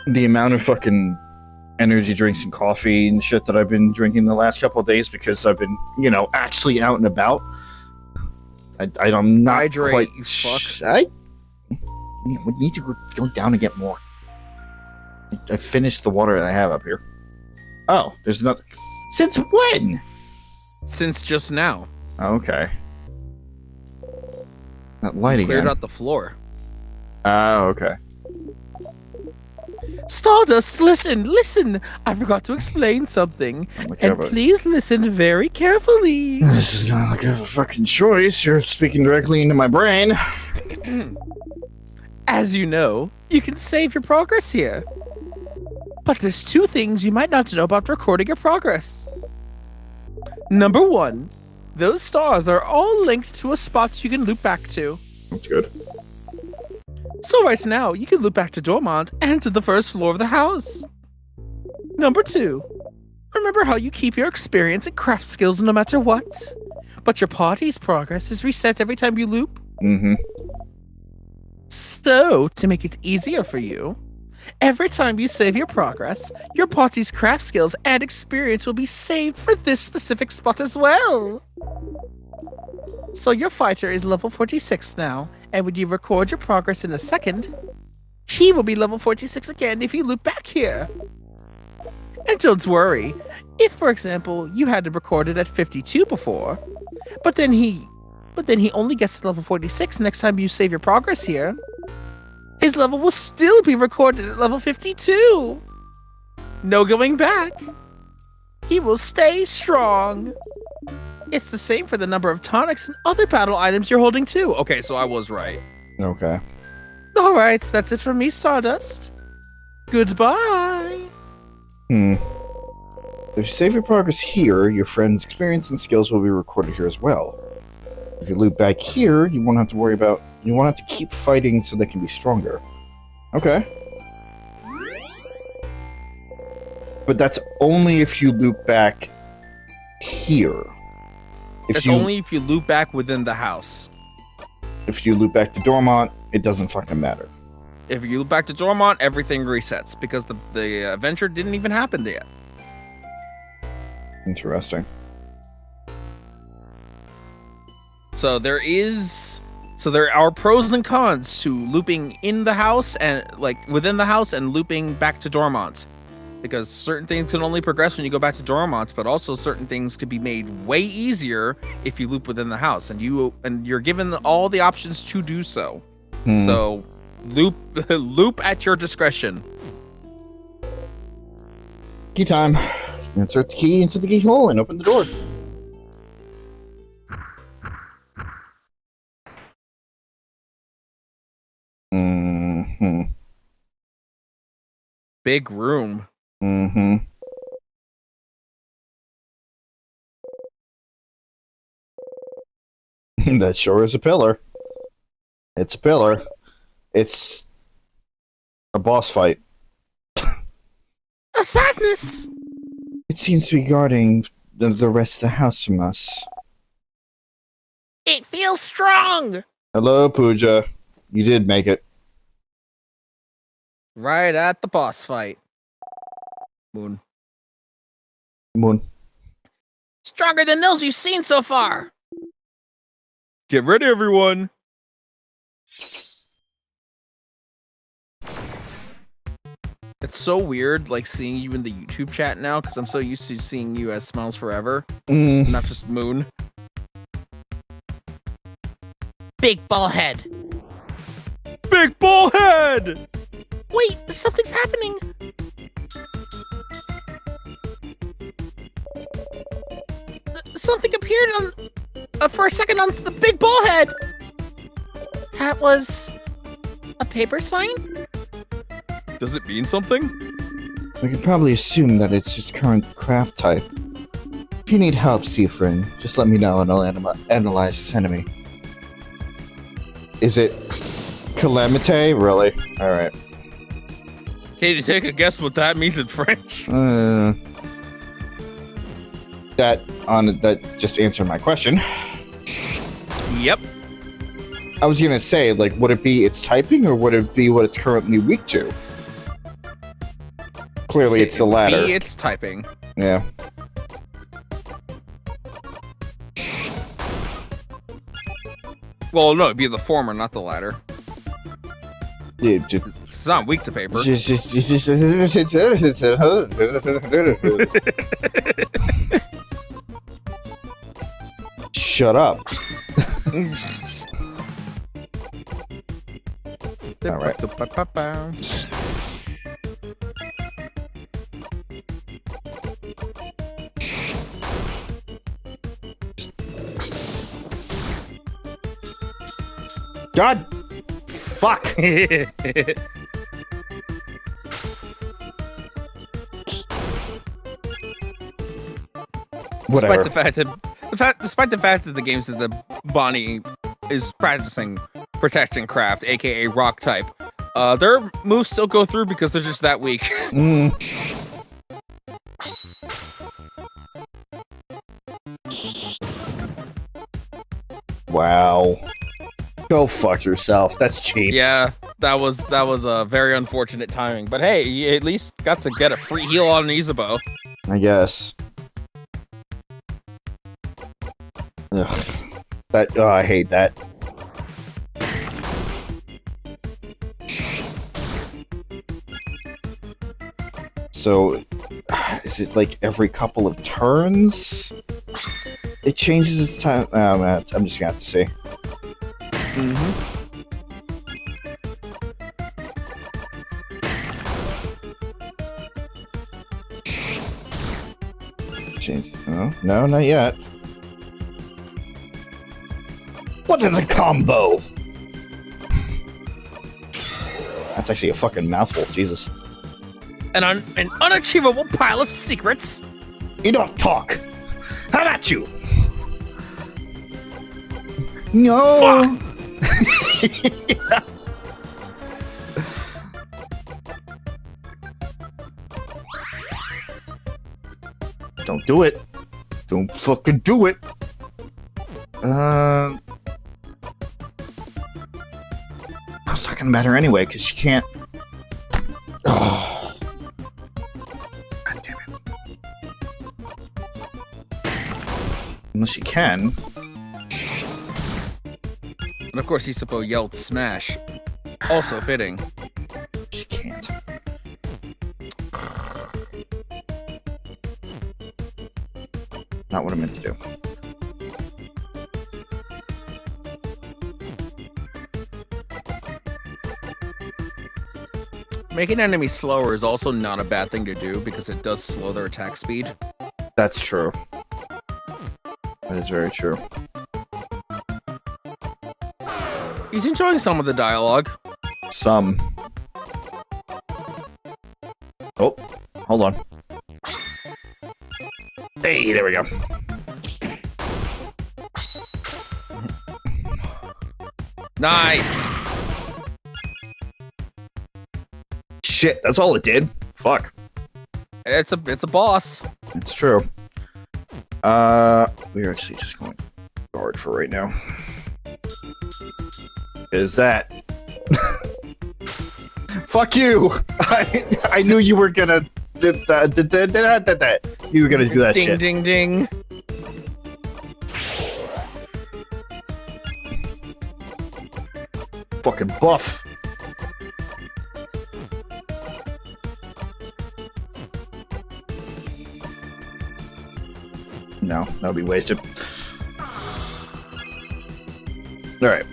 The amount of fucking energy drinks and coffee and shit that I've been drinking the last couple of days because I've been, you know, actually out and about. I'm not
Hydrate,
quite.
you fuck.
I need to go down and get more. I finished the water that I have up here. Oh, there's another. Since when?
Since just now.
Okay. That light
Cleared
again.
out the floor.
Oh, okay.
Stardust, listen! I forgot to explain something. And please listen very carefully.
This is not like I have a fucking choice. You're speaking directly into my brain.
As you know, you can save your progress here. But there's 2 things you might not know about recording your progress. Number 1, those stars are all linked to a spot you can loop back to.
That's good.
So right now, you can loop back to Dormont and to the first floor of the house. Number 2, remember how you keep your experience and craft skills no matter what? But your party's progress is reset every time you loop?
Mm-hmm.
So, to make it easier for you, every time you save your progress, your party's craft skills and experience will be saved for this specific spot as well. So your fighter is level 46 now, and when you record your progress in a second, he will be level 46 again if you loop back here. And don't worry, if for example you had to record it at 52 before, but then he only gets to level 46 next time you save your progress here, his level will still be recorded at level 52. No going back. He will stay strong. It's the same for the number of tonics and other battle items you're holding too.
Okay, so I was right.
Okay.
Alright, that's it from me, Stardust. Goodbye.
If you save your progress here, your friend's experience and skills will be recorded here as well. If you loop back here, you won't have to keep fighting so they can be stronger. Okay. But that's only if you loop back here.
It's only if you loop back within the house.
If you loop back to Dormont, it doesn't fucking matter.
If you loop back to Dormont, everything resets because the adventure didn't even happen yet.
Interesting.
So there are pros and cons to looping in the house and within the house and looping back to Dormont. Because certain things can only progress when you go back to Dormont, but also certain things could be made way easier if you loop within the house, and you're given all the options to do so. So loop at your discretion.
Key time. Insert the key into the keyhole and open the door.
Big room.
That sure is a pillar. It's a pillar. It's a boss fight.
A sadness!
It seems to be guarding the rest of the house from us.
It feels strong!
Hello, Pooja. You did make it.
Right at the boss fight. Moon.
Moon.
Stronger than those we've seen so far!
Get ready, everyone. It's so weird, like, seeing you in the YouTube chat now, because I'm so used to seeing you as Smiles Forever, not just Moon.
Big ball head.
Big ball head!
Wait, something's happening. Something appeared on, for a second on the big ball head. That was a paper sign?
Does it mean something?
We can probably assume that it's just current craft type. If you need help, Seafrin, just let me know and I'll analyze this enemy. Is it Calamite? Really? Alright.
Can you take a guess what that means in French?
That just answered my question.
Yep.
I was gonna say, like, would it be its typing or would it be what it's currently weak to? Clearly, it's the latter.
B, it's typing.
Yeah.
Well, no, it'd be the former, not the latter.
Yeah, just,
It's not weak to paper.
Shut up. All right. God. Fuck. Whatever.
Despite the fact that the game says that Bonnie is practicing protection craft, aka rock type, their moves still go through because they're just that weak.
Wow. Go fuck yourself. That's cheap.
Yeah, that was a very unfortunate timing. But hey, you at least got to get a free heal on an Isabeau.
I guess. Ugh. I hate that. So, is it like every couple of turns? It changes its time. I'm just gonna have to see. Change. Oh, no, not yet. What is a combo? That's actually a fucking mouthful. Jesus.
An unachievable pile of secrets.
Enough talk. How about you? No. Don't do it. Don't fucking do it. I was not gonna matter anyway, because she can't. Oh. God damn it. Unless she can.
And of course, Isabeau yelled smash. Also fitting.
She can't. Not what I meant to do.
Making enemies slower is also not a bad thing to do because it does slow their attack speed.
That's true. That is very true.
He's enjoying some of the dialogue.
Some. Oh, hold on. Hey, there we go.
Nice!
shit, that's all it did. Fuck.
It's a boss.
It's true. We're actually just going guard for right now. Is that? Fuck you! I knew you were gonna. You were gonna do that
Ding,
shit.
ding, ding.
Fucking buff. No, that'll be wasted. Alright.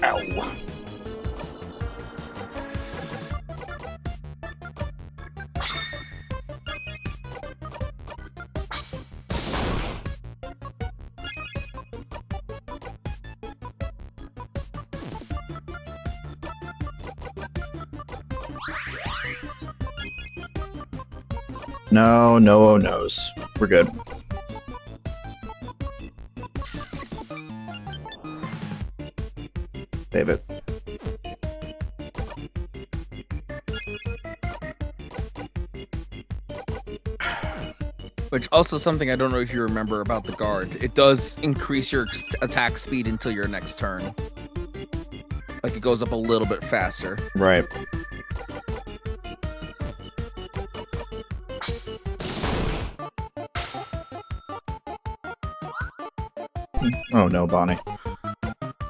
Ow. No, no, no's. We're good. Save it.
Which also something I don't know if you remember about the guard. It does increase your attack speed until your next turn. Like it goes up a little bit faster.
Right. Oh no, Bonnie.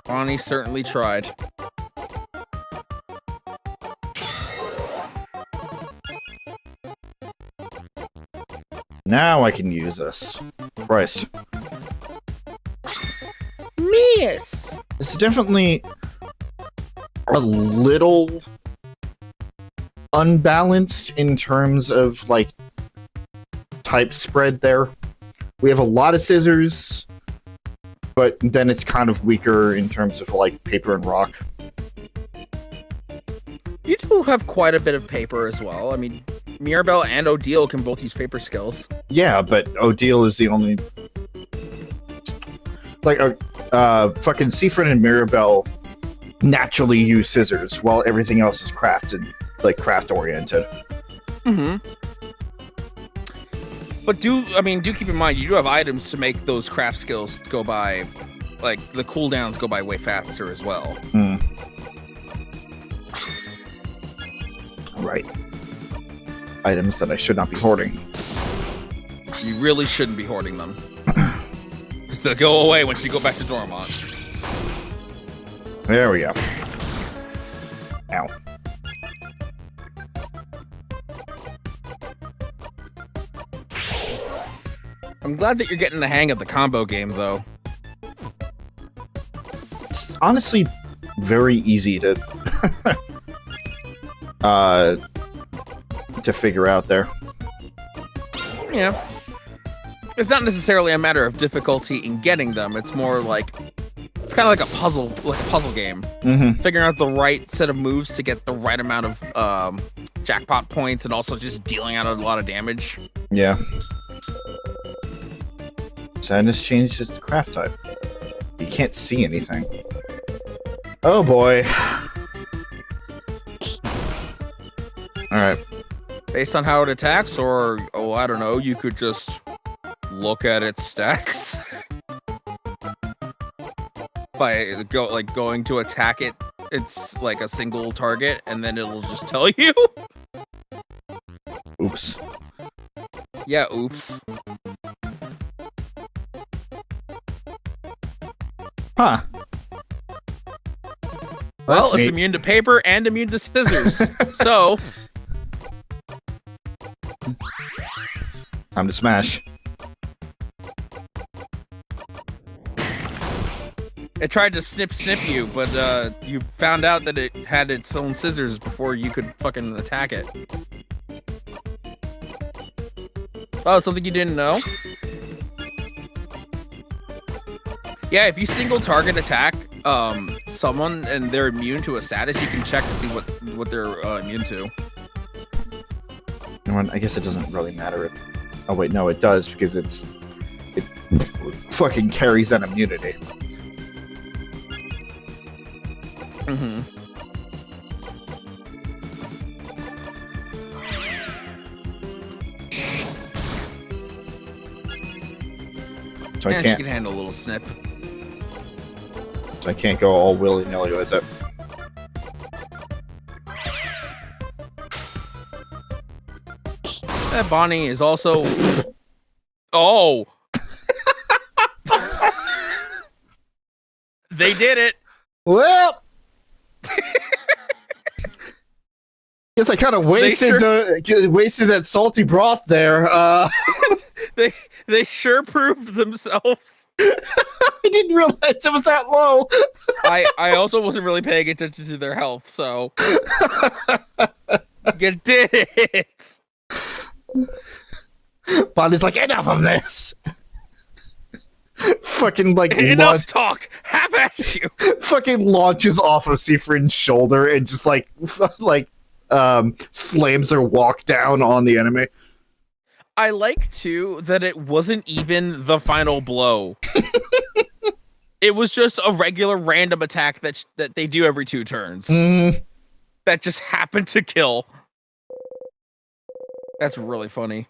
Bonnie certainly tried.
Now I can use this. Christ.
Miss!
This is definitely a little unbalanced in terms of, like, type spread there. We have a lot of scissors, but then it's kind of weaker in terms of, like, paper and rock.
You do have quite a bit of paper as well. I mean, Mirabelle and Odile can both use paper skills.
Yeah, but Odile is the only... Like, fucking Seafriend and Mirabelle naturally use scissors, while everything else is crafted, like, craft-oriented.
Mm-hmm. But do keep in mind, you do have items to make those craft skills go by, like, the cooldowns go by way faster as well.
Hmm. Right. Items that I should not be hoarding.
You really shouldn't be hoarding them. Because they'll go away once you go back to Dormont.
There we go. Ow.
I'm glad that you're getting the hang of the combo game, though.
It's honestly very easy to figure out there.
Yeah. It's not necessarily a matter of difficulty in getting them. It's more like it's kind of like a puzzle game.
Mm-hmm.
Figuring out the right set of moves to get the right amount of jackpot points, and also just dealing out a lot of damage.
Yeah. Sadness changes to craft type. You can't see anything. Oh boy. Alright.
Based on how it attacks, or I don't know, you could just look at its stats by going to attack it. It's like a single target, and then it'll just tell you.
Oops.
Yeah, oops.
Huh.
Well,
That's
it's
neat.
immune to paper and immune to scissors. So,
Time to smash.
it tried to snip you, but you found out that it had its own scissors before you could fucking attack it. Oh, something you didn't know? Yeah, if you single target attack someone and they're immune to a status, you can check to see what they're immune to.
know what? I guess it doesn't really matter. Oh wait, no, it does because it fucking carries that immunity.
Mm-hmm.
So I
She
can't.
can handle a little snip.
So I can't go all willy nilly with it.
That Bonnie is also. Oh. They did it.
Well, guess I kind of wasted wasted that salty broth there.
They sure proved themselves.
I didn't realize it was that low.
I also wasn't really paying attention to their health, so you did it.
Bonnie's like, enough of this. Fucking like
Enough talk. Have at you.
fucking launches off of Sifrin's shoulder and just like slams their walk down on the enemy.
I like too that it wasn't even the final blow. It was just a regular random attack that they do every 2 turns. That just happened to kill. That's really funny.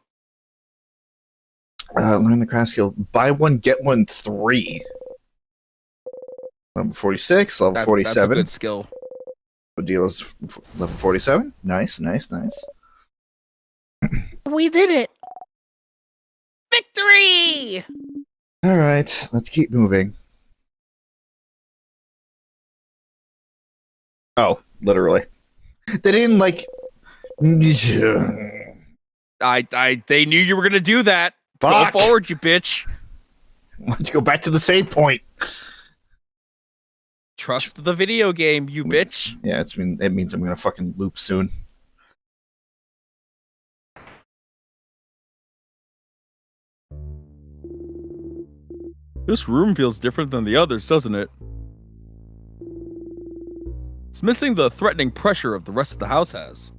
Learn the craft skill. Buy one, get one 3. Level 46, level 47.
That's a good skill.
The deal is level 47. Nice.
We did it! Victory!
All right, let's keep moving. Oh, literally. They didn't like.
They knew you were gonna do that.
Fuck.
Go forward, you bitch.
Let's go back to the save point.
Trust the video game, you bitch.
Yeah, it means I'm gonna fucking loop soon.
This room feels different than the others, doesn't it? It's missing the threatening pressure of the rest of the house has.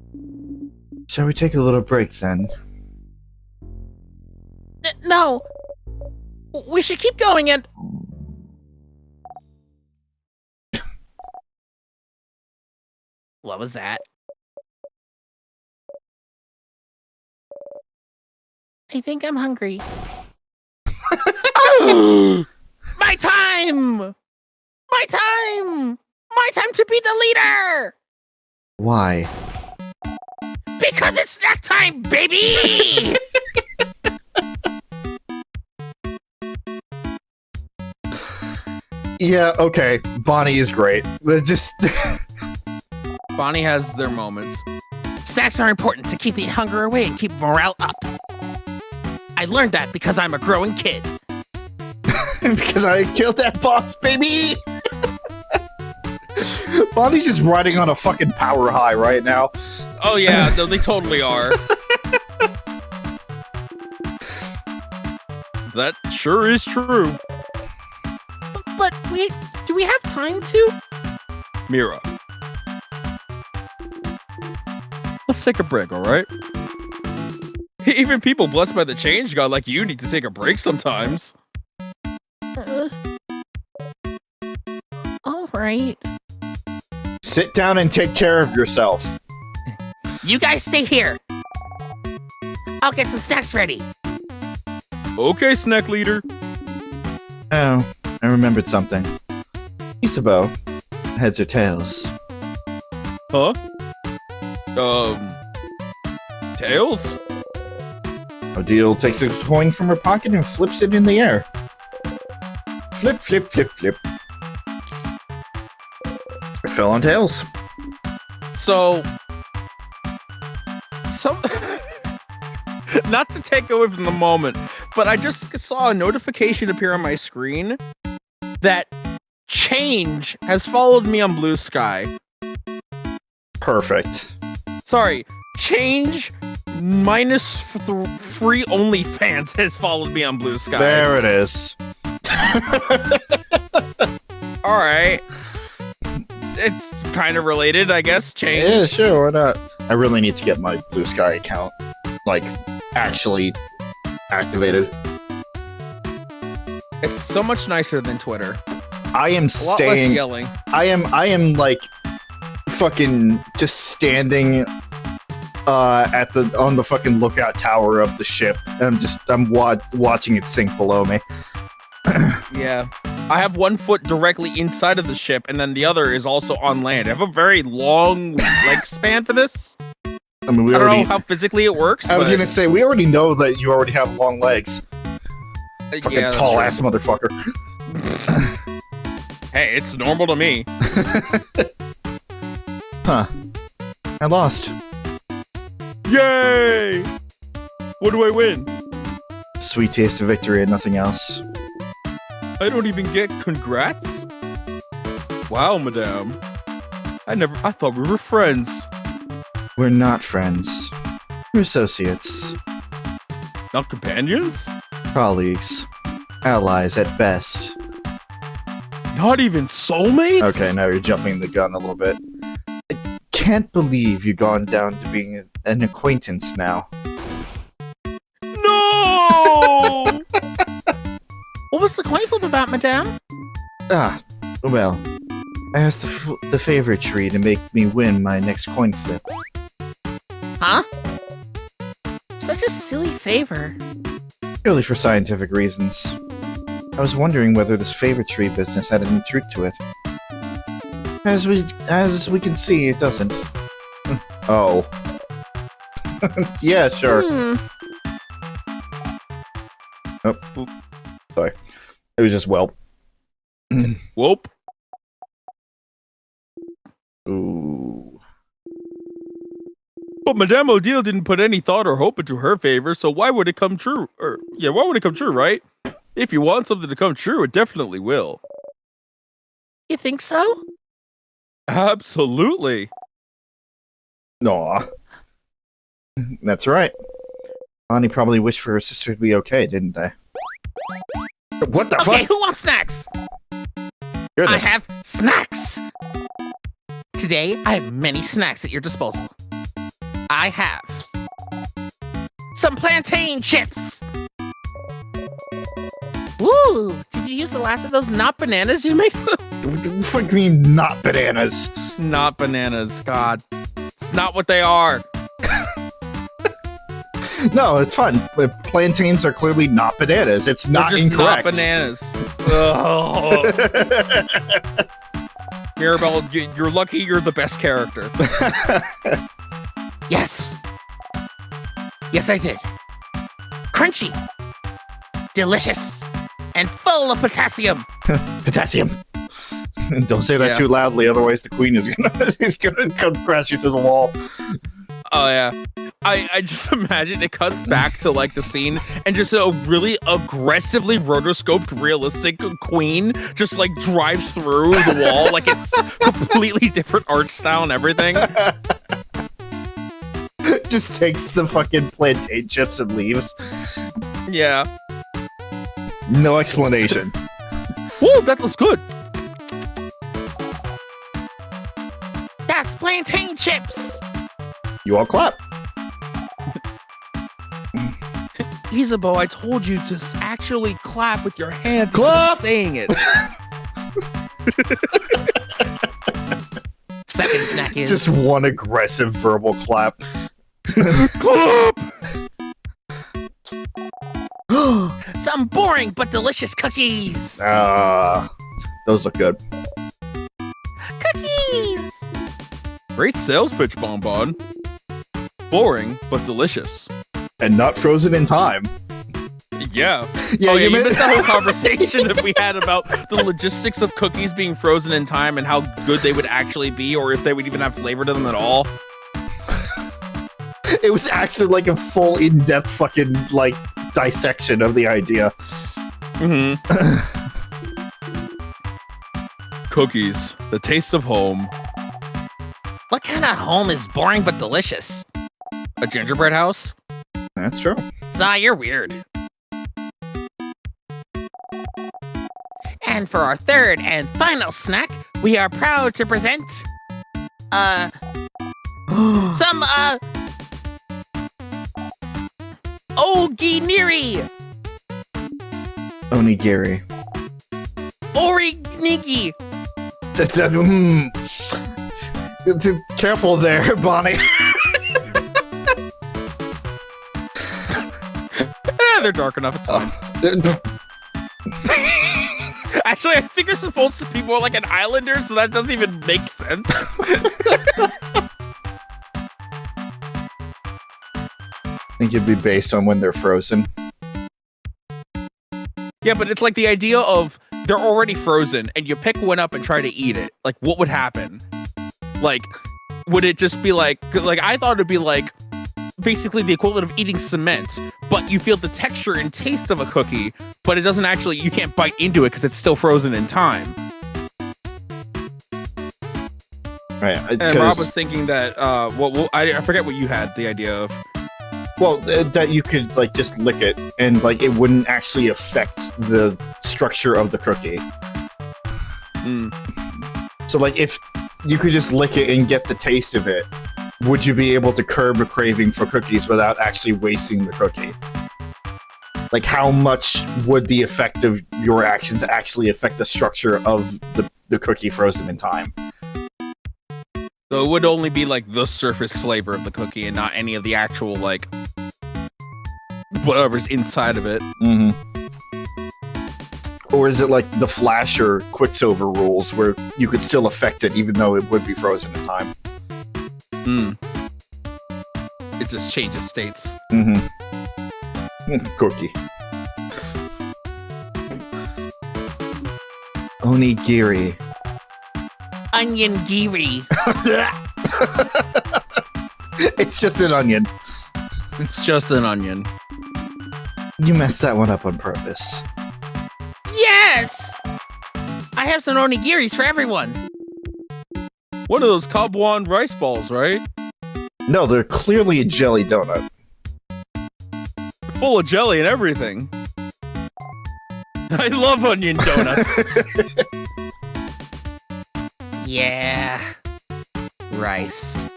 Shall we take a little break then?
No! We should keep going and... What was that? I think I'm hungry. My time! My time! My time to be the leader!
Why?
Because it's snack time, baby!
Yeah, okay. Bonnie is great. Just
Bonnie has their moments.
Snacks are important to keep the hunger away and keep morale up. I learned that because I'm a growing kid.
because I killed that boss, baby. Bonnie's just riding on a fucking power high right now.
Oh yeah, no, they totally are. That sure is true.
But do we have time to?
Mira. Let's take a break, alright? Even people blessed by the change god like you need to take a break sometimes.
All right.
Sit down and take care of yourself.
You guys stay here. I'll get some snacks ready.
Okay, snack leader.
Oh, I remembered something. Isabeau, heads or tails?
Huh? Tails?
Odile takes a coin from her pocket and flips it in the air. Flip, flip, flip, flip. I fell on tails.
So not to take away from the moment, but I just saw a notification appear on my screen that change has followed me on Blue Sky.
Perfect.
Sorry, change minus free OnlyFans has followed me on Blue Sky.
There it is.
All right. It's kind of related, I guess. Change.
Yeah, sure, why not? I really need to get my Blue Sky account like actually activated.
It's so much nicer than Twitter.
I am
A lot less
staying.
yelling.
I am like fucking just standing on the fucking lookout tower of the ship, and I'm watching it sink below me.
Yeah. I have one foot directly inside of the ship, and then the other is also on land. I have a very long leg span for this.
I mean,
I don't know how physically it works.
I was
but-
gonna say, we already know that you already have long legs. Fucking
yeah, that's
tall
true.
ass motherfucker.
Hey, it's normal to me.
Huh. I lost.
Yay! What do I win?
Sweet taste of victory and nothing else.
I don't even get congrats? Wow, madame. I thought we were friends.
We're not friends. We're associates.
Not companions?
Colleagues. Allies at best.
Not even soulmates?
Okay, now you're jumping the gun a little bit. I can't believe you've gone down to being an acquaintance now.
No!
What was the coin flip about, madame?
Ah, well. I asked the favorite tree to make me win my next coin flip.
Huh? Such a silly favor.
Purely for scientific reasons. I was wondering whether this favorite tree business had any truth to it. As we can see, it doesn't. Oh. Yeah, sure. Oh. Sorry. It was just whelp.
Whoop.
Ooh.
But Madame Odile didn't put any thought or hope into her favor, so why would it come true? Why would it come true, right? If you want something to come true, it definitely will.
You think so?
Absolutely.
Aw. That's right. Bonnie probably wished for her sister to be okay, didn't they? What the
Okay,
fuck?
who wants snacks?
Hear
I
this.
have snacks. Today, I have many snacks at your disposal. I have some plantain chips. Woo! Did you use the last of those not bananas you make?
Fuck me, not bananas.
Not bananas, God. It's not what they are.
No, it's fun. But plantains are clearly not bananas. It's not
They're just
incorrect.
not bananas. Ugh. Mirabelle, you're lucky you're the best character.
Yes. Yes, I did. Crunchy. Delicious. And full of potassium.
Potassium. Don't say that
Yeah.
too loudly, otherwise the queen is gonna come crash you through the wall.
Oh yeah. I just imagine it cuts back to like the scene and just a really aggressively rotoscoped realistic queen just like drives through the wall like it's completely different art style and everything.
Just takes the fucking plantain chips and leaves.
Yeah.
No explanation.
Whoa, that looks good.
That's plantain chips.
You all clap.
Isabeau, I told you to actually clap with your hands
Clap!
instead of saying it.
Second snack is
Just one aggressive verbal clap.
Clap!
some boring but delicious cookies.
Those look good.
Cookies.
Great sales pitch, Bonbon. Boring, but delicious.
And not frozen in time.
Yeah.
Yeah,
Oh, yeah, you
meant-
missed the whole conversation that we had about the logistics of cookies being frozen in time and how good they would actually be, or if they would even have flavor to them at all.
It was actually like a full in-depth fucking like dissection of the idea.
Mm-hmm. Cookies, the taste of home.
What kind of home is boring but delicious?
A gingerbread house?
That's true.
Zah, you're weird. And for our third and final snack, we are proud to present some Oginiri.
Onigiri.
Orinigi.
Careful there, Bonnie.
They're dark enough. It's fine.
Actually, I think they're supposed to be more like an islander, so that doesn't even make sense.
I think it'd be based on when they're frozen.
Yeah, but it's like the idea of they're already frozen, and you pick one up and try to eat it. Like, what would happen? Like, would it just be like I thought it'd be like basically the equivalent of eating cement, but you feel the texture and taste of a cookie, but it doesn't actually, you can't bite into it because it's still frozen in time.
Right.
And Rob was thinking that, I forget what you had the idea of.
Well, that you could like just lick it and like it wouldn't actually affect the structure of the cookie. So like if you could just lick it and get the taste of it, would you be able to curb a craving for cookies without actually wasting the cookie? Like how much would the effect of your actions actually affect the structure of the cookie frozen in time?
So it would only be like the surface flavor of the cookie and not any of the actual like whatever's inside of it.
Mm-hmm. Or is it like the Flash or Quicksilver rules where you could still affect it even though it would be frozen in time?
It just changes states.
Mm-hmm. Cookie. Onigiri.
Onion giri.
It's just an onion.
It's just an onion.
You messed that one up on purpose.
Yes! I have some onigiris for everyone.
One of those Kabwan rice balls, right?
No, they're clearly a jelly donut.
Full of jelly and everything. I love onion donuts.
Yeah. Rice.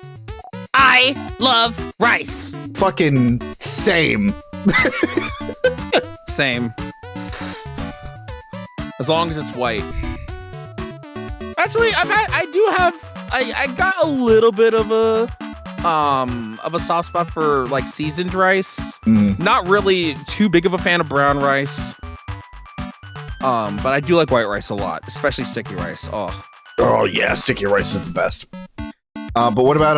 I love rice.
Fucking same.
Same. As long as it's white.
Actually, I got a little bit of a soft spot for like seasoned rice.
Not really too big of a fan of brown rice. But I do like white rice a lot, especially sticky rice.
Oh yeah, sticky rice is the best. But what about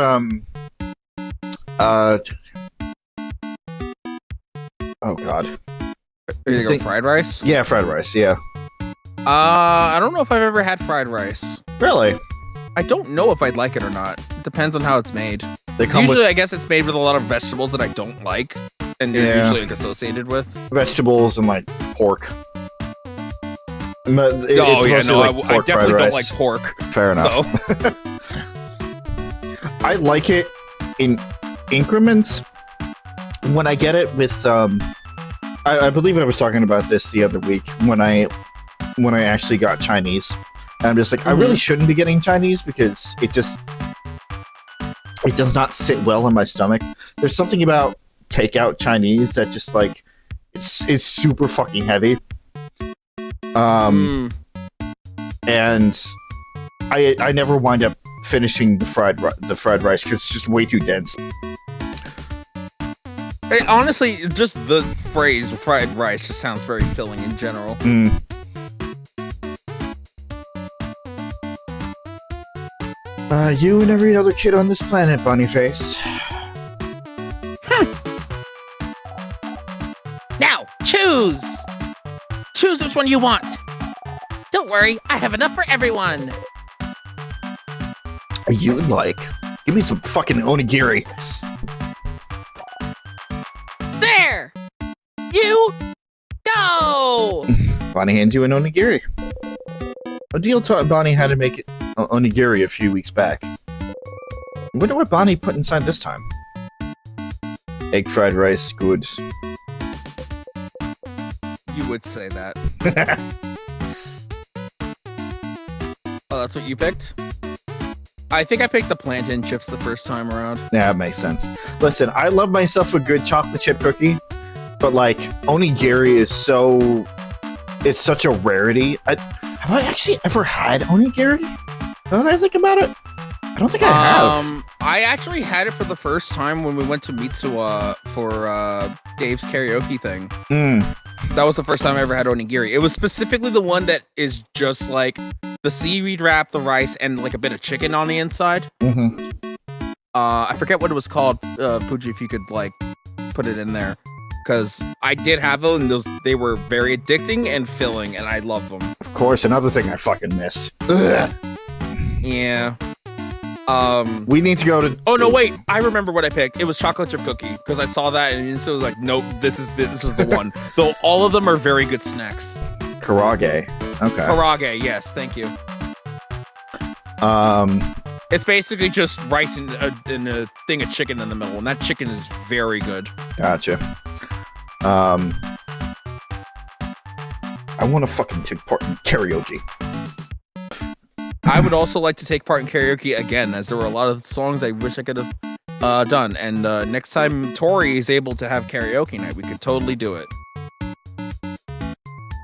oh god.
Are you gonna go fried rice?
Yeah, fried rice, yeah.
I don't know if I've ever had fried rice.
Really?
I don't know if I'd like it or not. It depends on how it's made.
They come
Usually,
with
I guess it's made with a lot of vegetables that I don't like, and they're
Yeah.
usually like, associated with.
vegetables and like pork. But it's mostly
I
pork
definitely
fried
don't
rice.
like pork.
Fair enough.
So,
I like it in increments. When I get it with, I believe I was talking about this the other week when I actually got Chinese. And I'm just like, I really shouldn't be getting Chinese because it does not sit well in my stomach. There's something about takeout Chinese that just like it's super fucking heavy. And I never wind up finishing the fried rice because it's just way too dense.
honestly, just the phrase fried rice just sounds very filling in general.
You and every other kid on this planet, Bunnyface.
Now, choose! Choose which one you want. Don't worry, I have enough for everyone.
You'd like. Give me some fucking onigiri.
There! You go!
Bonnie hands you an onigiri. Adil taught Bonnie how to make onigiri a few weeks back. I wonder what Bonnie put inside this time. Egg fried rice, good.
You would say that. Oh, that's what you picked? I think I picked the plantain chips the first time around.
Yeah, that makes sense. Listen, I love myself a good chocolate chip cookie, but like onigiri is so it's such a rarity. Have I actually ever had onigiri? Now that I think about it, I don't think I have.
I actually had it for the first time when we went to Mitsuwa for Dave's karaoke thing. That was the first time I ever had onigiri. It was specifically the one that is just like the seaweed wrap, the rice, and like a bit of chicken on the inside. I forget what it was called, Pooji, if you could like put it in there. Because I did have them, and they were very addicting and filling, and I love them.
Of course, another thing I fucking missed. Ugh.
Yeah.
We need to go to.
Oh no! Wait, I remember what I picked. It was chocolate chip cookie because I saw that and so it was like, nope, this is the one. Though all of them are very good snacks.
Karage. Okay.
Karage, yes, thank you. It's basically just rice and a thing of chicken in the middle, and that chicken is very good.
Gotcha. I want to fucking take part in karaoke.
I would also like to take part in karaoke again, as there were a lot of songs I wish I could have done. And next time Tori is able to have karaoke night, we could totally do it.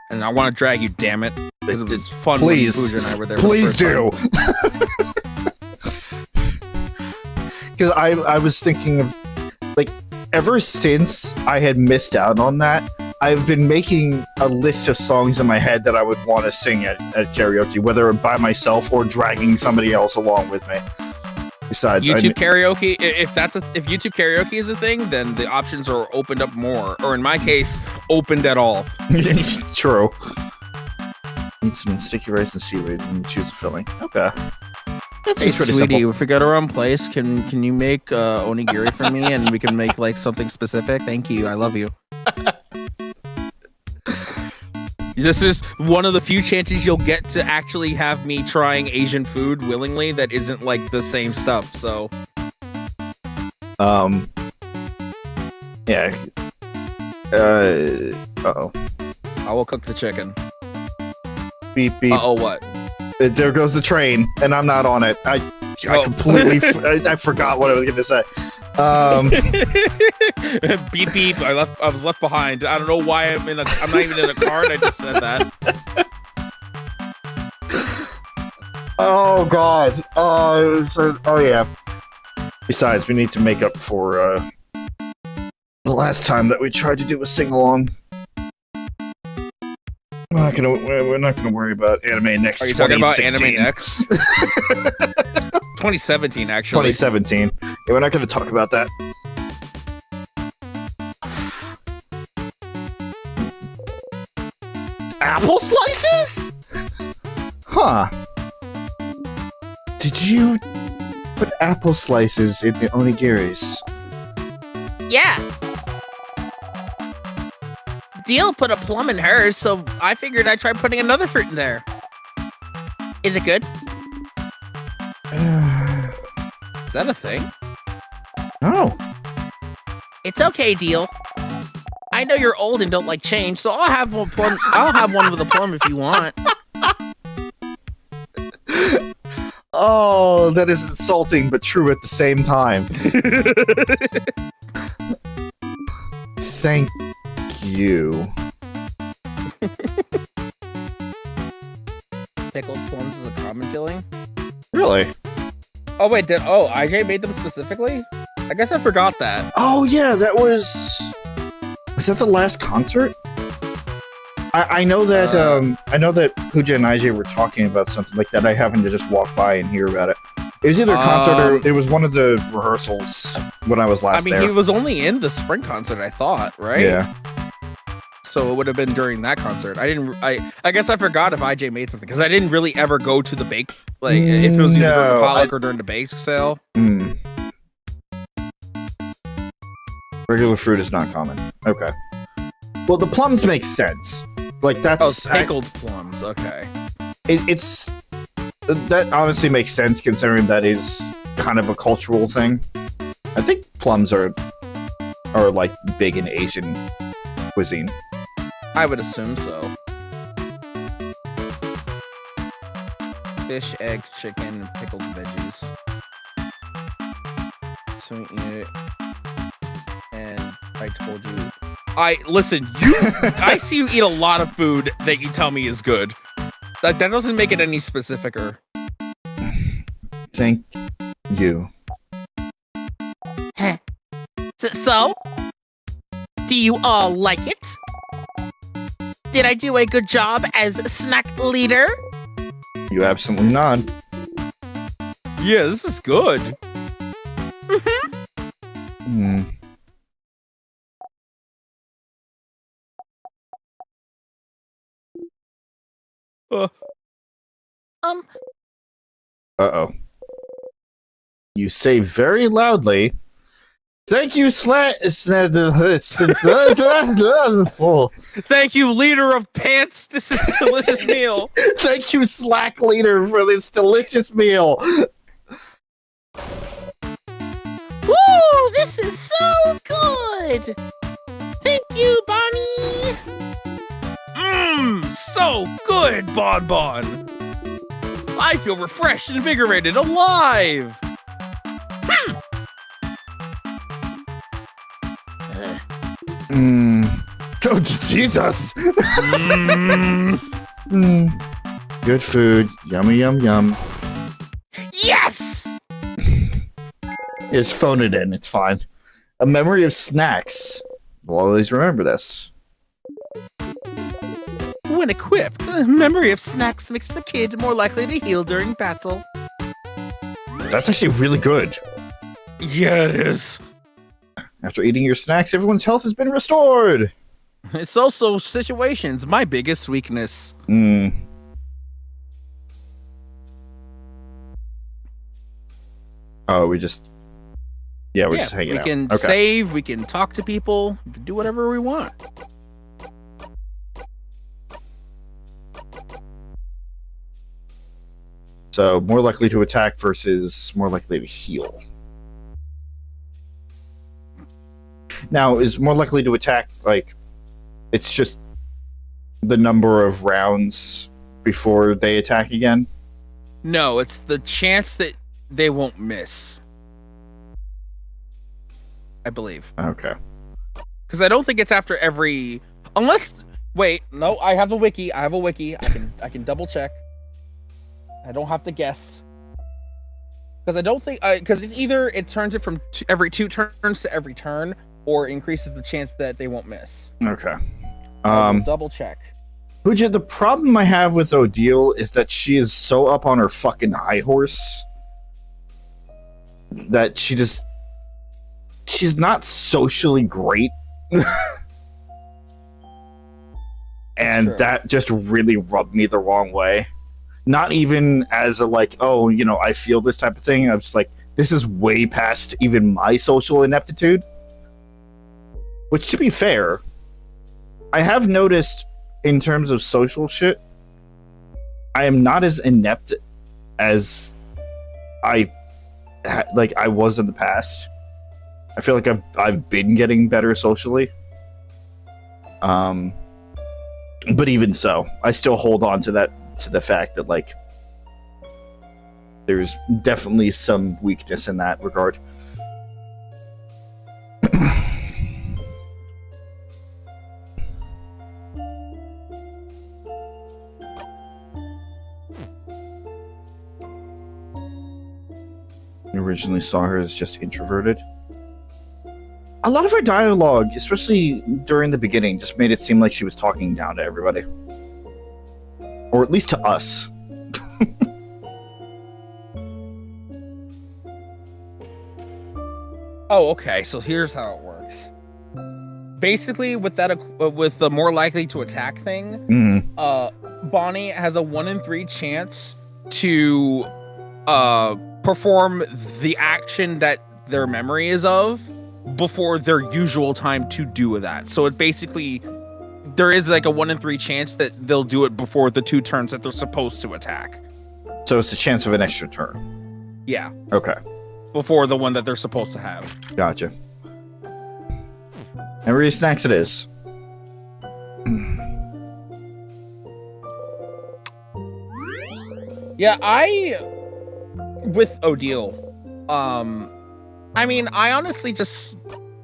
And I want to drag you, damn it, because it was fun
please,
when Pooja and I were there.
Please do. Because I was thinking of, like, ever since I had missed out on that, I've been making a list of songs in my head that I would want to sing at karaoke, whether by myself or dragging somebody else along with me. Besides,
YouTube karaoke, if YouTube karaoke is a thing, then the options are opened up more, or in my case, opened at all.
True. Need some sticky rice and seaweed and choose a filling. Okay. That's
Hey,
pretty
sweetie,
simple.
if we go to our own place, can you make onigiri for me, and we can make like something specific? Thank you. I love you. This is one of the few chances you'll get to actually have me trying Asian food willingly that isn't like the same stuff. So,
yeah. Uh-oh.
I will cook the chicken.
Beep beep.
Oh, what?
There goes the train, and I'm not on it. I completely I forgot what I was going to say.
Beep beep. I was left behind. I don't know why I'm not even in a car, and I just said that.
Oh god. Oh yeah. Besides, we need to make up for the last time that we tried to do a sing along. We're not gonna worry about Anime Next.
Are you talking about
2016.
Anime Next? 2017, actually.
2017. Yeah, we're not gonna talk about that. Apple slices? Huh. Did you put apple slices in the onigiris?
Yeah. Deal put a plum in hers, so I figured I'd try putting another fruit in there. Is it good?
Is that a thing?
Oh.
It's okay, Deal. I know you're old and don't like change, so I'll have one plum. I'll have one with a plum if you want.
Oh, that is insulting but true at the same time. Thank you.
Pickled plums is a common filling?
Really?
Oh, wait, IJ made them specifically? I guess I forgot that.
Oh yeah, that was that the last concert? I know that Pooja and IJ were talking about something like that. I happened to just walk by and hear about it. It was either a concert or it was one of the rehearsals when I was last there.
He was only in the spring concert, I thought, right?
Yeah.
So it would have been during that concert. I guess I forgot if IJ made something because I didn't really ever go to the bake. Like if it was either during the potluck or during the bake sale.
Regular fruit is not common. Okay. Well, the plums make sense. Like that's
pickled plums. Okay.
It's that honestly makes sense considering that is kind of a cultural thing. I think plums are like big in Asian cuisine.
I would assume so. Fish, egg, chicken, and pickled veggies. So we eat it. And I told you Listen, I see you eat a lot of food that you tell me is good. That doesn't make it any specificer.
Thank you.
So, do you all like it? Did I do a good job as snack leader?
You absolutely not.
Yeah, this is good.
Hmm. Uh-oh. You say very loudly, thank you,
Thank you, leader of pants. This is a delicious meal.
Thank you, Slack Leader, for this delicious meal.
Woo! This is so good! Thank you, Bonnie!
So good, Bon Bon. I feel refreshed, invigorated, alive.
Oh, Jesus. Good food. Yummy, yum, yum.
Yes!
Just phone it in. It's fine. A memory of snacks. We'll always remember this.
When equipped, a memory of snacks makes the kid more likely to heal during battle.
That's actually really good.
Yeah, it is.
After eating your snacks, everyone's health has been restored.
It's also situations, my biggest weakness.
Oh, we just... Yeah, we're just hanging
we
out.
can
Okay.
save, we can talk to people, we can do whatever we want.
So, more likely to attack versus more likely to heal. Now, is more likely to attack, like, it's just the number of rounds before they attack again?
No, it's the chance that they won't miss. I believe.
Okay.
Because I don't think it's after every... Unless... Wait, no, I have a wiki. I can double check. I don't have to guess. Because I don't think... Because it's either it turns it from every 2 turns to every turn, or increases the chance that they won't miss.
Okay.
I will double check.
Pooja, the problem I have with Odile is that she is so up on her fucking high horse that she's not socially great. And
Sure.
that just really rubbed me the wrong way. Not even as a like, oh, you know, I feel this type of thing. I'm just like, this is way past even my social ineptitude. Which, to be fair, I have noticed in terms of social shit, I am not as inept as I was in the past. I feel like I've been getting better socially. But even so, I still hold on to the fact that, like, there's definitely some weakness in that regard. I originally saw her as just introverted. A lot of her dialogue, especially during the beginning, just made it seem like she was talking down to everybody. Or at least to us.
Oh, okay. So here's how it works. Basically, with that, with the more likely to attack thing, Bonnie has a 1 in 3 chance to perform the action that their memory is of before their usual time to do that. So it basically, there is like a 1 in 3 chance that they'll do it before the 2 turns that they're supposed to attack.
So it's a chance of an extra turn.
Yeah.
Okay.
Before the one that they're supposed to have.
Gotcha. Memory of snacks it is.
Yeah, with Odile, I mean, I honestly just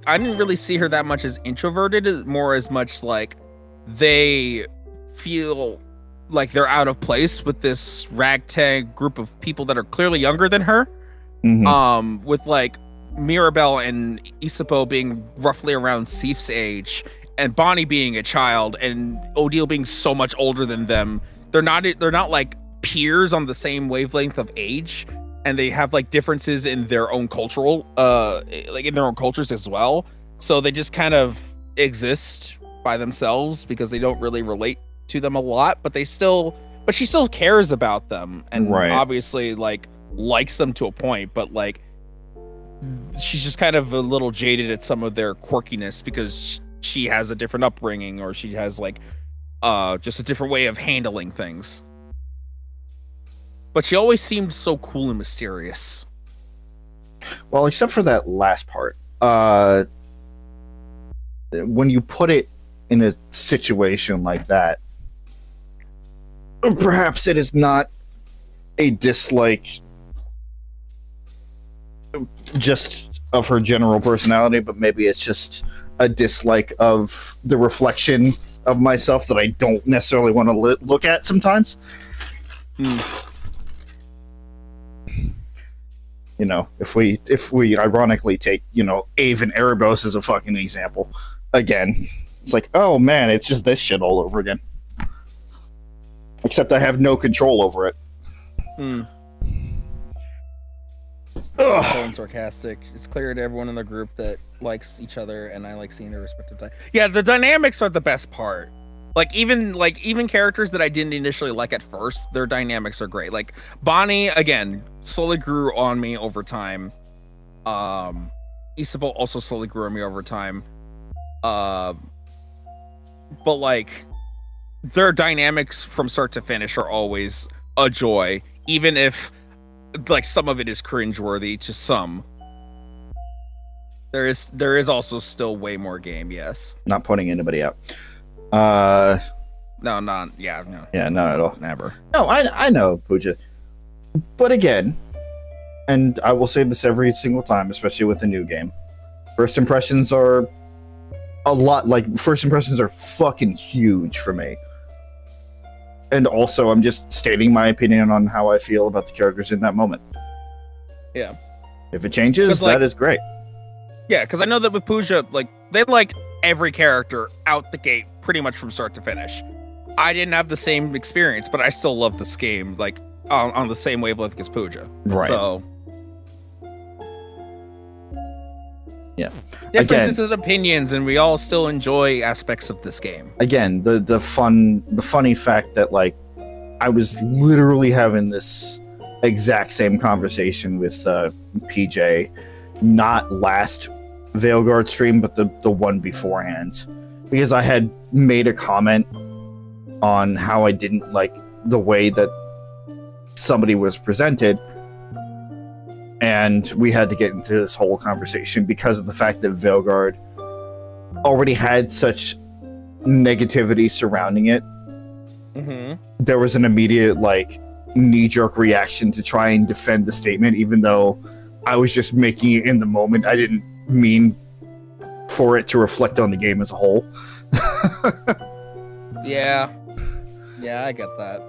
I didn't really see her that much as introverted, more as much like they feel like they're out of place with this ragtag group of people that are clearly younger than her. With like Mirabelle and Isabeau being roughly around Sif's age, and Bonnie being a child, and Odile being so much older than them. They're not like peers on the same wavelength of age, and they have like differences in their own cultural like in their own cultures as well. So they just kind of exist by themselves because they don't really relate to them a lot, but she still cares about them, and obviously like likes them to a point, but like she's just kind of a little jaded at some of their quirkiness because she has a different upbringing, or she has like just a different way of handling things. But she always seemed so cool and mysterious.
Well, except for that last part. When you put it in a situation like that, perhaps it is not a dislike just of her general personality, but maybe it's just a dislike of the reflection of myself that I don't necessarily want to look at sometimes. You know, if we ironically take, you know, Ave and Erebos as a fucking example, again, it's like, oh man, it's just this shit all over again. Except I have no control over it.
So sarcastic. It's clear to everyone in the group that likes each other, and I like seeing their respective Yeah, the dynamics are the best part. Even characters that I didn't initially like at first, their dynamics are great. Like Bonnie, again, slowly grew on me over time. Isabel also slowly grew on me over time. But like their dynamics from start to finish are always a joy, even if like some of it is cringeworthy to some. There is also still way more game, yes.
Not pointing anybody out.
No.
Yeah, not at all.
Never.
No, I know, Pooja. But again, and I will say this every single time, especially with the new game, first impressions are fucking huge for me. And also, I'm just stating my opinion on how I feel about the characters in that moment.
Yeah.
If it changes, that is great.
Yeah, because I know that with Pooja, like, they liked every character out the gate pretty much from start to finish. I didn't have the same experience, but I still love this game, like, on the same wavelength as Pooja.
Right.
So,
yeah.
Differences of opinions, and we all still enjoy aspects of this game.
Again, the funny fact that, like, I was literally having this exact same conversation with PJ, not last Veilguard stream, but the one beforehand, because I had made a comment on how I didn't like the way that somebody was presented, and we had to get into this whole conversation because of the fact that Veilguard already had such negativity surrounding it. There was an immediate like knee-jerk reaction to try and defend the statement, even though I was just making it in the moment. I didn't mean for it to reflect on the game as a whole.
Yeah, I get that.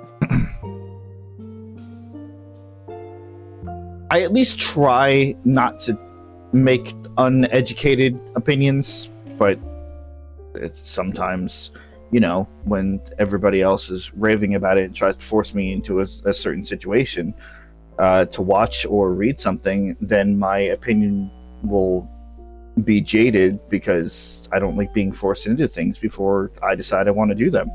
I at least try not to make uneducated opinions, but it's sometimes, you know, when everybody else is raving about it and tries to force me into a certain situation to watch or read something, then my opinion will be jaded because I don't like being forced into things before I decide I want to do them.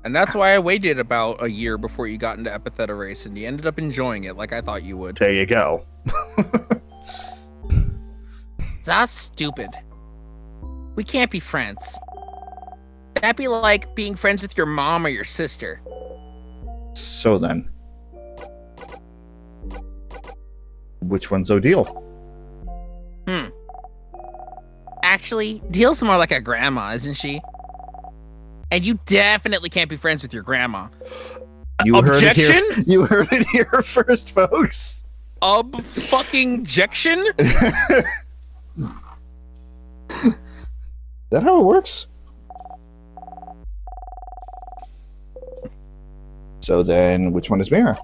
And that's why I waited about a year before you got into Epitheta Race, and you ended up enjoying it like I thought you would.
There you go.
That's stupid. We can't be friends. That'd be like being friends with your mom or your sister.
So then, which one's Odile?
Actually, Deal's more like a grandma, isn't she? And you definitely can't be friends with your grandma.
You
Objection?
heard it here first, folks.
Fucking objection?
that how it works? So then, which one is Mira?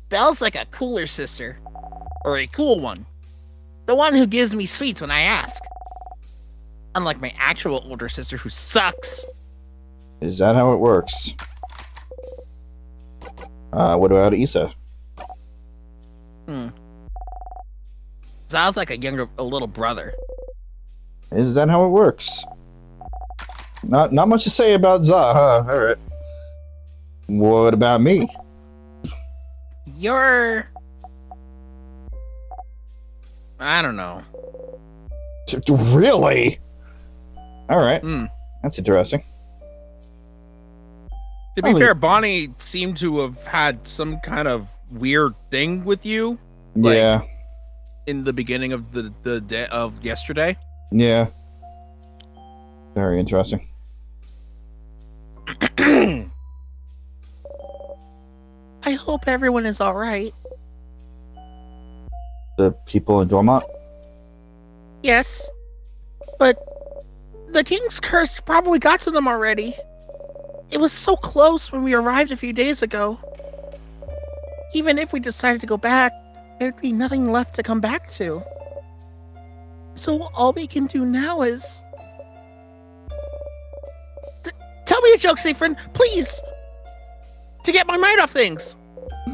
Belle's like a cooler sister. Or a cool one. The one who gives me sweets when I ask. Unlike my actual older sister who sucks.
Is that how it works? What about Issa?
Zal's like a little brother.
Is that how it works? Not much to say about Za, huh? Alright. What about me?
You're... I don't know.
Really? Alright. That's interesting.
To be fair, Bonnie seemed to have had some kind of weird thing with you. Like,
Yeah.
in the beginning of the day of yesterday.
Yeah. Very interesting.
I hope everyone is alright.
The people in Dormont?
Yes. But the King's Curse probably got to them already. It was so close when we arrived a few days ago. Even if we decided to go back, there'd be nothing left to come back to. So all we can do now is... Tell me a joke, Seyfried, please! To get my mind off things!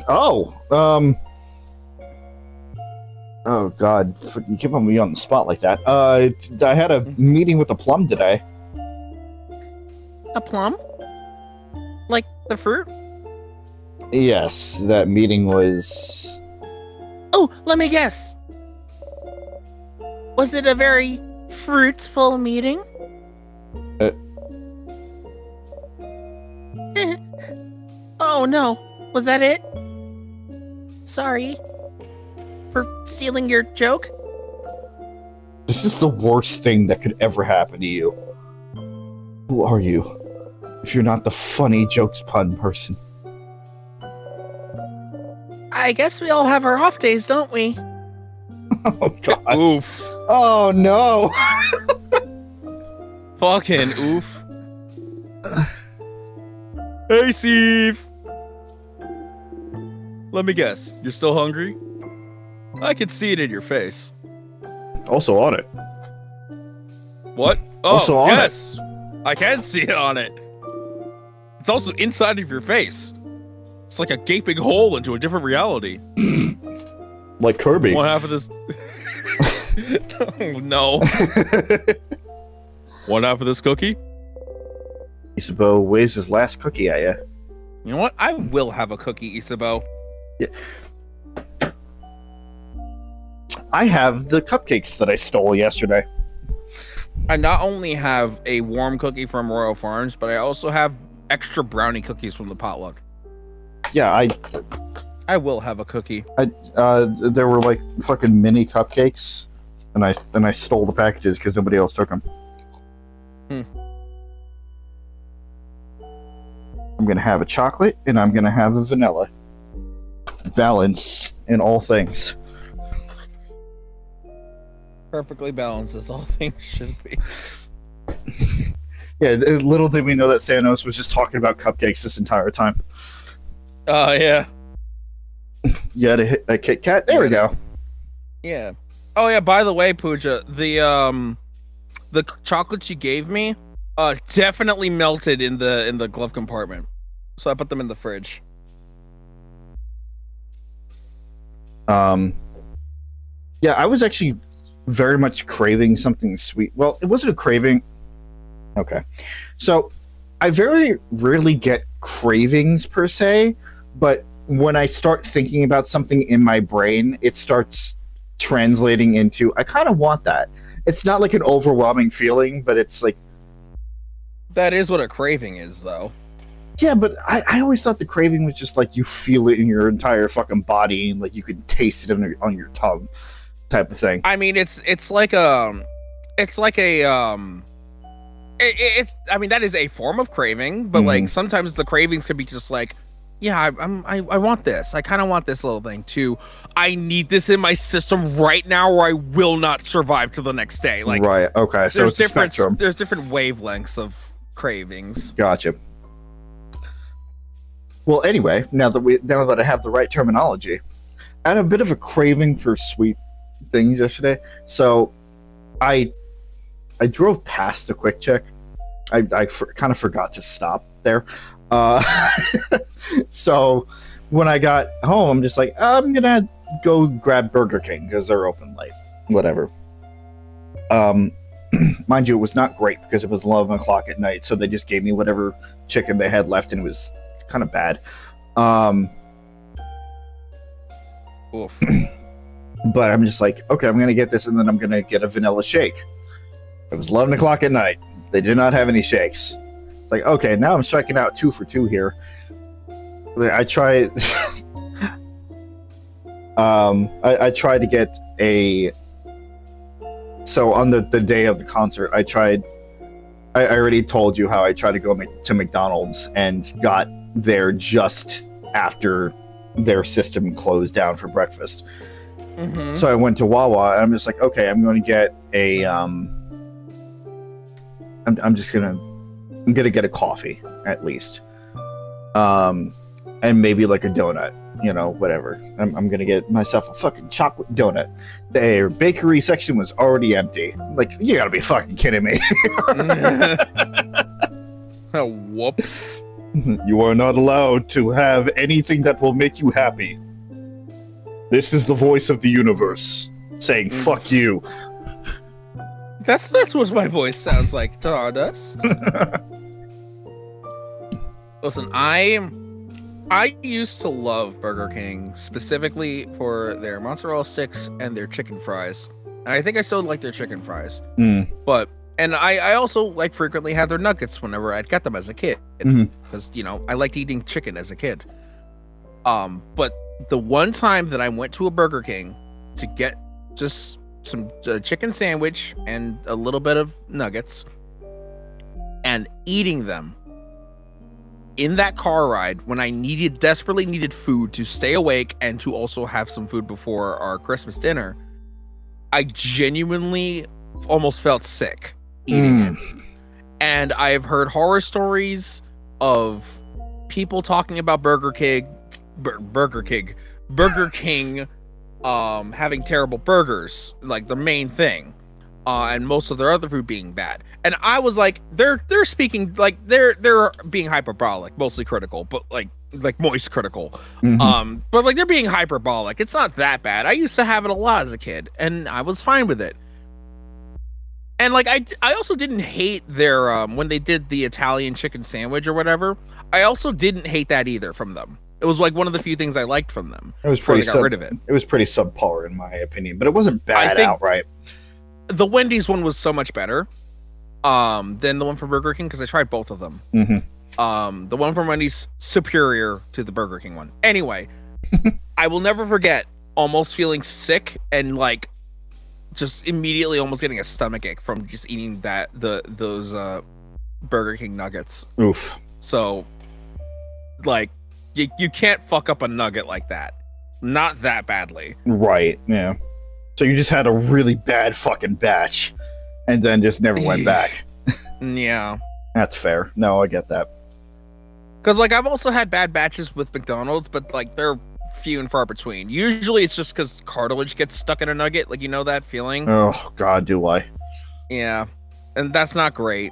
Oh, oh god, you keep on me on the spot like that. I had a meeting with the plum today.
A plum? Like the fruit?
Yes, that meeting was...
Oh, let me guess. Was it a very fruitful meeting? Oh no, was that it? Sorry for stealing your joke.
This is the worst thing that could ever happen to you. Who are you, if you're not the funny jokes pun person?
I guess we all have our off days, don't we?
Oh god.
Oof.
Oh no.
Fucking oof. Hey, Steve. Let me guess. You're still hungry? I can see it in your face.
Also on it.
What? Oh,
Also on
yes. I can see it on it. It's also inside of your face. It's like a gaping hole into a different reality.
Like Kirby.
One half of this... Oh, no. One half of this cookie?
Isabeau waves his last cookie at you.
You know what? I will have a cookie, Isabeau.
Yeah. I have the cupcakes that I stole yesterday.
I not only have a warm cookie from Royal Farms, but I also have extra brownie cookies from the potluck.
Yeah,
I will have a cookie.
there were like fucking mini cupcakes, and I stole the packages because nobody else took them. I'm gonna have a chocolate, and I'm gonna have a vanilla. Balance in all things.
Perfectly balanced as all things should be.
Yeah, little did we know that Thanos was just talking about cupcakes this entire time.
Oh, yeah.
You had a Kit Kat? There we go.
Yeah. Oh, yeah, by the way, Pooja, the chocolates you gave me definitely melted in the glove compartment. So I put them in the fridge.
Yeah, I was actually very much craving something sweet. Well, it wasn't a craving. Okay. So, I very rarely get cravings per se, but when I start thinking about something in my brain, it starts translating into, I kind of want that. It's not like an overwhelming feeling, but it's like...
That is what a craving is, though.
Yeah, but I always thought the craving was just like you feel it in your entire fucking body, and like you can taste it on your tongue, type of thing.
I mean, it's like I mean, that is a form of craving, but like sometimes the cravings can be just like yeah, I want this. I kind of want this little thing too. I need this in my system right now, or I will not survive to the next day. Like,
right. Okay. So it's a spectrum.
There's different wavelengths of cravings.
Gotcha. Well, anyway, now that I have the right terminology, I had a bit of a craving for sweet things yesterday. So I drove past the Quick Check. I kind of forgot to stop there. So when I got home, I'm just like, I'm gonna go grab Burger King because they're open late. Whatever. Mind you, it was not great because it was 11 o'clock at night, so they just gave me whatever chicken they had left, and it was kind of bad.
Oof.
But I'm just like, okay, I'm gonna get this, and then I'm gonna get a vanilla shake. It was 11 o'clock at night. They did not have any shakes. It's like, okay, now I'm striking out 2 for 2 here. I tried. I tried to get a. So on the day of the concert, I already told you how I tried to go to McDonald's and got there just after their system closed down for breakfast.
Mm-hmm.
So I went to Wawa, and I'm just like, okay, I'm going to get a. I'm gonna get a coffee at least, and maybe like a donut, whatever. I'm gonna get myself a fucking chocolate donut. Their bakery section was already empty. Like, you gotta be fucking kidding me.
Oh, whoops.
You are not allowed to have anything that will make you happy. This is the voice of the universe saying fuck you.
That's what my voice sounds like, Stardust. Listen, I used to love Burger King, specifically for their mozzarella sticks and their chicken fries. And I think I still like their chicken fries. But I also frequently had their nuggets whenever I'd get them as a kid. Because, I liked eating chicken as a kid. But the one time that I went to a Burger King to get just some chicken sandwich and a little bit of nuggets and eating them in that car ride when I desperately needed food to stay awake and to also have some food before our Christmas dinner, I genuinely almost felt sick eating it. And I've heard horror stories of people talking about Burger King having terrible burgers, like the main thing, and most of their other food being bad. And I was like, they're speaking like they're being hyperbolic, mostly critical, but like moist critical. But like they're being hyperbolic. It's not that bad. I used to have it a lot as a kid, and I was fine with it. And like I also didn't hate their when they did the Italian chicken sandwich or whatever. I also didn't hate that either from them. It was like one of the few things I liked from them.
It was pretty.
Got rid of it.
It was pretty subpar in my opinion, but it wasn't bad outright.
The Wendy's one was so much better than the one from Burger King because I tried both of them. The one from Wendy's superior to the Burger King one. Anyway, I will never forget almost feeling sick and like just immediately almost getting a stomachache from just eating those Burger King nuggets.
Oof.
So like you can't fuck up a nugget like that. Not that badly.
Right, yeah. So you just had a really bad fucking batch and then just never went back.
Yeah.
That's fair. No, I get that.
Because like I've also had bad batches with McDonald's, but like they're few and far between. Usually it's just because cartilage gets stuck in a nugget. Like, that feeling?
Oh, God, do I.
Yeah. And that's not great.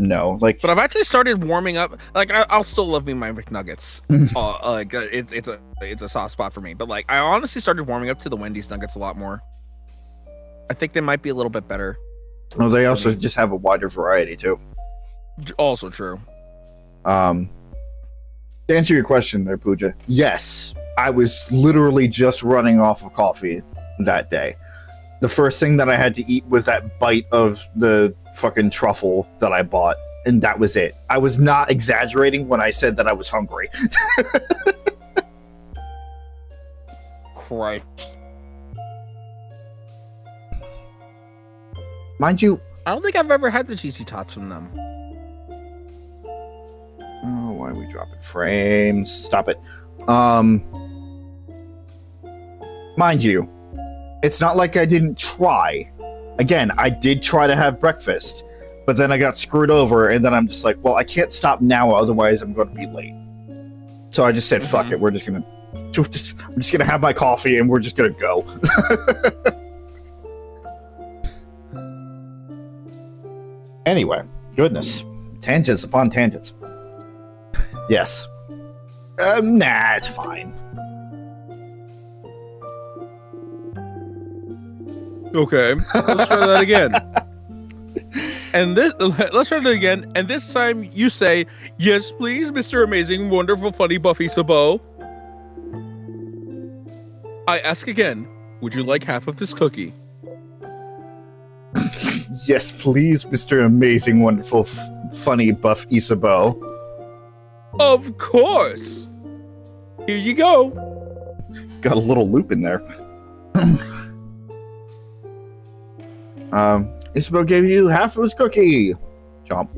No, like,
but I've actually started warming up. Like, I'll still love me my McNuggets. It's a soft spot for me. But like, I honestly started warming up to the Wendy's nuggets a lot more. I think they might be a little bit better.
Well, they also just have a wider variety too.
Also true.
To answer your question there, Pooja, yes, I was literally just running off of coffee that day. The first thing that I had to eat was that bite of the fucking truffle that I bought, and that was it. I was not exaggerating when I said that I was hungry.
Christ.
Mind you,
I don't think I've ever had the cheesy tots from them.
Oh, why are we dropping frames? Stop it. Mind you, it's not like I didn't try. Again, I did try to have breakfast, but then I got screwed over, and then I'm just like, well, I can't stop now, otherwise I'm going to be late. So I just said, fuck it, I'm just gonna have my coffee, and we're just gonna go. Anyway, goodness. Tangents upon tangents. Yes. Nah, it's fine.
Okay, let's try that again. And let's try that again. And this time you say, "Yes, please, Mr. Amazing, Wonderful, Funny, Buffy Sabo." I ask again, would you like half of this cookie?
Yes, please, Mr. Amazing, Wonderful, Funny, Buff Isabo.
Of course. Here you go.
Got a little loop in there. Isabel gave you half of his cookie. Chomp.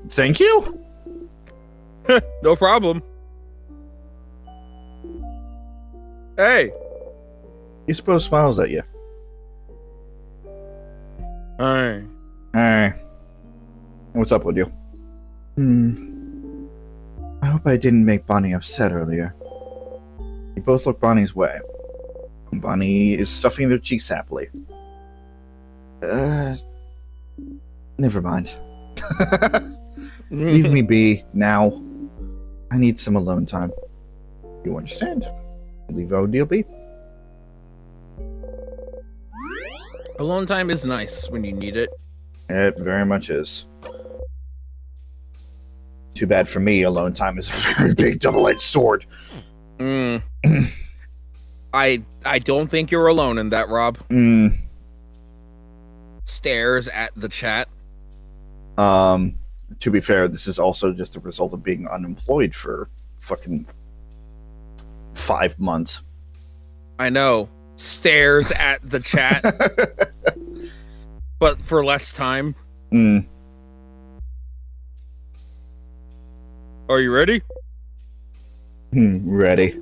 Thank you?
No problem. Hey.
Isabel smiles at you.
Hey.
Hey. What's up with you? I hope I didn't make Bonnie upset earlier. You both look Bonnie's way. Bonnie is stuffing their cheeks happily. Never mind. Leave me be now. I need some alone time. You understand? Leave ODLB.
Alone time is nice when you need it.
It very much is. Too bad for me, alone time is a very big double-edged sword.
I don't think you're alone in that, Rob. Stares at the chat.
To be fair, this is also just a result of being unemployed for fucking 5 months.
I know. Stares at the chat. But for less time. Are you ready?
Ready.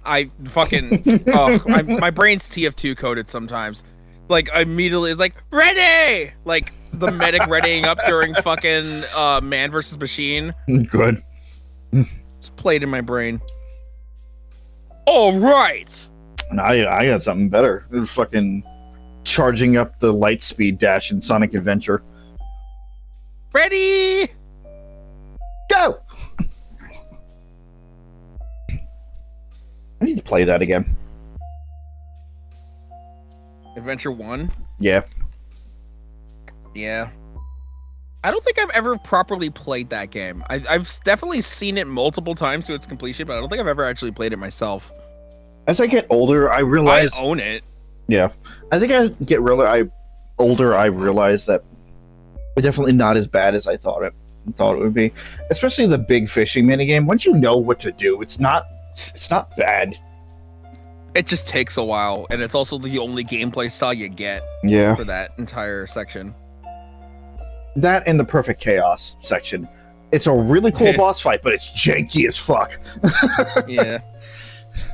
I fucking my brain's TF2 coded sometimes. Like immediately it's like ready, like the medic readying up during fucking Man vs. Machine.
Good.
It's played in my brain. All right.
And I got something better. Fucking charging up the light speed dash in Sonic Adventure.
Ready?
Go! I need to play that again.
Adventure 1?
Yeah.
Yeah. I don't think I've ever properly played that game. I've definitely seen it multiple times to its completion, but I don't think I've ever actually played it myself.
As I get older, I realize...
I own it.
Yeah. As I get older, I realize that it's definitely not as bad as I thought it would be. Especially the big fishing minigame. Once you know what to do, it's not bad.
It just takes a while, and it's also the only gameplay style you get for that entire section.
That and the Perfect Chaos section. It's a really cool boss fight, but it's janky as fuck.
Yeah.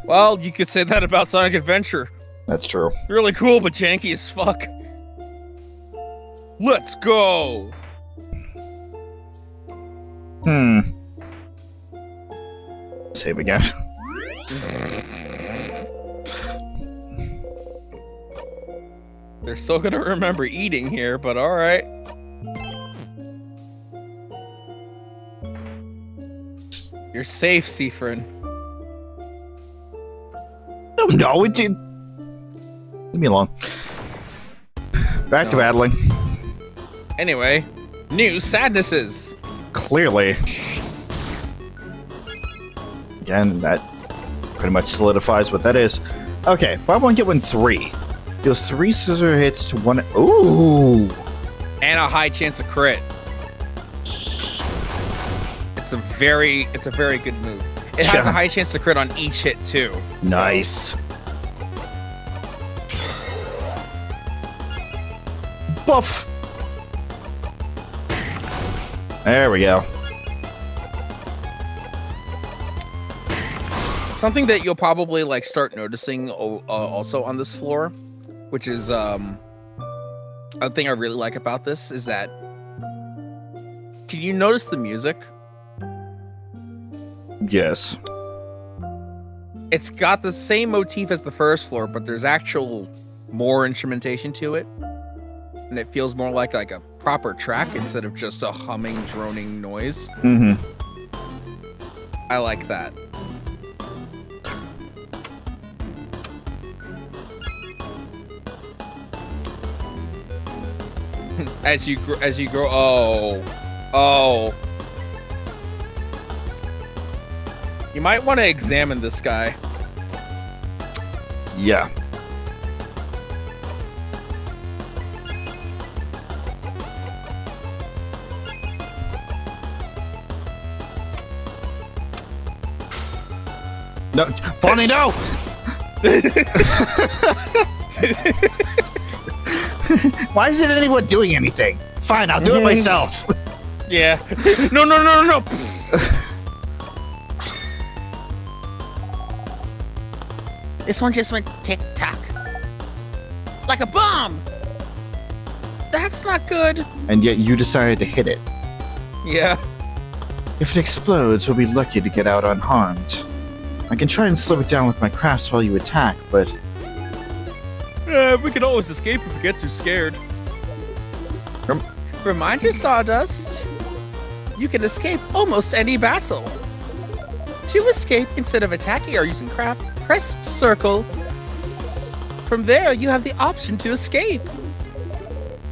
Well, you could say that about Sonic Adventure.
That's true.
Really cool, but janky as fuck. Let's go!
Save again.
They're still gonna remember eating here, but alright. You're safe, Seafrin.
Oh, no, it did. Leave me alone. Back to battling.
Anyway, new sadnesses.
Clearly. Again, that pretty much solidifies what that is. Okay, buy one, get one 3. Deals 3 scissor hits to 1. Ooh!
And a high chance of crit. It's a very good move. It has a high chance to crit on each hit too.
Nice. Buff! There we go.
Something that you'll probably like start noticing also on this floor, which is a thing I really like about this, is that can you notice the music?
Yes.
It's got the same motif as the first floor, but there's actual more instrumentation to it, and it feels more like a proper track instead of just a humming, droning noise.
Mm-hmm.
I like that. As you grow, oh, you might want to examine this guy.
Yeah. No, Bonnie, no! Why isn't anyone doing anything? Fine, I'll do it myself.
Yeah. No.
This one just went tick-tock. Like a bomb! That's not good.
And yet you decided to hit it.
Yeah.
If it explodes, we'll be lucky to get out unharmed. I can try and slow it down with my crafts while you attack, but...
We can always escape if we get too scared.
Reminder, Stardust. You can escape almost any battle. To escape, instead of attacking or using craft, press circle. From there, you have the option to escape.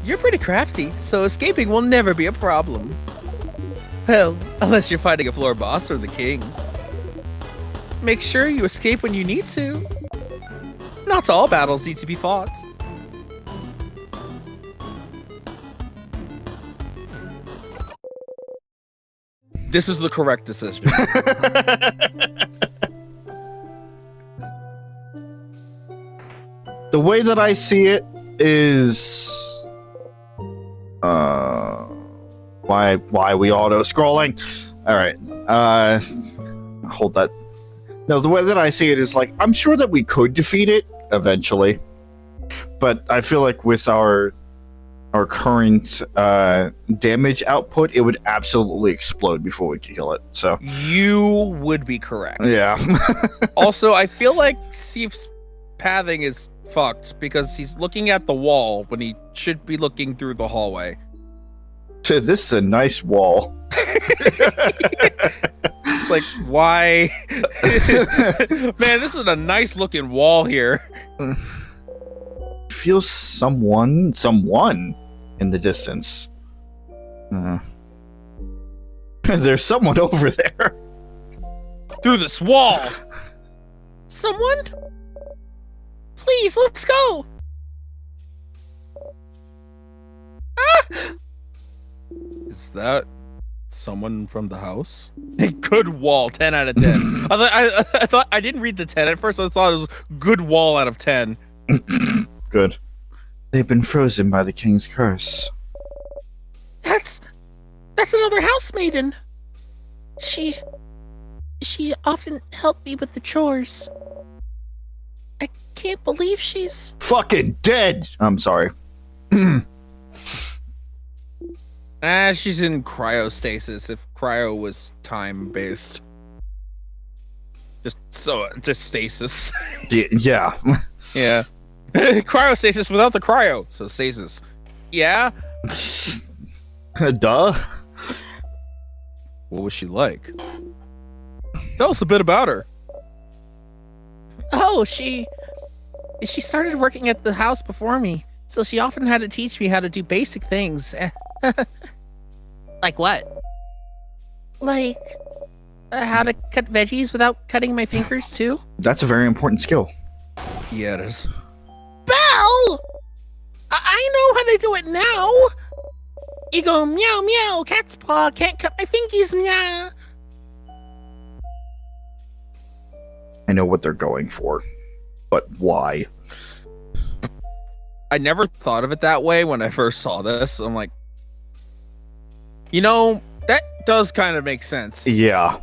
You're pretty crafty, so escaping will never be a problem. Well, unless you're fighting a floor boss or the king. Make sure you escape when you need to. Not all battles need to be fought.
This is the correct decision.
The way that I see it is... Why we auto-scrolling? Alright, hold that. No, the way that I see it is like, I'm sure that we could defeat it eventually, but I feel like with our current damage output, it would absolutely explode before we could kill it. So
You would be correct.
yeah.
Also, I feel like Sif's pathing is fucked because he's looking at the wall when he should be looking through the hallway.
This is a nice wall.
It's like, why? Man, this is a nice looking wall here.
Feels someone in the distance. There's someone over there.
Through this wall.
Someone? Please, let's go!
Is that someone from the house? Good wall, 10 out of 10. I thought I didn't read the 10 at first. I thought it was good wall out of 10.
Good. They've been frozen by the king's curse.
That's another house maiden. She often helped me with the chores. I can't believe she's...
Fucking dead! I'm sorry.
She's in cryostasis if cryo was time-based. Just stasis.
Yeah.
Yeah. Cryostasis without the cryo, so stasis. Yeah?
Duh.
What was she like? Tell us a bit about her.
Oh, she started working at the house before me, so she often had to teach me how to do basic things. Like what? Like how to cut veggies without cutting my fingers too?
That's a very important skill.
Yeah, it is.
Belle! I know how to do it now! You go meow meow, cat's paw, can't cut my fingies, meow.
I know what they're going for, but why?
I never thought of it that way when I first saw this. I'm like, you know, does kind of make sense.
Yeah.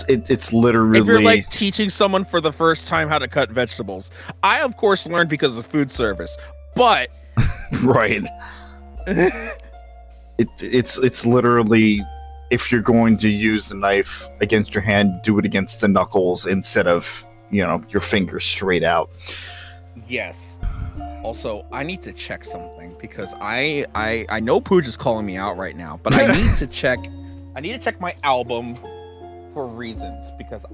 It's literally.
If you're like teaching someone for the first time how to cut vegetables, I of course learned because of food service, but
right. It's literally, if you're going to use the knife against your hand, do it against the knuckles instead of, your fingers straight out.
yes. Also, I need to check something because I know Pooj is calling me out right now, but I need to check. I need to check my album for reasons because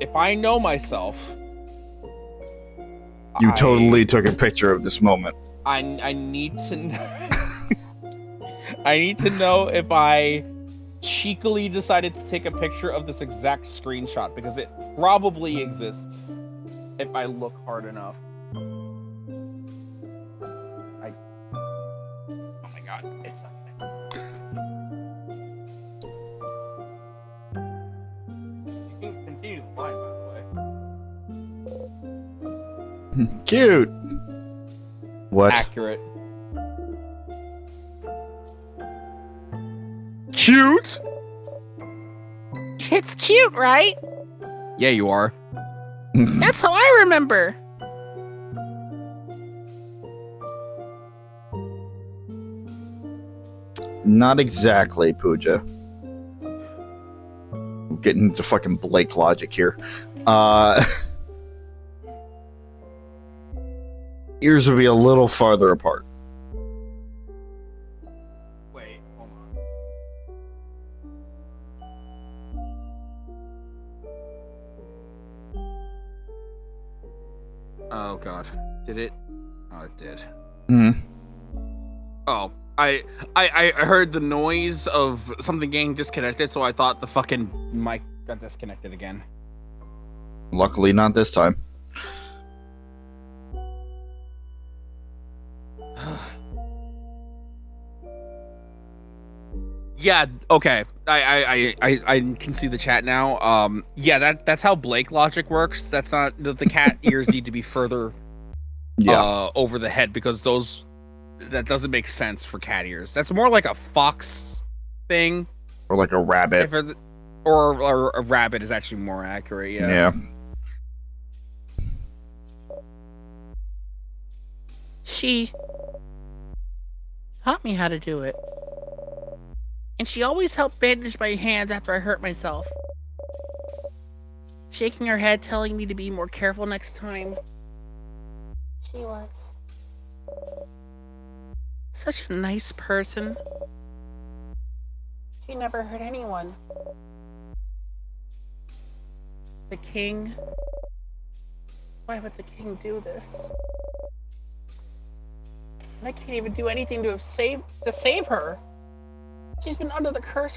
if I know myself,
You totally took a picture of this moment.
I need to. I need to know if I cheekily decided to take a picture of this exact screenshot because it probably exists if I look hard enough. Oh my god, it's not there. You can continue the line, by the way.
Cute. What?
Accurate. Cute?
It's cute, right?
Yeah, you are.
That's how I remember.
Not exactly, Pooja. I'm getting into fucking Blake logic here. Ears would be a little farther apart.
Wait, hold on. Oh god. Did it? Oh, it did.
Hmm.
Oh, I heard the noise of something getting disconnected, so I thought the fucking mic got disconnected again.
Luckily, not this time.
Yeah, okay. I can see the chat now. Yeah, that's how Blake logic works. That's not the cat ears need to be further over the head because that doesn't make sense for cat ears. That's more like a fox thing.
Or like a rabbit.
Or a rabbit is actually more accurate, yeah.
Yeah.
She taught me how to do it. And she always helped bandage my hands after I hurt myself. Shaking her head, telling me to be more careful next time. She was such a nice person. She never hurt anyone. The king? Why would the king do this? I can't even do anything to save her. She's been under the curse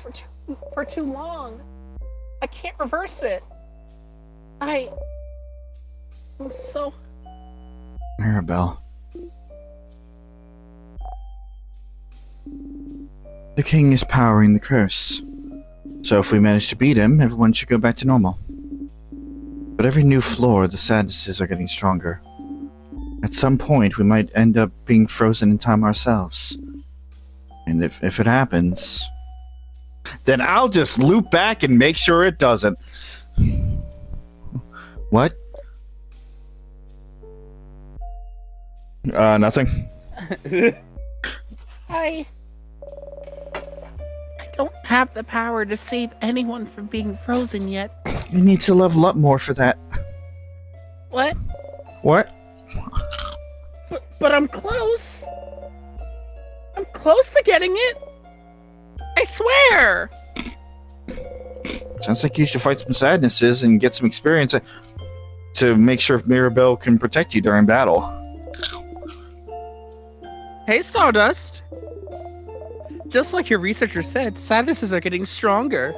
for too long. I can't reverse it. I'm so...
Mirabelle. The king is powering the curse. So if we manage to beat him, everyone should go back to normal. But every new floor, the sadnesses are getting stronger. At some point, we might end up being frozen in time ourselves. And if it happens, then I'll just loop back and make sure it doesn't. What? Nothing.
I don't have the power to save anyone from being frozen yet.
You need to level up more for that.
What?
What?
But I'm close. I'm close to getting it. I swear.
Sounds like you should fight some sadnesses and get some experience to make sure Mirabelle can protect you during battle.
Hey, Stardust. Just like your researcher said, sadnesses are getting stronger.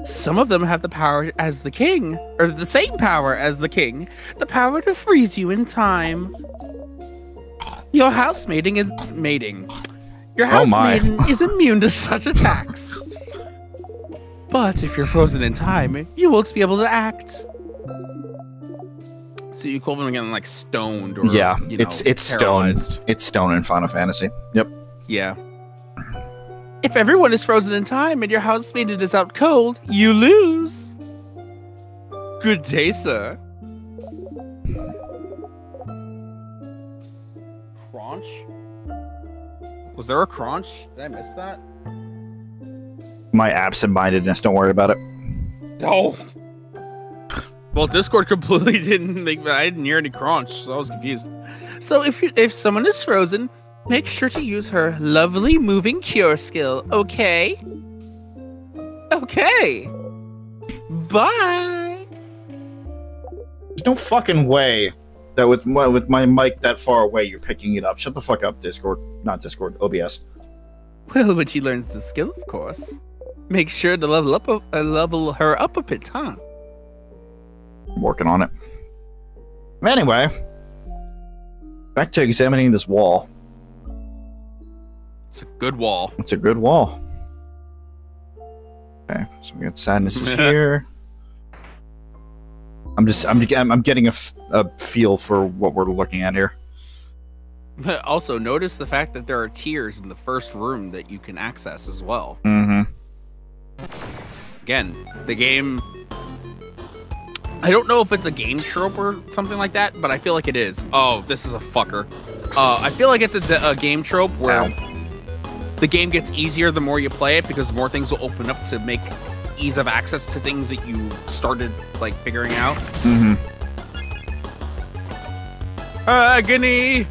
Some of them have the power as the king, or the same power as the king, the power to freeze you in time. Your housemating is mating. Your housemaiden is immune to such attacks. But if you're frozen in time, you won't be able to act. So you equivalent again like stoned or
Yeah, it's
paralyzed.
stone. It's stone in Final Fantasy. Yep.
Yeah.
If everyone is frozen in time and your housemate is out cold, you lose. Good day, sir.
Crunch? Was there a crunch? Did I miss that?
My absent-mindedness. Don't worry about it.
No.
Well, Discord completely didn't make. I didn't hear any crunch, so I was confused. So if someone is frozen, make sure to use her lovely moving cure skill. Okay. Okay. Bye.
There's no fucking way that with my mic that far away, you're picking it up. Shut the fuck up, Discord. Not Discord, OBS.
Well, when she learns the skill, of course. Make sure to level her up a bit, huh?
I'm working on it. Anyway, back to examining this wall.
It's a good wall.
It's a good wall. Okay, so we got sadness is here. I'm getting a feel for what we're looking at here.
Also, notice the fact that there are tiers in the first room that you can access as well.
Mm-hmm.
Again, the game... I don't know if it's a game trope or something like that, but I feel like it is. Oh, this is a fucker. I feel like it's a game trope where the game gets easier the more you play it because more things will open up to make ease of access to things that you started, like, figuring out.
Mm-hmm.
Agony!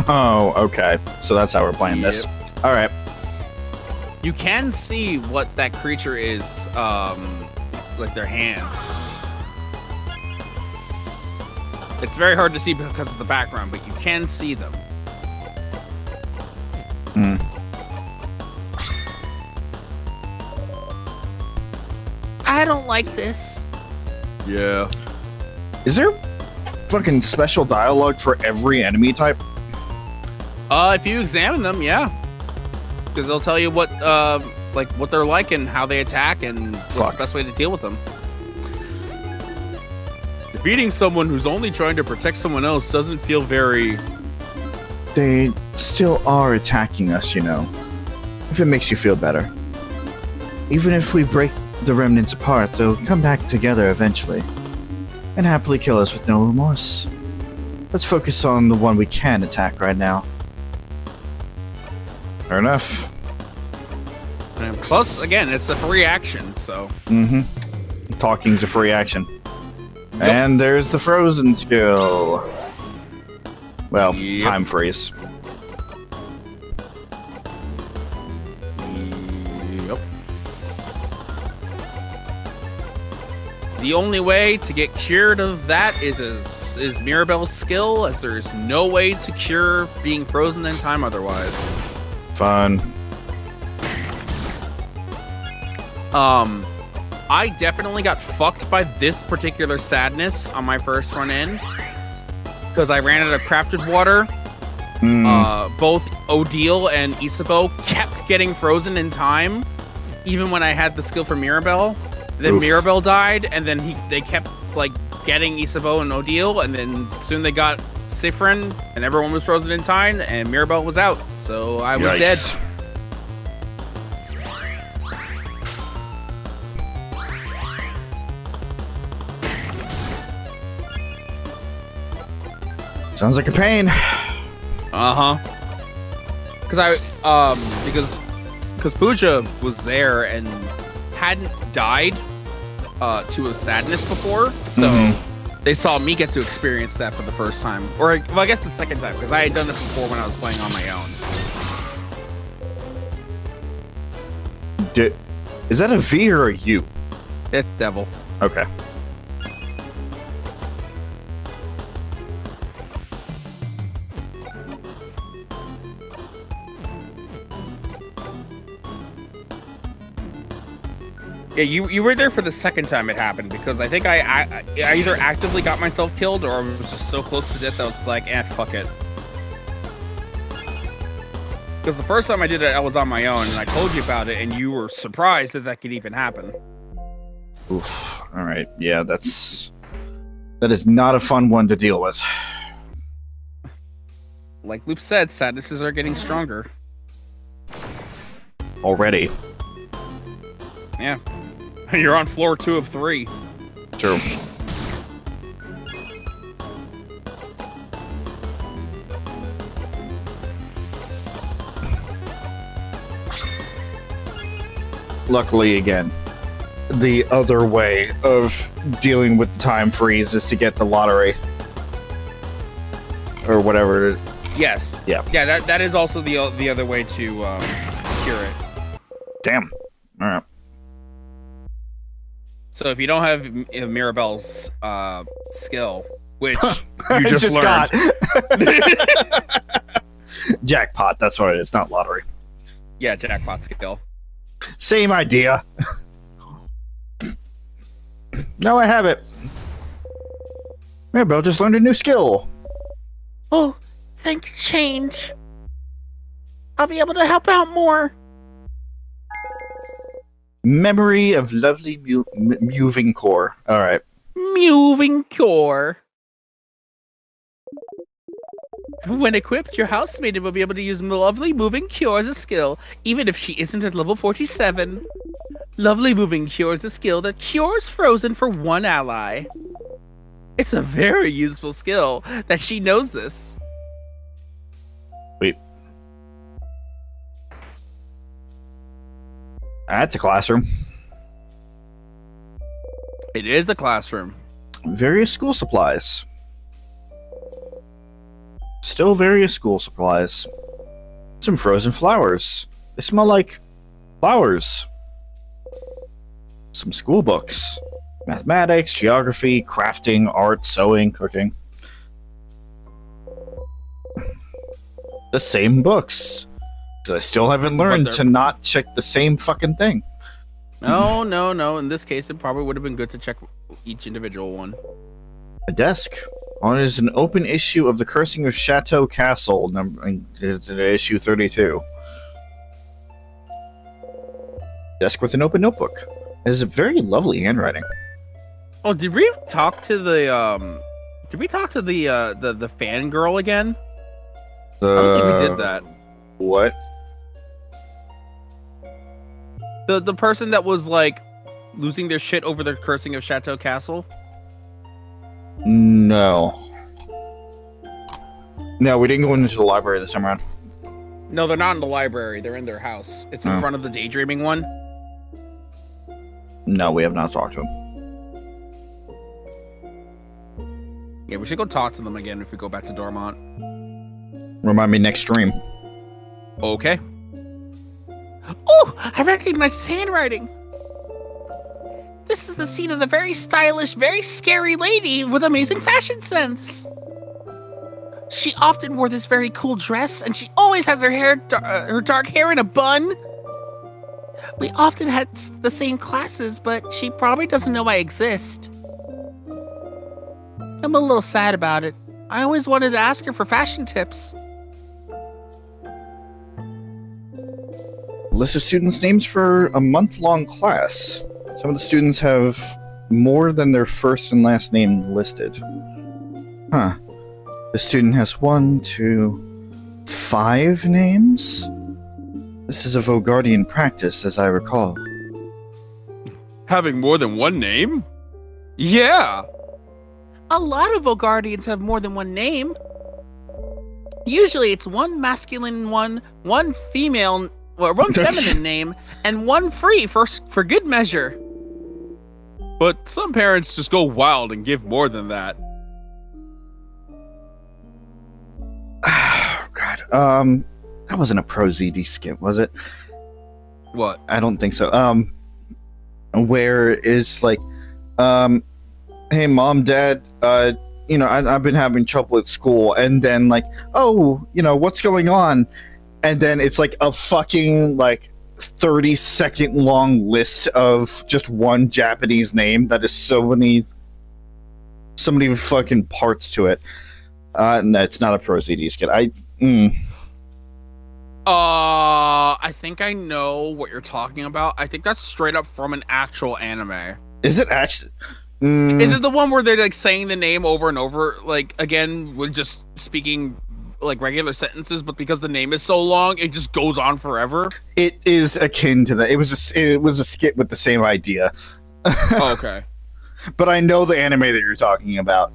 Oh, okay. So that's how we're playing this. All right.
You can see what that creature is, like their hands. It's very hard to see because of the background, but you can see them.
Mm.
I don't like this. Yeah.
Is there fucking special dialogue for every enemy type?
If you examine them, yeah. Because they'll tell you what, like, what they're like and how they attack and what's the best way to deal with them. Defeating someone who's only trying to protect someone else doesn't feel very...
They still are attacking us, you know. If it makes you feel better. Even if we break the remnants apart, they'll come back together eventually. And happily kill us with no remorse. Let's focus on the one we can attack right now. Fair enough.
And plus, again, it's a free action, so...
Mm-hmm. Talking's a free action. Yep. And there's the frozen skill. Well,
yep.
Time freeze.
Yep. The only way to get cured of that is Mirabelle's skill, as there is no way to cure being frozen in time otherwise.
Fun.
I definitely got fucked by this particular sadness on my first run in because I ran out of crafted water. Both Odile and Isabeau kept getting frozen in time, even when I had the skill for Mirabelle. Then
Oof.
Mirabelle died, and then they kept like getting Isabeau and Odile, and then soon they got Siffrin, and everyone was frozen in time, and Mirabelle was out, so I was dead.
Sounds like a pain.
Because Pooja was there and hadn't died to a sadness before, so they saw me get to experience that for the first time, or well, I guess the second time, because I had done this before when I was playing on my own.
Is that a V or a U?
It's Devil.
Okay.
Yeah, you were there for the second time it happened, because I think I either actively got myself killed or I was just so close to death that I was like, fuck it. Because the first time I did it, I was on my own, and I told you about it, and you were surprised that that could even happen.
Oof. All right. Yeah, that is not a fun one to deal with.
like Loop said, sadnesses are getting stronger.
Already.
Yeah. You're on floor 2 of 3.
True. Luckily, again, the other way of dealing with the time freeze is to get the lottery. Or whatever.
Yes.
Yeah.
Yeah, that is also the other way to cure it.
Damn. Alright.
So if you don't have Mirabelle's skill, which
I
you just learned.
got. Jackpot, that's what it is, not lottery.
Yeah, jackpot skill.
Same idea. Now I have it. Mirabelle just learned a new skill.
Oh, thank you, change. I'll be able to help out more.
Memory of lovely moving core. Alright.
Moving cure. When equipped, your housemaid will be able to use lovely moving cure as a skill, even if she isn't at level 47. Lovely moving cure is a skill that cures frozen for one ally. It's a very useful skill that she knows this.
Wait. That's a classroom.
It is a classroom.
Various school supplies. Still various school supplies. Some frozen flowers. They smell like flowers. Some school books. Mathematics, geography, crafting, art, sewing, cooking. The same books. So I still haven't learned to not check the same fucking thing.
No. In this case, it probably would have been good to check each individual one.
A desk. On it is an open issue of The Cursing of Chateau Castle, issue 32. Desk with an open notebook. It is a very lovely handwriting.
Oh, did we talk to the the fangirl again? I don't think we did that.
What?
The person that was like losing their shit over the Cursing of Chateau Castle?
No. No, we didn't go into the library this time around.
No, they're not in the library. They're in their house. It's in front of the daydreaming one.
No, we have not talked to him.
Yeah, we should go talk to them again if we go back to Dormont.
Remind me next stream.
Okay.
Oh, I recognize his handwriting. This is the scene of the very stylish, very scary lady with amazing fashion sense. She often wore this very cool dress, and she always has her dark hair in a bun. We often had the same classes, but she probably doesn't know I exist. I'm a little sad about it. I always wanted to ask her for fashion tips.
List of students' names for a month-long class. Some of the students have more than their first and last name listed. Huh. The student has 1, 2, 5 names? This is a Vogardian practice, as I recall.
Having more than one name? Yeah.
A lot of Vogardians have more than one name. Usually it's one masculine one female, or one feminine name, and one free for good measure.
But some parents just go wild and give more than that.
Oh, God. That wasn't a Pro ZD skit, was it?
What?
I don't think so. Where it's like, hey, mom, dad, I've been having trouble at school, and then like, oh, what's going on? And then it's like a fucking 30-second long list of just one Japanese name that is so many fucking parts to it. No, it's not a Pro ZD skit.
I think I know what you're talking about. I think that's straight up from an actual anime.
Is it actually?
Is it the one where they're like saying the name over and over, like again with just speaking like regular sentences, but because the name is so long, it just goes on forever.
It is akin to that. It was a skit with the same idea.
Oh, okay.
But I know the anime that you're talking about.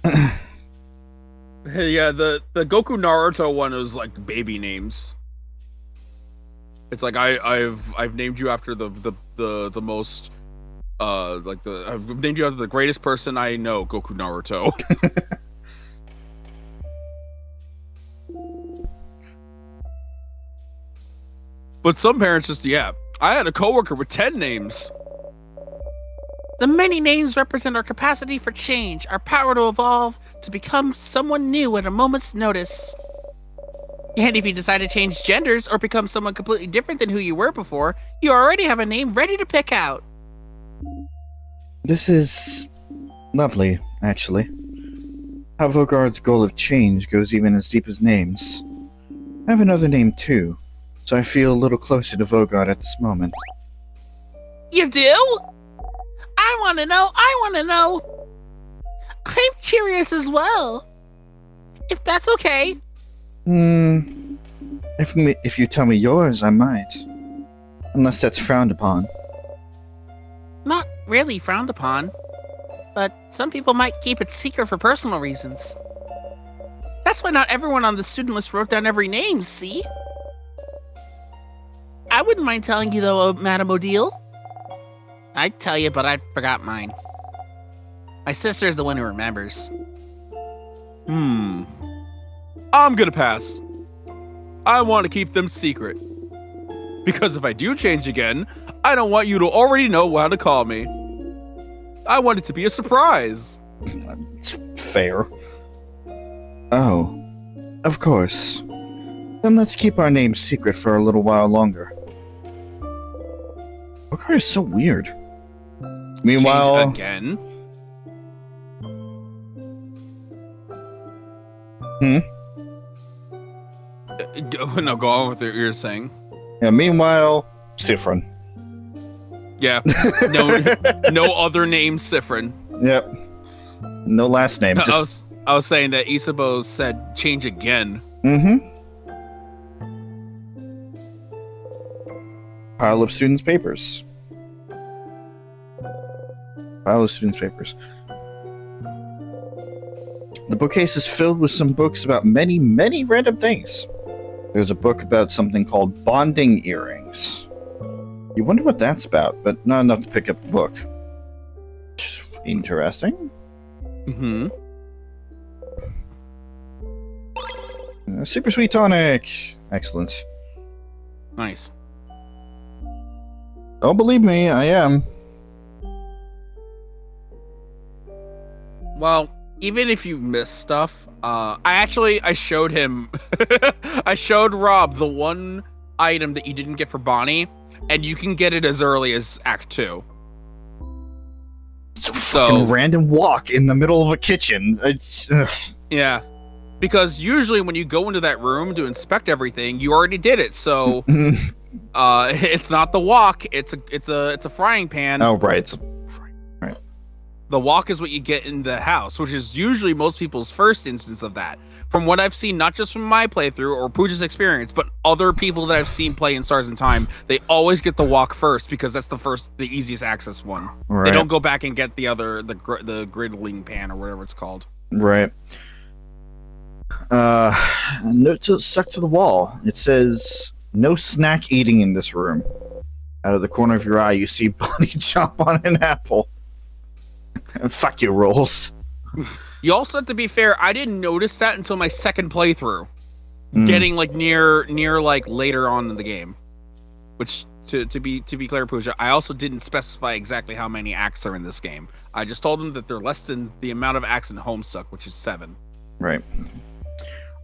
Yeah, the Goku Naruto one is like baby names. It's like I've named you after the most I've named you after the greatest person I know, Goku Naruto. But some parents just I had a coworker with 10 names.
The many names represent our capacity for change, our power to evolve, to become someone new at a moment's notice. And if you decide to change genders or become someone completely different than who you were before, you already have a name ready to pick out.
This is lovely, actually. How Vogard's goal of change goes even as deep as names. I have another name too, so I feel a little closer to Vogard at this moment.
You do? I want to know. I'm curious as well. If that's okay.
If you tell me yours, I might. Unless that's frowned upon.
Not really frowned upon, but some people might keep it secret for personal reasons. That's why not everyone on the student list wrote down every name, see? I wouldn't mind telling you though, Madame Odile. I'd tell you, but I forgot mine. My sister's the one who remembers.
I'm gonna pass. I want to keep them secret. Because if I do change again, I don't want you to already know how to call me. I want it to be a surprise.
It's fair. Oh, of course. Then let's keep our names secret for a little while longer. Vogard is so weird. Meanwhile,
Change again? No, go on with what you're saying.
Yeah, meanwhile, Sifrin.
Yeah. No other name Sifrin.
Yep. No last name.
No,
Just...
I was saying that Isabo said change again.
Pile of students' papers. The bookcase is filled with some books about many, many random things. There's a book about something called bonding earrings. You wonder what that's about, but not enough to pick up the book. Interesting. Super sweet tonic. Excellent.
Nice.
Oh, believe me, I am.
Well, even if you miss stuff, I showed him, I showed Rob the one item that you didn't get for Bonnie, and you can get it as early as Act 2.
It's a fucking random walk in the middle of a kitchen.
Yeah. Because usually when you go into that room to inspect everything, you already did it, so it's not the walk, it's a frying pan.
Oh, right.
The walk is what you get in the house, which is usually most people's first instance of that. From what I've seen, not just from my playthrough or Pooja's experience, but other people that I've seen play in Stars in Time, they always get the walk first because that's the easiest access one.
Right.
They don't go back and get the griddling pan or whatever it's called.
Right. Note stuck to the wall. It says, "No snack eating in this room." Out of the corner of your eye, you see Bonnie chomp on an apple. Fuck you, Rolls.
You also have to be fair. I didn't notice that until my second playthrough, getting like near like later on in the game. Which to be clear, Pooja, I also didn't specify exactly how many acts are in this game. I just told them that they're less than the amount of acts in Homestuck, which is 7.
Right.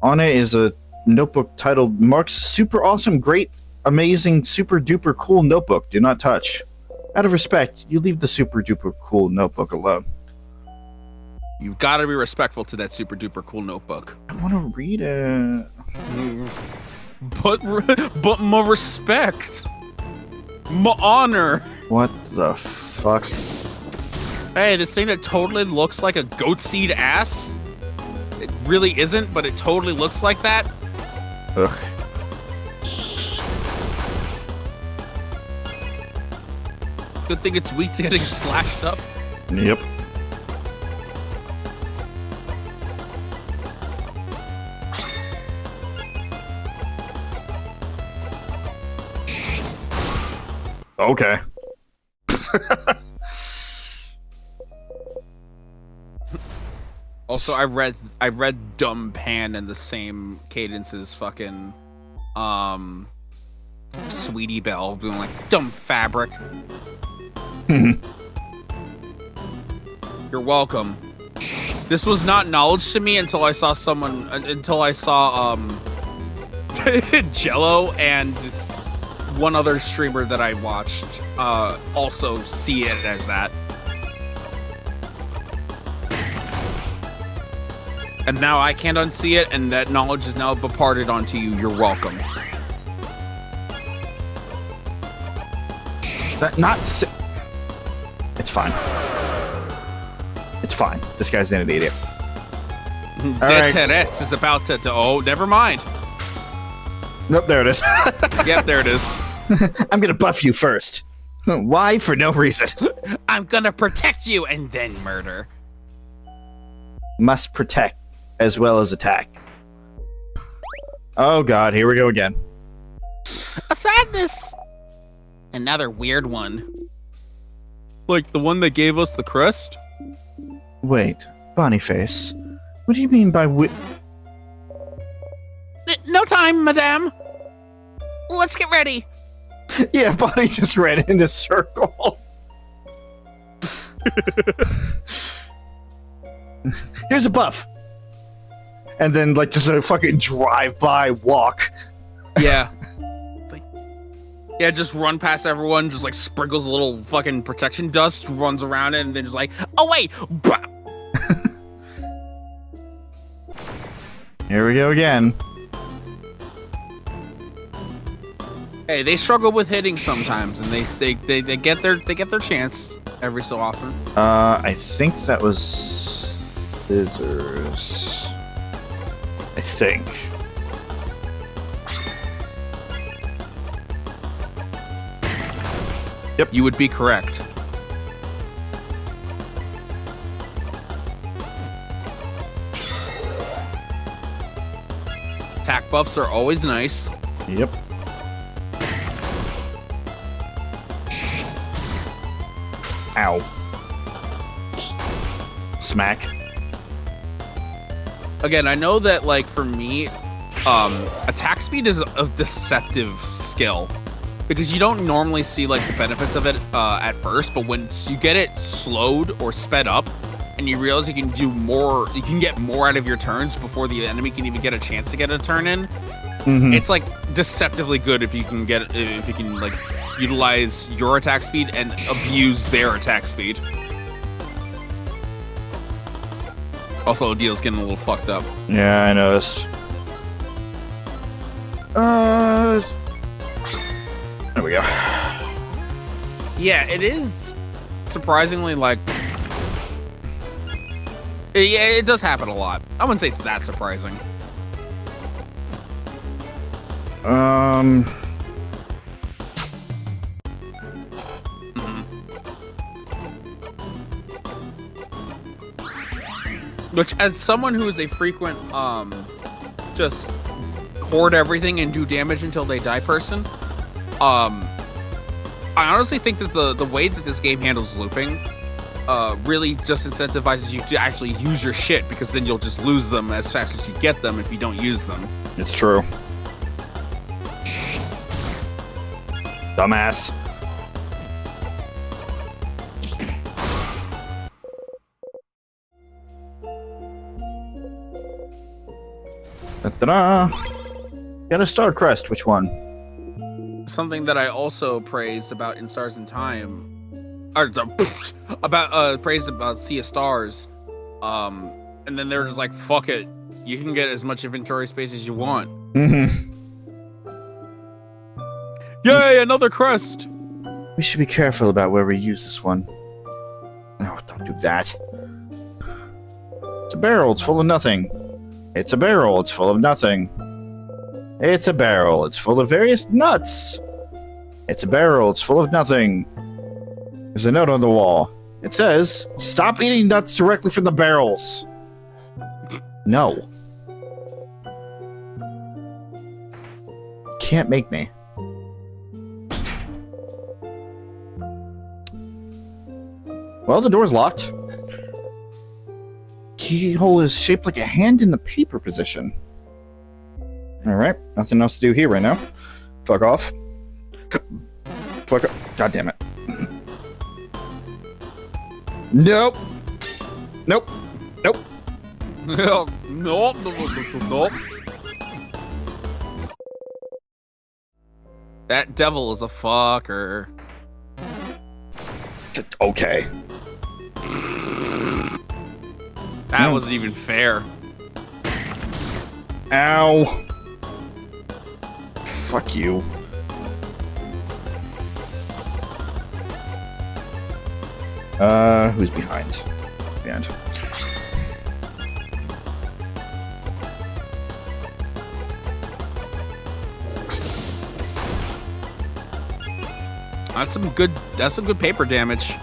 On it is a notebook titled "Mark's Super Awesome, Great, Amazing, Super Duper Cool Notebook. Do not touch. Out of respect, you leave the super duper cool notebook alone."
You've got to be respectful to that super duper cool notebook.
I want to read it.
But my respect, my honor.
What the fuck?
Hey, this thing that totally looks like a goat seed ass. really isn't, but it totally looks like that.
Ugh.
Good thing it's weak to getting slashed up.
Yep. Okay.
Also, I read Dumb Pan in the same cadence as fucking Sweetie Belle, doing like dumb fabric. You're welcome. This was not knowledge to me until I saw Jello and one other streamer that I watched also see it as that. And now I can't unsee it, and that knowledge is now imparted onto you. You're welcome.
It's fine. It's fine. This guy's an idiot.
Dead Teres is about to. Oh, never mind.
Nope, there it is.
Yep, there it is.
I'm gonna buff you first. Why? For no reason.
I'm gonna protect you and then murder.
Must protect as well as attack. Oh god, here we go again.
A sadness. Another weird one.
Like the one that gave us the crest?
Wait, Bonyface. What do you mean by
No time, madame. Let's get ready.
Yeah, Bonnie just ran in a circle. Here's a buff. And then, like, just a fucking drive-by walk.
Yeah. Yeah, just run past everyone, just like sprinkles a little fucking protection dust, runs around it, and then just like, oh wait! Bah!
Here we go again.
Hey, they struggle with hitting sometimes, and they get their chance every so often.
I think that was scissors. I think.
Yep, you would be correct. Attack buffs are always nice.
Yep. Ow. Smack.
Again, I know that, like, for me, attack speed is a deceptive skill. Because you don't normally see, like, the benefits of it at first, but once you get it slowed or sped up, and you realize you can do more, you can get more out of your turns before the enemy can even get a chance to get a turn in.
Mm-hmm.
It's, like, deceptively good if you can like, utilize your attack speed and abuse their attack speed. Also, Deal's getting a little fucked up.
Yeah, I noticed. There we go.
Yeah, it is surprisingly, like... Yeah, it does happen a lot. I wouldn't say it's that surprising. Which, as someone who is a frequent, just hoard everything and do damage until they die person, I honestly think that the way that this game handles looping really just incentivizes you to actually use your shit, because then you'll just lose them as fast as you get them if you don't use them.
It's true. Dumbass. Ta-da! Got a star crest. Which one?
Something that I also praised about In Stars in Time, or praised about Sea of Stars, and then they're just like, fuck it, you can get as much inventory space as you want.
Mm-hmm.
Yay, another crest!
We should be careful about where we use this one. No, don't do that. It's a barrel. It's full of nothing. It's a barrel. It's full of nothing. It's a barrel. It's full of various nuts. It's a barrel. It's full of nothing. There's a note on the wall. It says, "Stop eating nuts directly from the barrels." No. Can't make me. Well, the door's locked. Keyhole is shaped like a hand in the paper position. Alright, nothing else to do here right now. Fuck off. Fuck up. God damn it. Nope. Nope. Nope.
Nope. Nope. That devil is a fucker.
Okay.
That wasn't even fair.
Ow. Fuck you. Who's behind? Behind.
That's some good paper damage.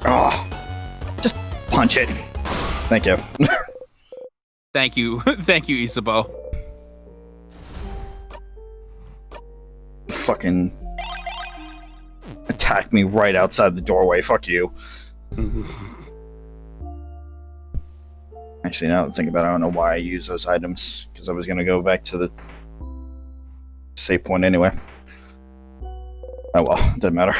Oh. Just punch it. Thank you.
Thank you. Thank you, Isabeau.
Fucking attack me right outside the doorway. Fuck you. Actually, now that I think about it, I don't know why I use those items, because I was going to go back to the save point anyway. Oh well, doesn't matter.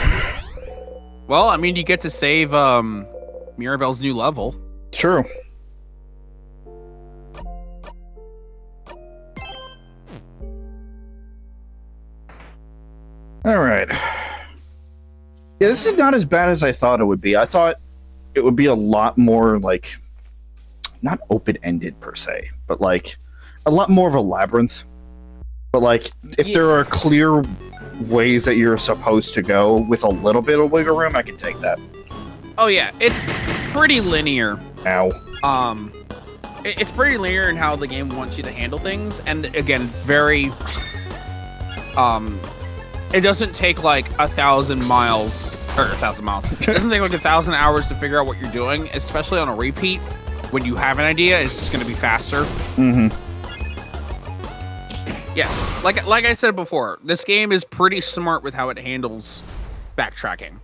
Well, I mean, you get to save Mirabelle's new level.
True. Alright. Yeah, this is not as bad as I thought it would be. I thought it would be a lot more, like, not open-ended per se, but, like, a lot more of a labyrinth. But, like, if there are clear ways that you're supposed to go with a little bit of wiggle room, I can take that.
Oh yeah, it's pretty linear.
Ow.
It's pretty linear in how the game wants you to handle things, and again, very it doesn't take like 1,000 miles. It doesn't take like 1,000 hours to figure out what you're doing, especially on a repeat. When you have an idea, it's just going to be faster.
Mm-hmm.
Yeah, like I said before, this game is pretty smart with how it handles backtracking,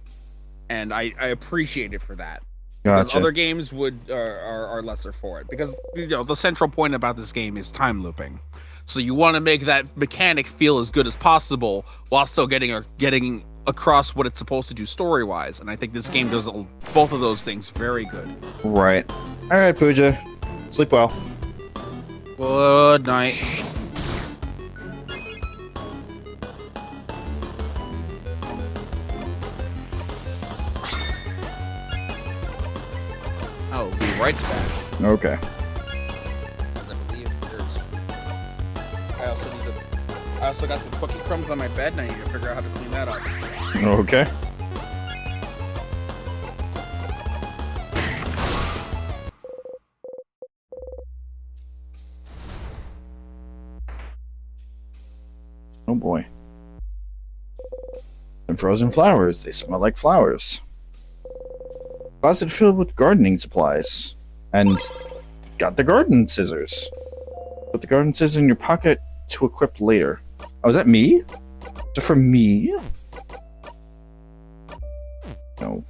and I appreciate it for that. Because
Gotcha.
other games are lesser for it, because the central point about this game is time looping. So you want to make that mechanic feel as good as possible while still getting across what it's supposed to do story-wise. And I think this game does both of those things very good.
Right. Alright, Pooja. Sleep well.
Good night. I'll be right back.
Okay.
Because I believe I also got some cookie crumbs on my bed, and I need to figure out how to clean that up.
Okay. Oh boy. And frozen flowers. They smell like flowers. Closet filled with gardening supplies. And got the garden scissors. Put the garden scissors in your pocket to equip later. Oh, is that me? Is that for me? No.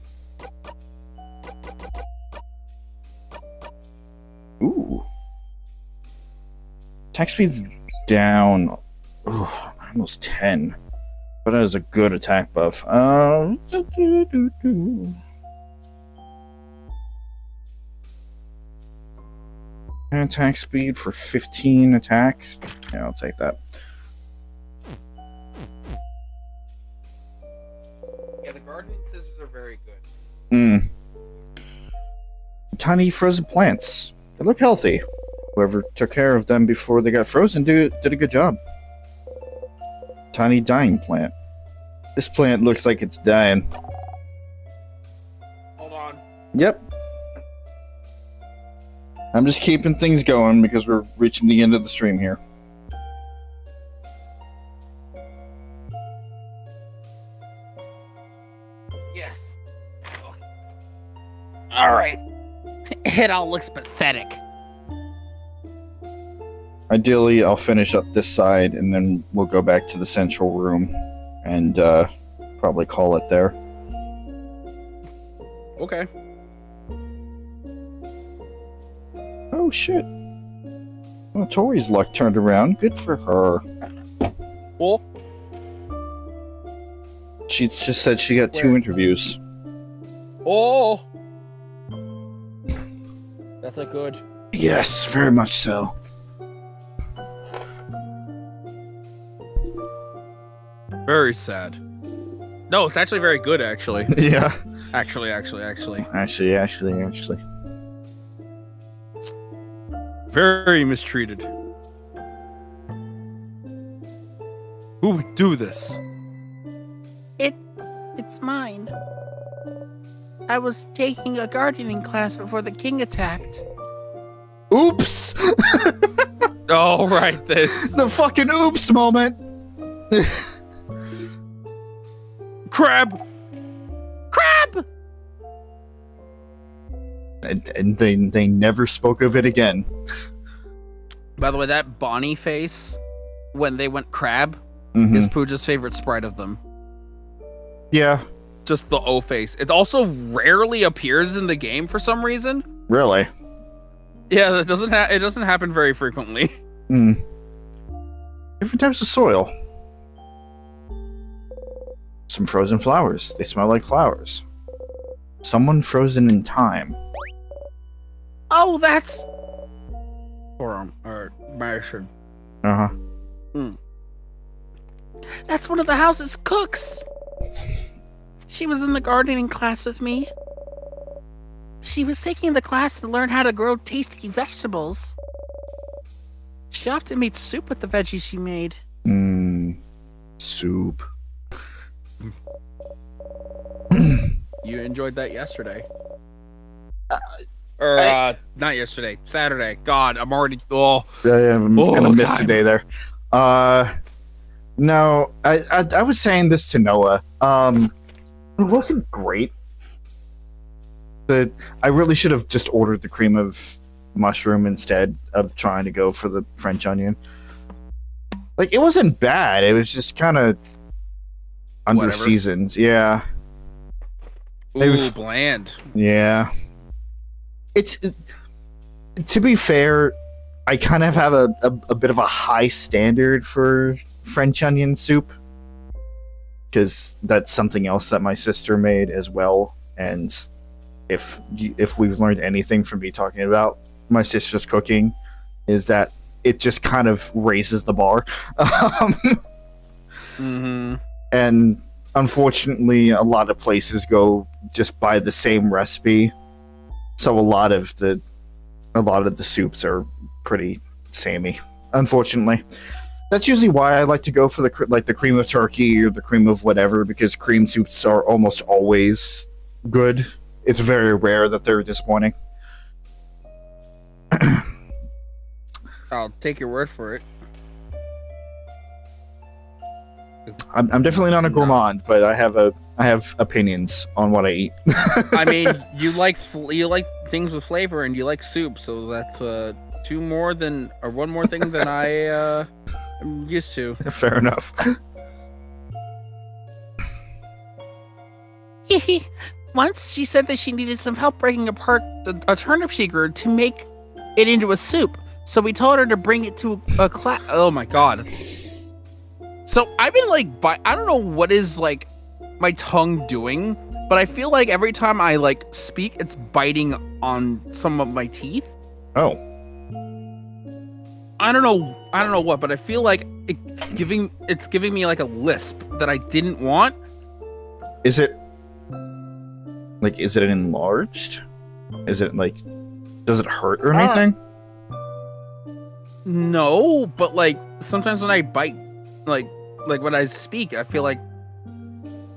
Ooh. Attack speed's down. Ooh, almost 10. But that is a good attack buff. Attack speed for 15 attack. Yeah, I'll take that.
Yeah, the gardening scissors are very good.
Mm. Tiny frozen plants. They look healthy. Whoever took care of them before they got frozen did a good job. Tiny dying plant. This plant looks like it's dying.
Hold on.
Yep. I'm just keeping things going because we're reaching the end of the stream here.
Yes. All right. It all looks pathetic.
Ideally, I'll finish up this side and then we'll go back to the central room and probably call it there.
Okay.
Oh shit. Well, Tori's luck turned around. Good for her.
Well,
She just said she got 2 interviews.
oh, that's a good.
Yes, very much so.
Very sad. No, it's actually very good. Actually,
Yeah.
actually.
Actually.
Very mistreated. Who would do this?
It's mine. I was taking a gardening class before the king attacked.
Oops!
Oh, right, this.
The fucking oops moment!
Crab!
Crab!
And they never spoke of it again.
By the way, that Bonnie face when they went crab
Mhm.
is Pooja's favorite sprite of them.
Yeah,
Just the O face. It also rarely appears in the game for some reason.
really.
Yeah, that doesn't it doesn't happen very frequently.
Different types of soil. Some frozen flowers. They smell like flowers. Someone frozen in time.
Oh, that's...
Or Martian.
Uh-huh.
That's one of the house's cooks. She was in the gardening class with me. She was taking the class to learn how to grow tasty vegetables. She often made soup with the veggies she made.
Soup.
You enjoyed that yesterday. Not yesterday. Saturday. God, I'm already. Oh,
I'm gonna miss
time.
today there. No, I was saying this to Noah. It wasn't great. I really should have just ordered the cream of mushroom instead of trying to go for the French onion. Like, it wasn't bad. It was just kind of under
Whatever.
seasons. Yeah.
ooh, bland.
Yeah. It's to be fair, I kind of have a bit of a high standard for French onion soup because that's something else that my sister made as well. And if we've learned anything from me talking about my sister's cooking, is that it just kind of raises the bar. And unfortunately, a lot of places go just by the same recipe. So a lot of the soups are pretty samey, unfortunately. That's usually why I like to go for the cream of turkey or the cream of whatever, because cream soups are almost always good. It's very rare that they're disappointing.
I'll take your word for it.
I'm definitely not a gourmand, but I have opinions on what I eat.
I mean, you like things with flavor, and you like soup, so that's one more thing than I am used to.
Fair enough.
Once she said that she needed some help breaking apart a turnip she grew to make it into a soup. So we told her to bring it to a class.
Oh my god. So I've been I don't know what is my tongue doing, but I feel like every time I speak, it's biting on some of my teeth.
Oh.
I don't know what, but I feel like it's giving me like a lisp that I didn't want.
Is it enlarged? Is it does it hurt or anything?
No, but sometimes when I bite, like when I speak, I feel like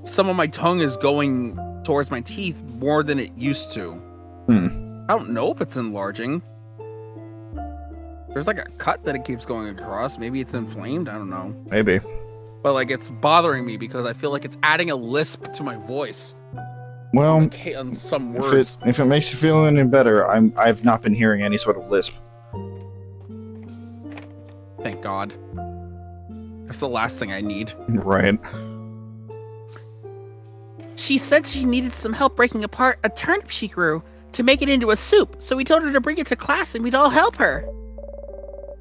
some of my tongue is going towards my teeth more than it used to. I don't know if it's enlarging. There's like a cut that it keeps going across. Maybe it's inflamed. I don't know.
Maybe.
But like it's bothering me because I feel like it's adding a lisp to my voice.
Well,
Like, on some words.
if it makes you feel any better, I've not been hearing any sort of lisp.
Thank God. That's the last thing I need.
Right.
She said she needed some help breaking apart a turnip she grew to make it into a soup, so we told her to bring it to class and we'd all help her.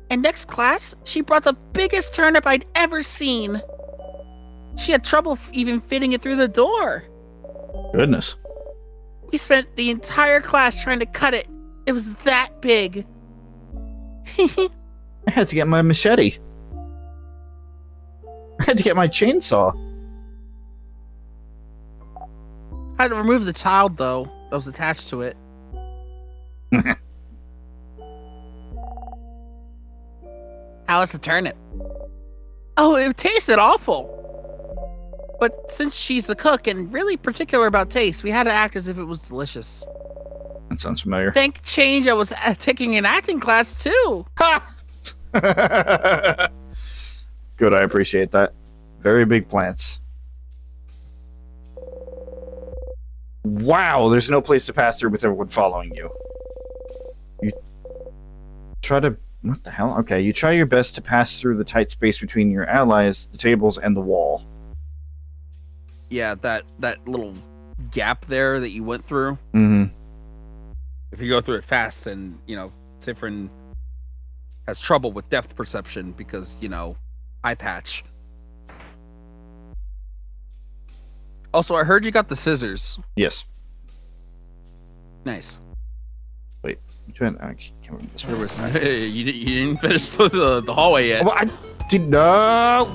And next class, she brought the biggest turnip I'd ever seen. She had trouble even fitting it through the door.
Goodness.
We spent the entire class trying to cut it. It was that big.
I had to get my machete. I had to get my chainsaw.
I had to remove the child, though, that was attached to it. How was the turnip? Oh, it tasted awful. But since she's a cook and really particular about taste, we had to act as if it was delicious.
That sounds familiar.
Thank change, I was taking an acting class, too.
Good, I appreciate that. Very big plants. Wow, there's no place to pass through with everyone following you. You try to... What the hell? Okay, you try your best to pass through the tight space between your allies, the tables, and the wall.
Yeah, that little gap there that you went through.
Mm-hmm.
If you go through it fast, then, Sifrin has trouble with depth perception because, eye patch. Also, I heard you got the scissors.
Yes.
Nice.
Wait, which one? I can't remember this
There
one.
was you didn't finish the hallway yet.
Oh, I did no.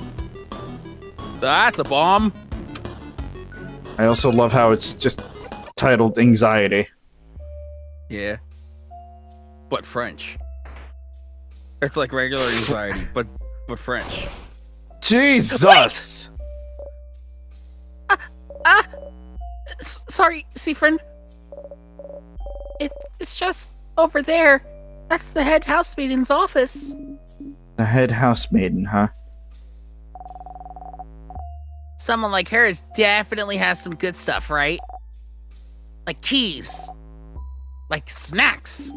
That's a bomb.
I also love how it's just titled Anxiety.
Yeah. But French. It's like regular anxiety, but French.
Jesus!
Sorry, Seafriend. It's just over there. That's the head housemaiden's office.
The head housemaiden, huh?
Someone like her definitely has some good stuff, right? Like keys. Like snacks.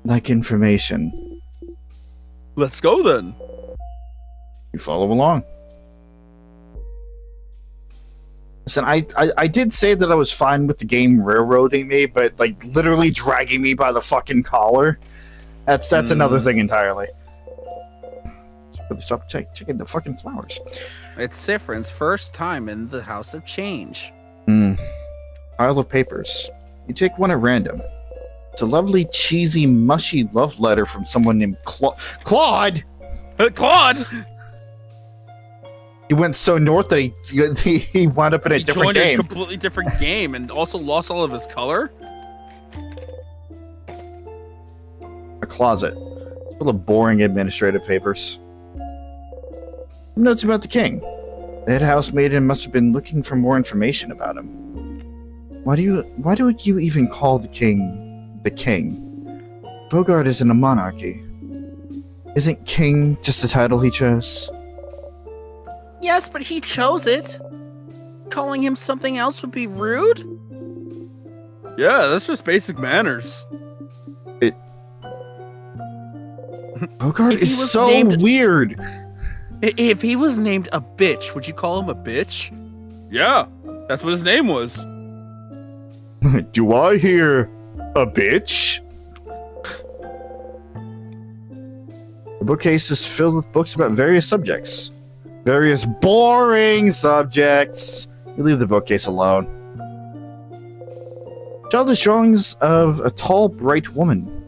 Like information.
Let's go then.
You follow along. Listen, I did say that I was fine with the game railroading me, but like literally dragging me by the fucking collar, that's another thing entirely. Should really stop checking the fucking flowers.
It's Sifrin's first time in the House of Change.
Pile of papers. You take one at random. It's a lovely, cheesy, mushy love letter from someone named Claude.
Claude.
He went so north that he wound up in a different
joined
game.
a completely different game and also lost all of his color.
A closet full of boring administrative papers. Notes about the king. The head housemaiden must have been looking for more information about him. Why do you even call the king the king? Bogart isn't a monarchy. Isn't king just a title he chose?
Yes, but he chose it. Calling him something else would be rude.
Yeah, that's just basic manners.
Bogart
If he
is
was
so
named-
weird.
If he was named a bitch, would you call him a bitch?
Yeah, that's what his name was.
Do I hear a bitch? The bookcase is filled with books about various subjects. Various boring subjects. You leave the bookcase alone. Childish drawings of a tall, bright woman.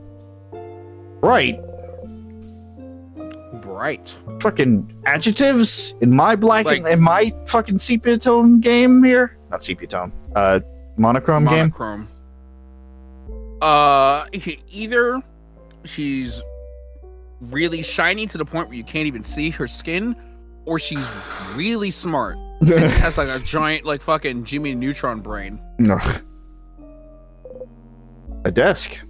Bright?
Bright.
Fucking adjectives in my
Like-
in my fucking sepia tone game here? Not sepia tone. Monochrome game?
Monochrome. Either she's really shiny to the point where you can't even see her skin, or she's really smart and just has like a giant like fucking Jimmy Neutron brain.
Ugh. A desk.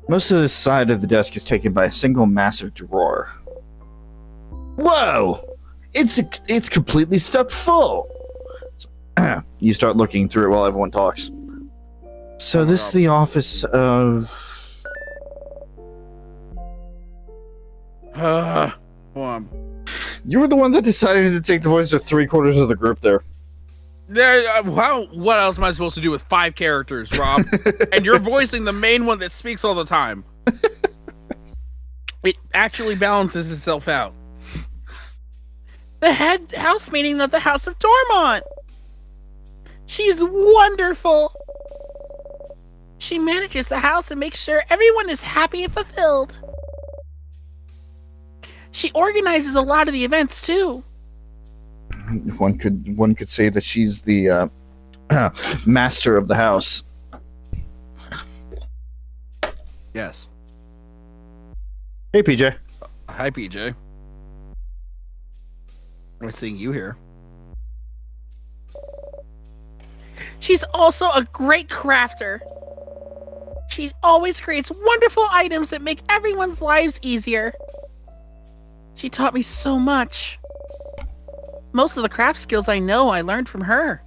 Most of this side of the desk is taken by a single massive drawer. Whoa! It's completely stuffed full! You start looking through it while everyone talks. So this is the office of...
Hold on.
You were the one that decided to take the voice of 3/4 of the group there.
What else am I supposed to do with 5 characters, Rob? And you're voicing the main one that speaks all the time. It actually balances itself out.
The head house meeting of the House of Dormont. She's wonderful. She manages the house and makes sure everyone is happy and fulfilled. She organizes a lot of the events too.
One could say that she's the master of the house.
Yes.
Hey, PJ.
Hi, PJ. Nice seeing you here.
She's also a great crafter. She always creates wonderful items that make everyone's lives easier. She taught me so much. Most of the craft skills I know I learned from her.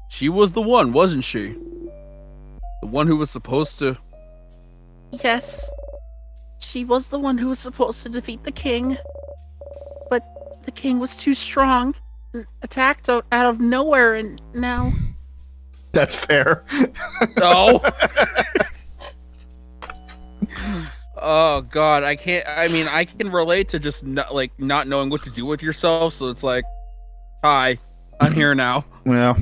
She was the one, wasn't she? The one who was supposed to...
Yes. She was the one who was supposed to defeat the king. But the king was too strong. And attacked out of nowhere, and now...
That's fair.
No. Oh God, I can't. I mean, I can relate to just not knowing what to do with yourself. So it's like, hi, I'm here now.
Well,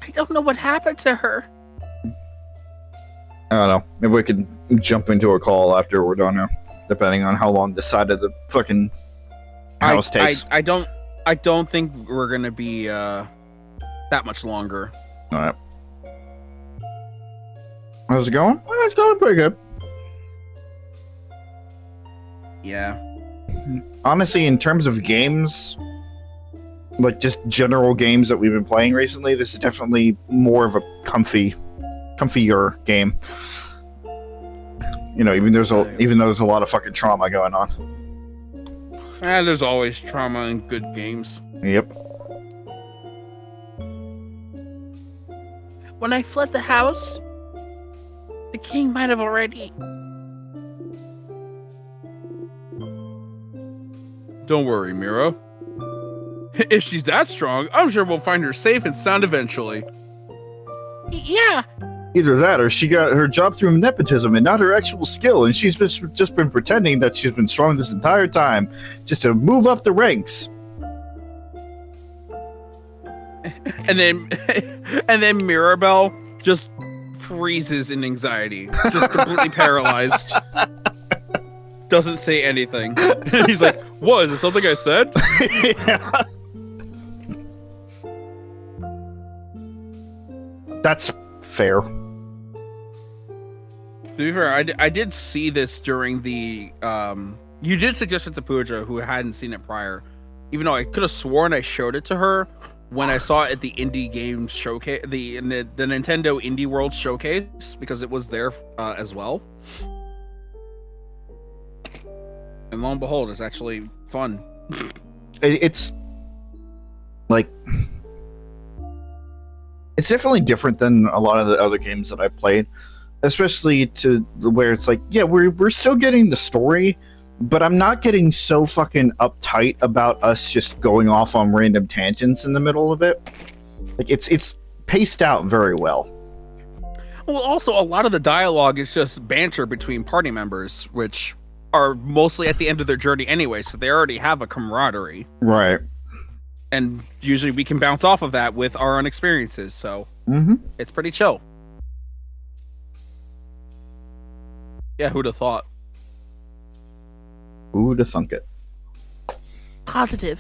I don't know what happened to her.
I don't know. Maybe we could jump into a call after we're done now, depending on how long this side of the fucking house takes.
I don't think we're gonna be that much longer.
All right. How's it going? Well, it's going pretty good.
Yeah.
Honestly, in terms of games, like just general games that we've been playing recently, this is definitely more of a comfier game. You know, even though there's a lot of fucking trauma going on.
There's always trauma in good games.
Yep.
When I fled the house, the king might have already...
Don't worry, Mira. If she's that strong, I'm sure we'll find her safe and sound eventually.
Yeah,
Either that, or she got her job through nepotism and not her actual skill, and she's just been pretending that she's been strong this entire time, just to move up the ranks.
And then Mirabelle just freezes in anxiety, just completely paralyzed. Doesn't say anything. And he's like, "What? Is it something I said?"
Yeah. That's fair.
To be fair, I did see this during the you did suggest it to Pooja, who hadn't seen it prior, even though I could have sworn I showed it to her when I saw it at the indie games showcase, the Nintendo Indie World showcase, because it was there as well. And lo and behold, it's actually fun.
It's like it's definitely different than a lot of the other games that I've played. Especially to where it's like, yeah, we're still getting the story, but I'm not getting so fucking uptight about us just going off on random tangents in the middle of it. Like it's paced out very well.
Well, also a lot of the dialogue is just banter between party members, which are mostly at the end of their journey anyway, so they already have a camaraderie.
Right.
And usually we can bounce off of that with our own experiences, so it's pretty chill. Yeah, who'd have thought?
Who'd have thunk it?
positive.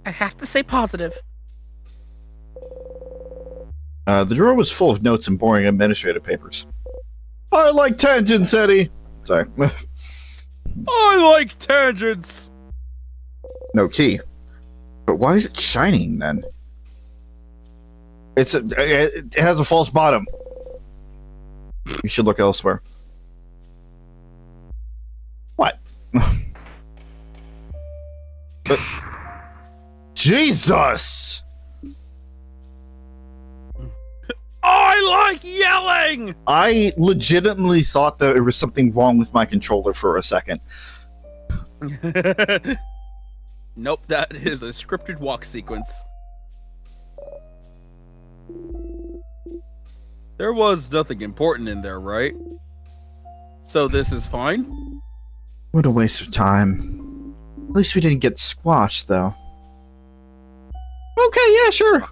I have to say positive.
The drawer was full of notes and boring administrative papers. I like tangents, Eddie! Sorry.
I like tangents!
No key. But why is it shining, then? It has a false bottom. You should look elsewhere. What? Jesus!
I like yelling!
I legitimately thought that there was something wrong with my controller for a second.
Nope, that is a scripted walk sequence. There was nothing important in there, right? So this is fine?
What a waste of time. At least we didn't get squashed, though. Okay, yeah, sure.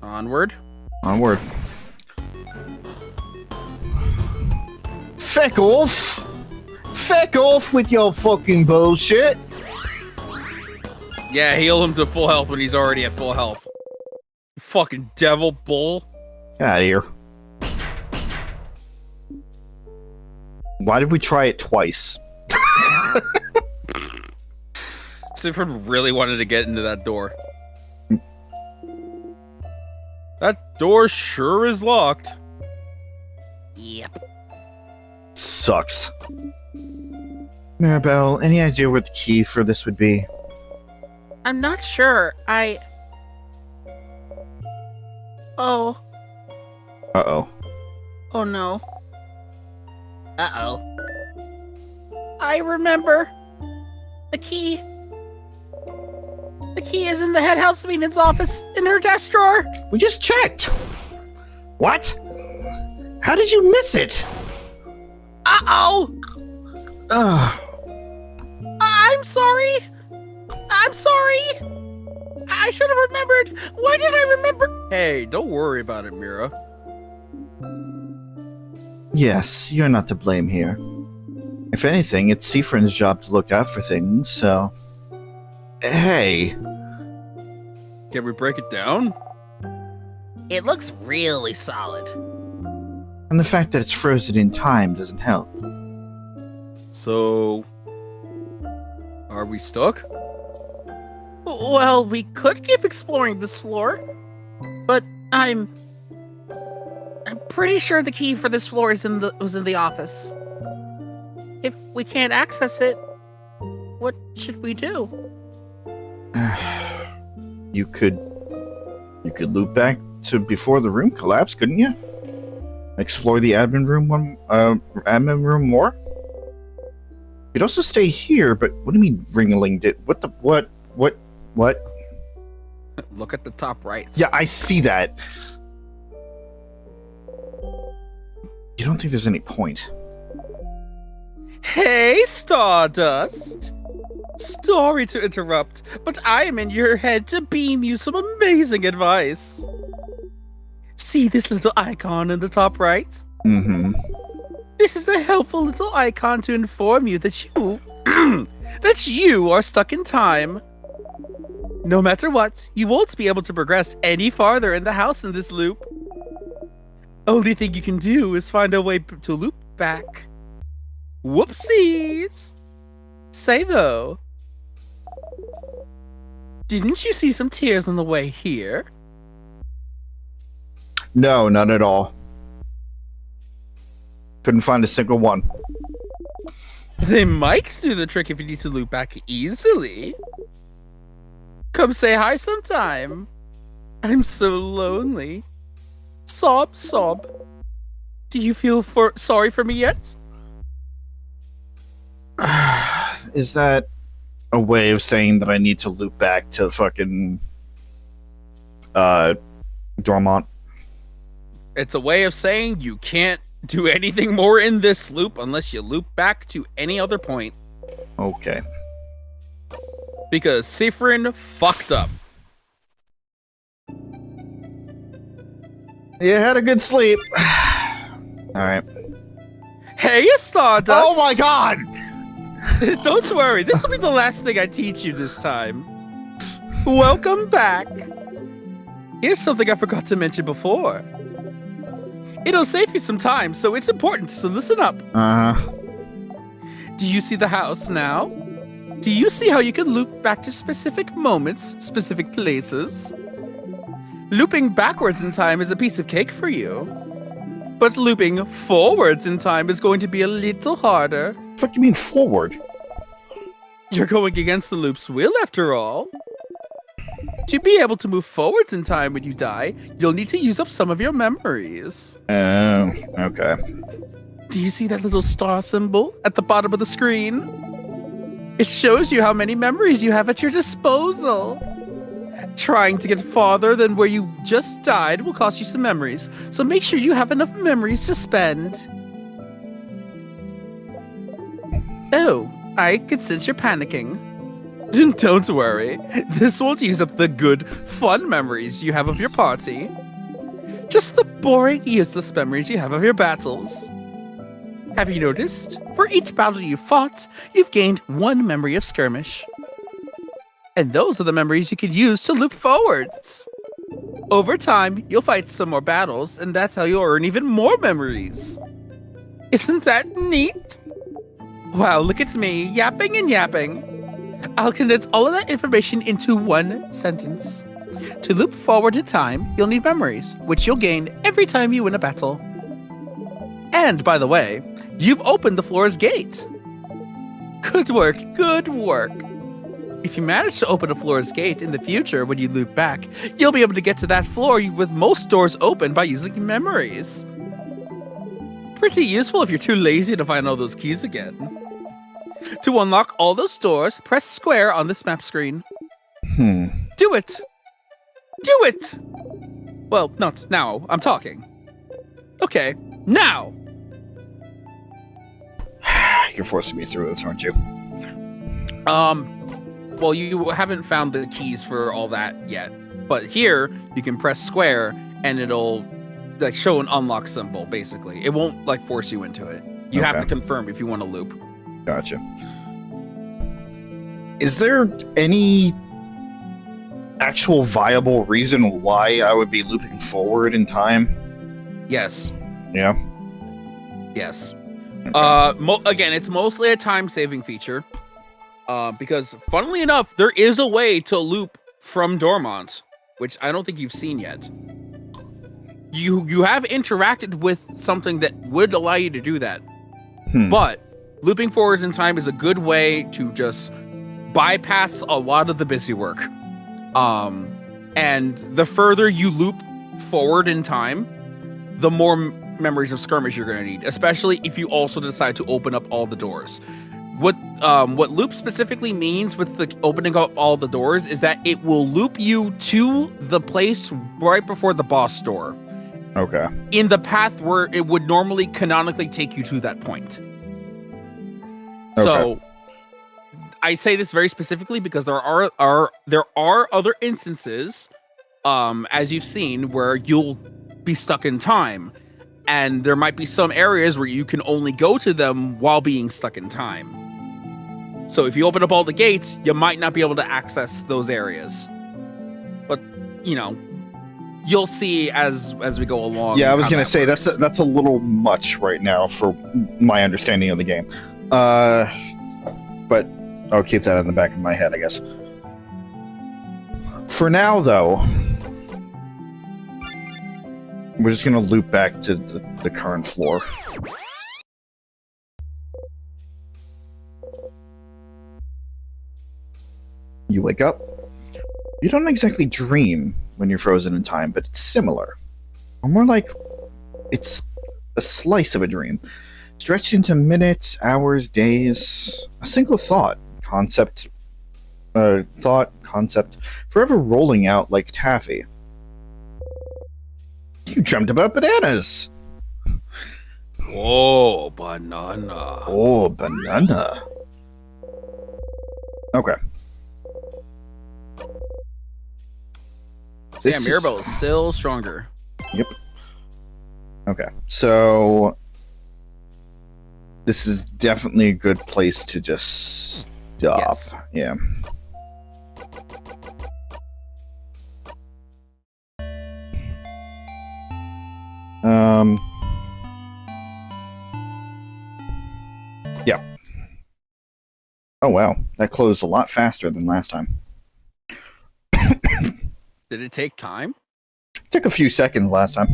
Onward.
Onward. Feck off! Feck off with your fucking bullshit!
Yeah, heal him to full health when he's already at full health. Fucking devil bull.
Get out of here. Why did we try it twice?
Sifrid really wanted to get into that door. That door sure is locked. Yep.
Sucks. Maribel, any idea where the key for this would be?
I'm not sure. Oh.
Uh-oh.
Oh no. Uh-oh. I remember. The key. The key is in the head house maintenance office in her desk drawer.
We just checked! What? How did you miss it?
Uh-oh!
Ugh.
I'm sorry. I'm sorry. I should have remembered. Why did I remember? Hey, don't worry about it, Mira.
Yes, you're not to blame here. If anything, it's Seafrin's job to look out for things, so... Hey.
Can we break it down? It looks really solid.
And the fact that it's frozen in time doesn't help.
So... are we stuck? Well, we could keep exploring this floor, but I'm pretty sure the key for this floor was in the office. If we can't access it, what should we do?
You could loop back to before the room collapsed, couldn't you? Explore the admin room more? You could also stay here, but what do you mean Ringling did? What?
Look at the top right.
Yeah, I see that. You don't think there's any point?
Hey, Stardust! Sorry to interrupt, but I am in your head to beam you some amazing advice. See this little icon in the top right?
Mm-hmm.
This is a helpful little icon to inform you that you that you are stuck in time. No matter what, you won't be able to progress any farther in the house in this loop. Only thing you can do is find a way to loop back. Whoopsies! Say though, didn't you see some tears on the way here?
No, not at all. Couldn't find a single one.
They might do the trick if you need to loop back easily. Come say hi sometime. I'm so lonely. Sob, sob. Do you feel sorry for me yet?
Is that a way of saying that I need to loop back to fucking Dormont?
It's a way of saying you can't do anything more in this loop unless you loop back to any other point.
Okay.
Because Sifrin fucked up.
You had a good sleep. Alright.
Hey, Stardust!
Oh my god!
Don't worry, this will be the last thing I teach you this time. Welcome back. Here's something I forgot to mention before. It'll save you some time, so it's important, so listen up. Do you see the house now? Do you see how you can loop back to specific moments, specific places? Looping backwards in time is a piece of cake for you. But looping forwards in time is going to be a little harder.
What the fuck do you mean forward?
You're going against the loop's wheel after all. To be able to move forwards in time when you die, you'll need to use up some of your memories.
Oh, okay.
Do you see that little star symbol at the bottom of the screen? It shows you how many memories you have at your disposal. Trying to get farther than where you just died will cost you some memories, so make sure you have enough memories to spend. Oh, I can sense you're panicking. Don't worry, this won't use up the good, fun memories you have of your party. Just the boring, useless memories you have of your battles. Have you noticed? For each battle you fought, you've gained 1 memory of skirmish. And those are the memories you can use to loop forwards. Over time, you'll fight some more battles, and that's how you'll earn even more memories. Isn't that neat? Wow, look at me, yapping and yapping. I'll condense all of that information into 1 sentence. To loop forward in time, you'll need memories, which you'll gain every time you win a battle. And, by the way, you've opened the floor's gate. Good work, good work. If you manage to open a floor's gate in the future when you loop back, you'll be able to get to that floor with most doors open by using memories. Pretty useful if you're too lazy to find all those keys again. To unlock all those doors, press square on this map screen. Do it! Do it! Well, not now, I'm talking. Okay, now!
You're forcing me through this, aren't you?
Well, you haven't found the keys for all that yet. But here, you can press square, and it'll like show an unlock symbol, basically. It won't like force you into it. You have to confirm if you want to loop.
Gotcha. Is there any actual viable reason why I would be looping forward in time?
Yes.
Yeah.
Yes.
Okay.
Again, it's mostly a time-saving feature. Because, funnily enough, there is a way to loop from Dormont, which I don't think you've seen yet. You have interacted with something that would allow you to do that. But looping forwards in time is a good way to just bypass a lot of the busy work. And the further you loop forward in time, the more memories of skirmish you're going to need, especially if you also decide to open up all the doors. What loop specifically means with the opening up all the doors is that it will loop you to the place right before the boss door.
Okay.
In the path where it would normally canonically take you to that point.
Okay.
So I say this very specifically because there are other instances, as you've seen, where you'll be stuck in time. And there might be some areas where you can only go to them while being stuck in time. So if you open up all the gates, you might not be able to access those areas. But, you know, you'll see as we go along.
Yeah, I was going to say that's a little much right now for my understanding of the game. But I'll keep that in the back of my head, I guess. For now, though, we're just going to loop back to the current floor. You wake up. You don't exactly dream when you're frozen in time, but it's similar. Or more like it's a slice of a dream, stretched into minutes, hours, days. A single concept, forever rolling out like taffy. You dreamt about bananas.
Oh, banana.
Oh, banana. Okay.
Yeah, Mirabelle is still stronger.
Yep. Okay, so this is definitely a good place to just stop.
Yes.
Yeah. Yeah. Oh wow, that closed a lot faster than last time.
Did it take time?
Took a few seconds last time.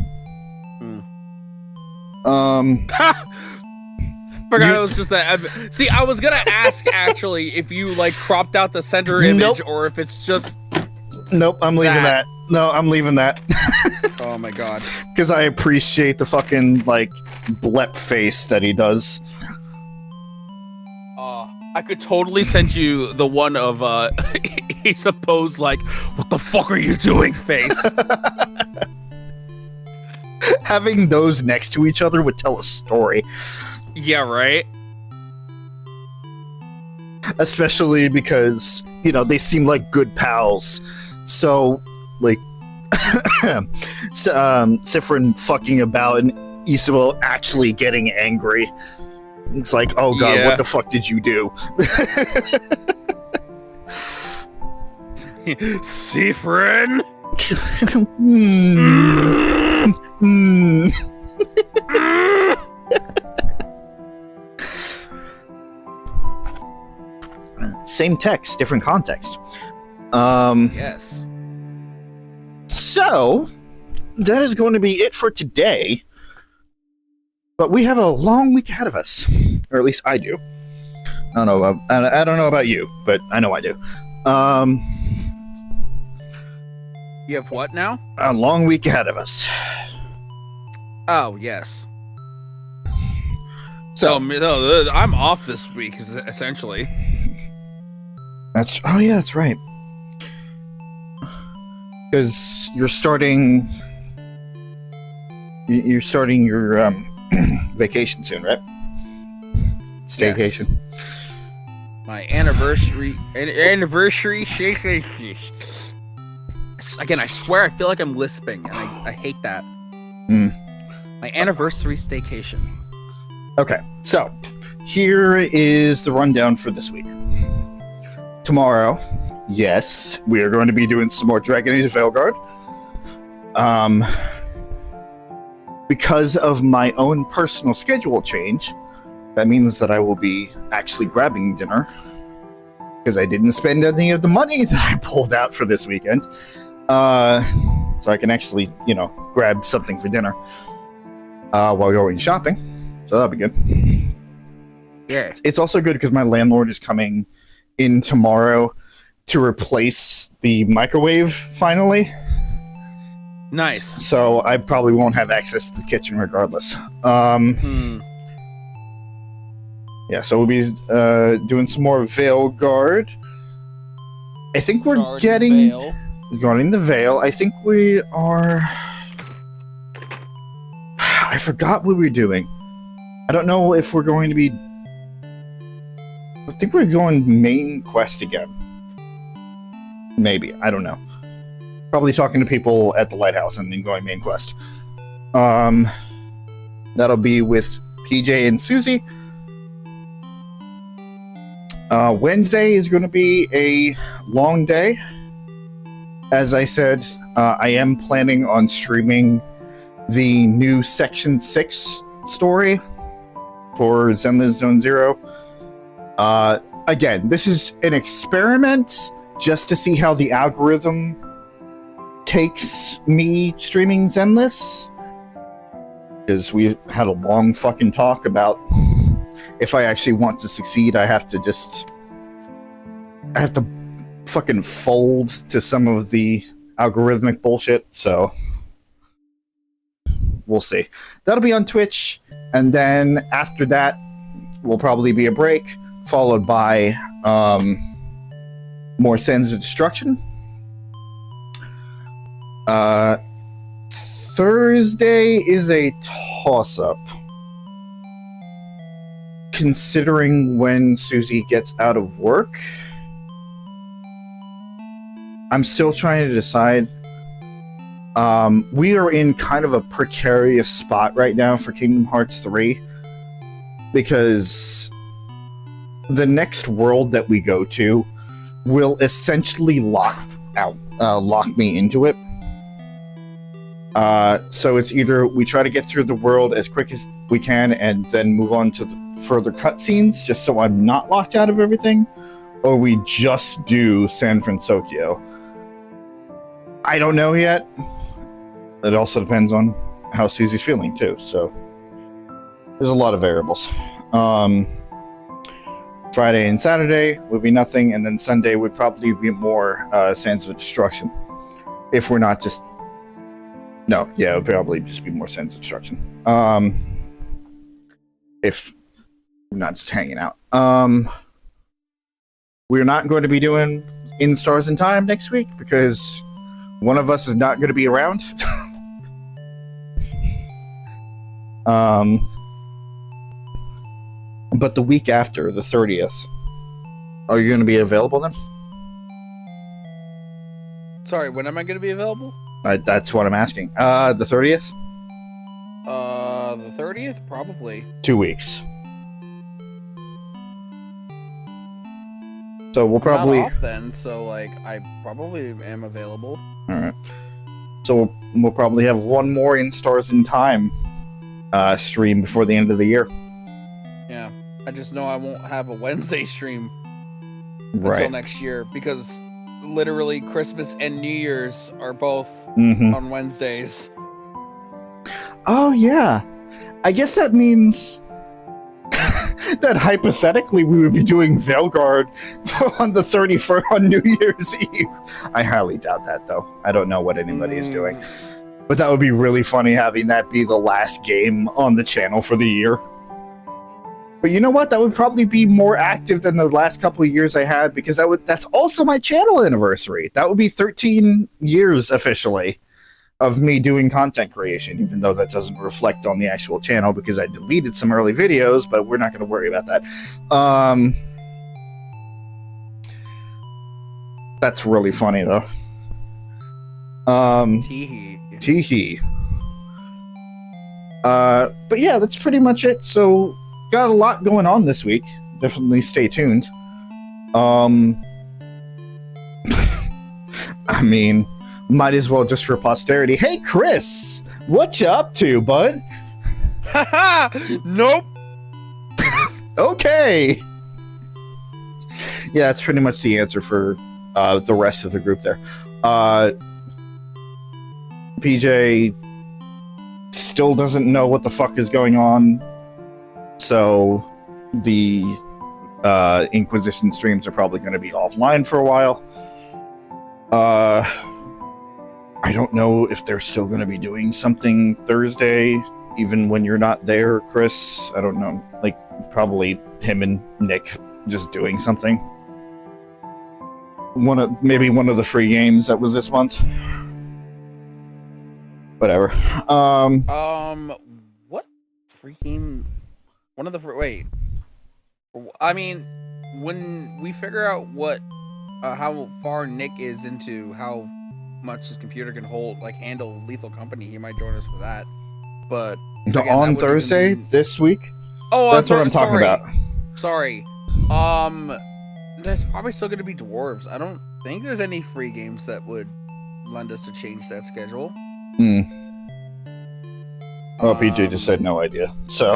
Forgot
You-
it was just that. See, I was gonna ask actually if you like cropped out the center image
Nope.
or if it's just.
Nope, I'm leaving
That.
that. No, I'm leaving that.
Oh my god.
Because I appreciate the fucking, like, blep face that he does.
I could totally send you the one of he supposed like, what the fuck are you doing face.
Having those next to each other would tell a story.
Yeah, right.
Especially because, you know, they seem like good pals. So, like, Sifrin fucking about and Isabel actually getting angry. It's like, oh god,
Yeah.
what the fuck did you do?
Sifrin.
Hmm. Hmm. Same text, different context.
Yes.
So, that is going to be it for today. But we have a long week ahead of us. Or at least I do. I don't know about you, but I know I do.
You have what now?
A long week ahead of us.
Oh yes.
So,
no, I'm off this week, essentially.
oh yeah, that's right. Because you're starting your vacation soon, right? Staycation.
My anniversary. Again, I swear I feel like I'm lisping, and I hate that.
Mm.
My anniversary staycation.
Okay, so here is the rundown for this week. Tomorrow, yes, we are going to be doing some more Dragon Age Veilguard. Because of my own personal schedule change, that means that I will be actually grabbing dinner because I didn't spend any of the money that I pulled out for this weekend. So I can actually, grab something for dinner while going shopping. So that'll be good.
Yeah.
It's also good because my landlord is coming in tomorrow to replace the microwave finally.
Nice.
So I probably won't have access to the kitchen regardless. Yeah, so we'll be doing some more Veilguard. I think we're guarding the Veil. I think we are. I forgot what we're doing. I don't know if we're going to be. I think we're going main quest again. Maybe. I don't know. Probably talking to people at the lighthouse and then going main quest. That'll be with PJ and Suzie. Wednesday is going to be a long day. As I said, I am planning on streaming the new Section 6 story for Zenless Zone Zero. Again, this is an experiment just to see how the algorithm takes me streaming Zenless. Because we had a long fucking talk about if I actually want to succeed, I have to fucking fold to some of the algorithmic bullshit, so we'll see. That'll be on Twitch, and then after that will probably be a break, followed by more Sands of Destruction. Thursday is a toss-up, considering when Suzie gets out of work. I'm still trying to decide. We are in kind of a precarious spot right now for Kingdom Hearts 3 because the next world that we go to will essentially lock me into it. So it's either we try to get through the world as quick as we can and then move on to the further cutscenes just so I'm not locked out of everything, or we just do San Francisco. I don't know yet. it also depends on how Susie's feeling too. So there's a lot of variables. Friday and Saturday would be nothing, and then Sunday would probably be more Sands of Destruction. If we're not just... No, yeah, it would probably just be more Sands of Destruction. If we're not just hanging out. We're not going to be doing In Stars in Time next week, because one of us is not going to be around. But the week after, the 30th, are you going to be available then?
Sorry, when am I going to be available?
That's what I'm asking. The 30th?
The 30th? Probably.
2 weeks. So we'll probably...
I'm not off then, so, like, I probably am available.
Alright. So we'll probably have one more In Stars in Time stream before the end of the year.
Yeah. I just know I won't have a Wednesday stream
Right.
until next year, because literally Christmas and New Year's are both
Mm-hmm.
on Wednesdays.
Oh, yeah. I guess that means that hypothetically we would be doing Veilguard on the 31st on New Year's Eve. I highly doubt that, though. I don't know what anybody is doing. But that would be really funny having that be the last game on the channel for the year. But you know what? That would probably be more active than the last couple of years I had, because that's also my channel anniversary. That would be 13 years officially of me doing content creation, even though that doesn't reflect on the actual channel because I deleted some early videos, but we're not going to worry about that. That's really funny, though.
Teehee.
Teehee. But yeah, that's pretty much it. So, got a lot going on this week. Definitely stay tuned. I mean, might as well just for posterity. Hey, Chris! What you up to, bud?
Haha! Nope!
Okay! Yeah, that's pretty much the answer for the rest of the group there. PJ still doesn't know what the fuck is going on, so the Inquisition streams are probably going to be offline for a while. I don't know if they're still going to be doing something Thursday, even when you're not there, Chris. I don't know. Like, probably him and Nick just doing something. Maybe one of the free games that was this month. Whatever.
What freaking... One of the... Wait. I mean, when we figure out what... how far Nick is into how much his computer can handle Lethal Company, he might join us for that. But... again,
On Thursday? This week?
Oh,
that's what I'm talking about.
Sorry. There's probably still going to be dwarves. I don't think there's any free games that would lend us to change that schedule.
Well, PJ just said no idea, so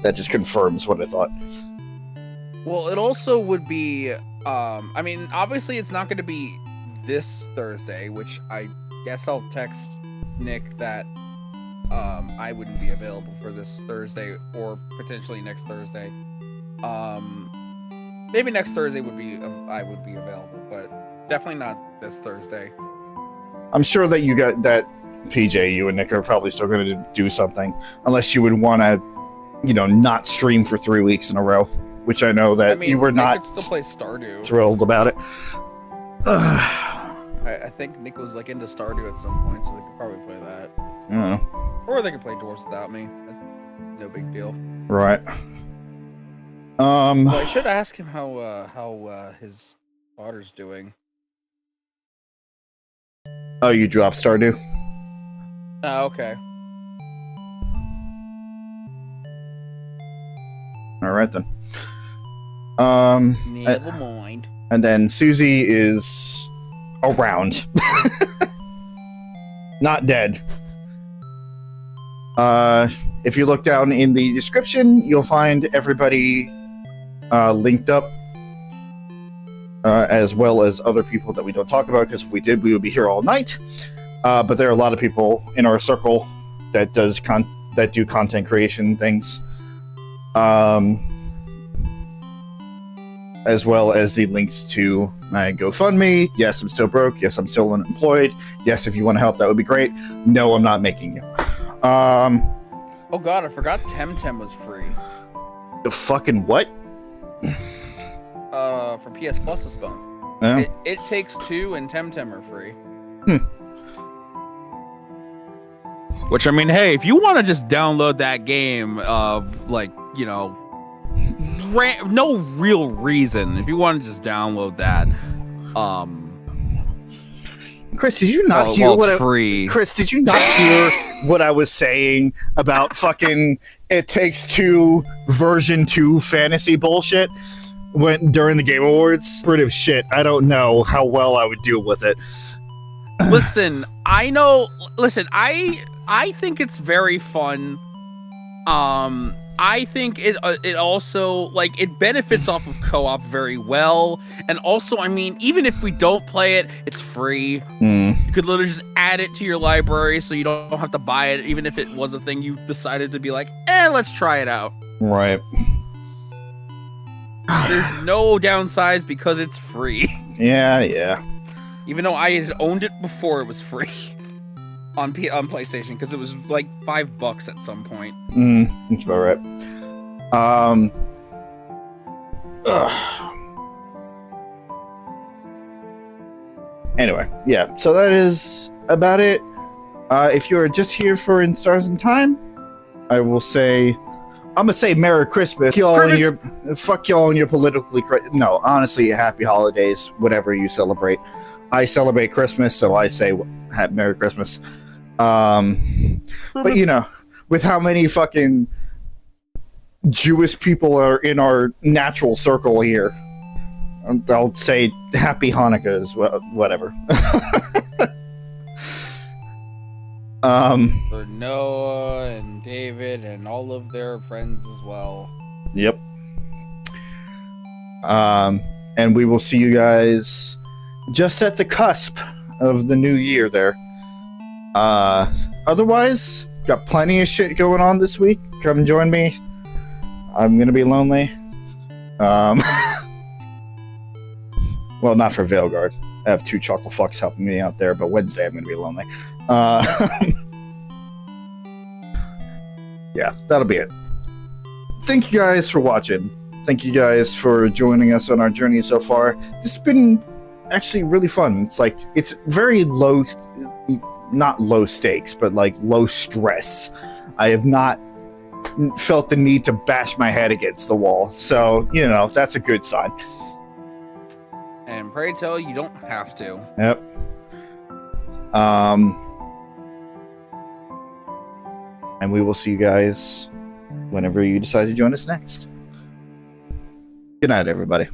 that just confirms what I thought.
Well, it also would be, I mean, obviously it's not going to be this Thursday, which I guess I'll text Nick that I wouldn't be available for this Thursday, or potentially next Thursday. Maybe next Thursday I would be available, but definitely not this Thursday.
I'm sure that you got that, PJ, you and Nick are probably still going to do something, unless you would want to, not stream for 3 weeks in a row, which I know that you were not
could still play Stardew.
thrilled about it.
I think Nick was into Stardew at some point, so they could probably play that.
I don't know.
Or they could play Dwarves without me. That's no big deal.
Right.
Well, I should ask him how his daughter's doing.
Oh, you dropped Stardew?
Oh, okay.
All right then.
Never mind.
And then Suzie is around. Not dead. If you look down in the description, you'll find everybody linked up, as well as other people that we don't talk about, because if we did, we would be here all night. But there are a lot of people in our circle that do content creation things, as well as the links to my GoFundMe. Yes, I'm still broke. Yes, I'm still unemployed. Yes, if you want to help, that would be great. No, I'm not making you.
Oh god, I forgot Temtem was free.
The fucking what?
For PS Plus this month.
Yeah.
It Takes Two and Temtem are free.
Which, I mean, hey, if you want to just download that game of, like, you know, no real reason, if you want to just download that,
Chris, did you not hear
well,
what
it's free.
Chris, did you not hear what I was saying about fucking It Takes Two version 2 fantasy bullshit during the Game Awards? Rid of shit. I don't know how well I would deal with it.
Listen, I know. Listen, I think it's very fun. I think it also, like, it benefits off of co-op very well, and also, I mean, even if we don't play it, it's free. You could literally just add it to your library, so you don't have to buy it, even if it was a thing you decided to be like, let's try it out.
Right.
There's no downsides because it's free.
Yeah.
Even though I had owned it before it was free on PlayStation, because it was like $5 at some point.
That's about right. Anyway, yeah. So that is about it. If you're just here for In Stars and Time, I will say, I'm gonna say Merry Christmas. Fuck y'all and your politically correct. No, honestly, Happy Holidays, whatever you celebrate. I celebrate Christmas, so I say Merry Christmas. But you know, with how many fucking Jewish people are in our natural circle here, I'll say Happy Hanukkah as well. Whatever.
For Noah and David and all of their friends as well.
Yep. And we will see you guys just at the cusp of the new year there. Otherwise, got plenty of shit going on this week. Come join me. I'm gonna be lonely. Well, not for Veilguard. I have 2 chocolate fucks helping me out there, but Wednesday I'm gonna be lonely. Yeah, that'll be it. Thank you guys for watching. Thank you guys for joining us on our journey so far. This has been actually really fun. It's like, it's very low, not low stakes, but like low stress. I have not felt the need to bash my head against the wall. So, you know, that's a good sign.
And pray tell, you don't have to.
Yep. And we will see you guys whenever you decide to join us next. Good night, everybody.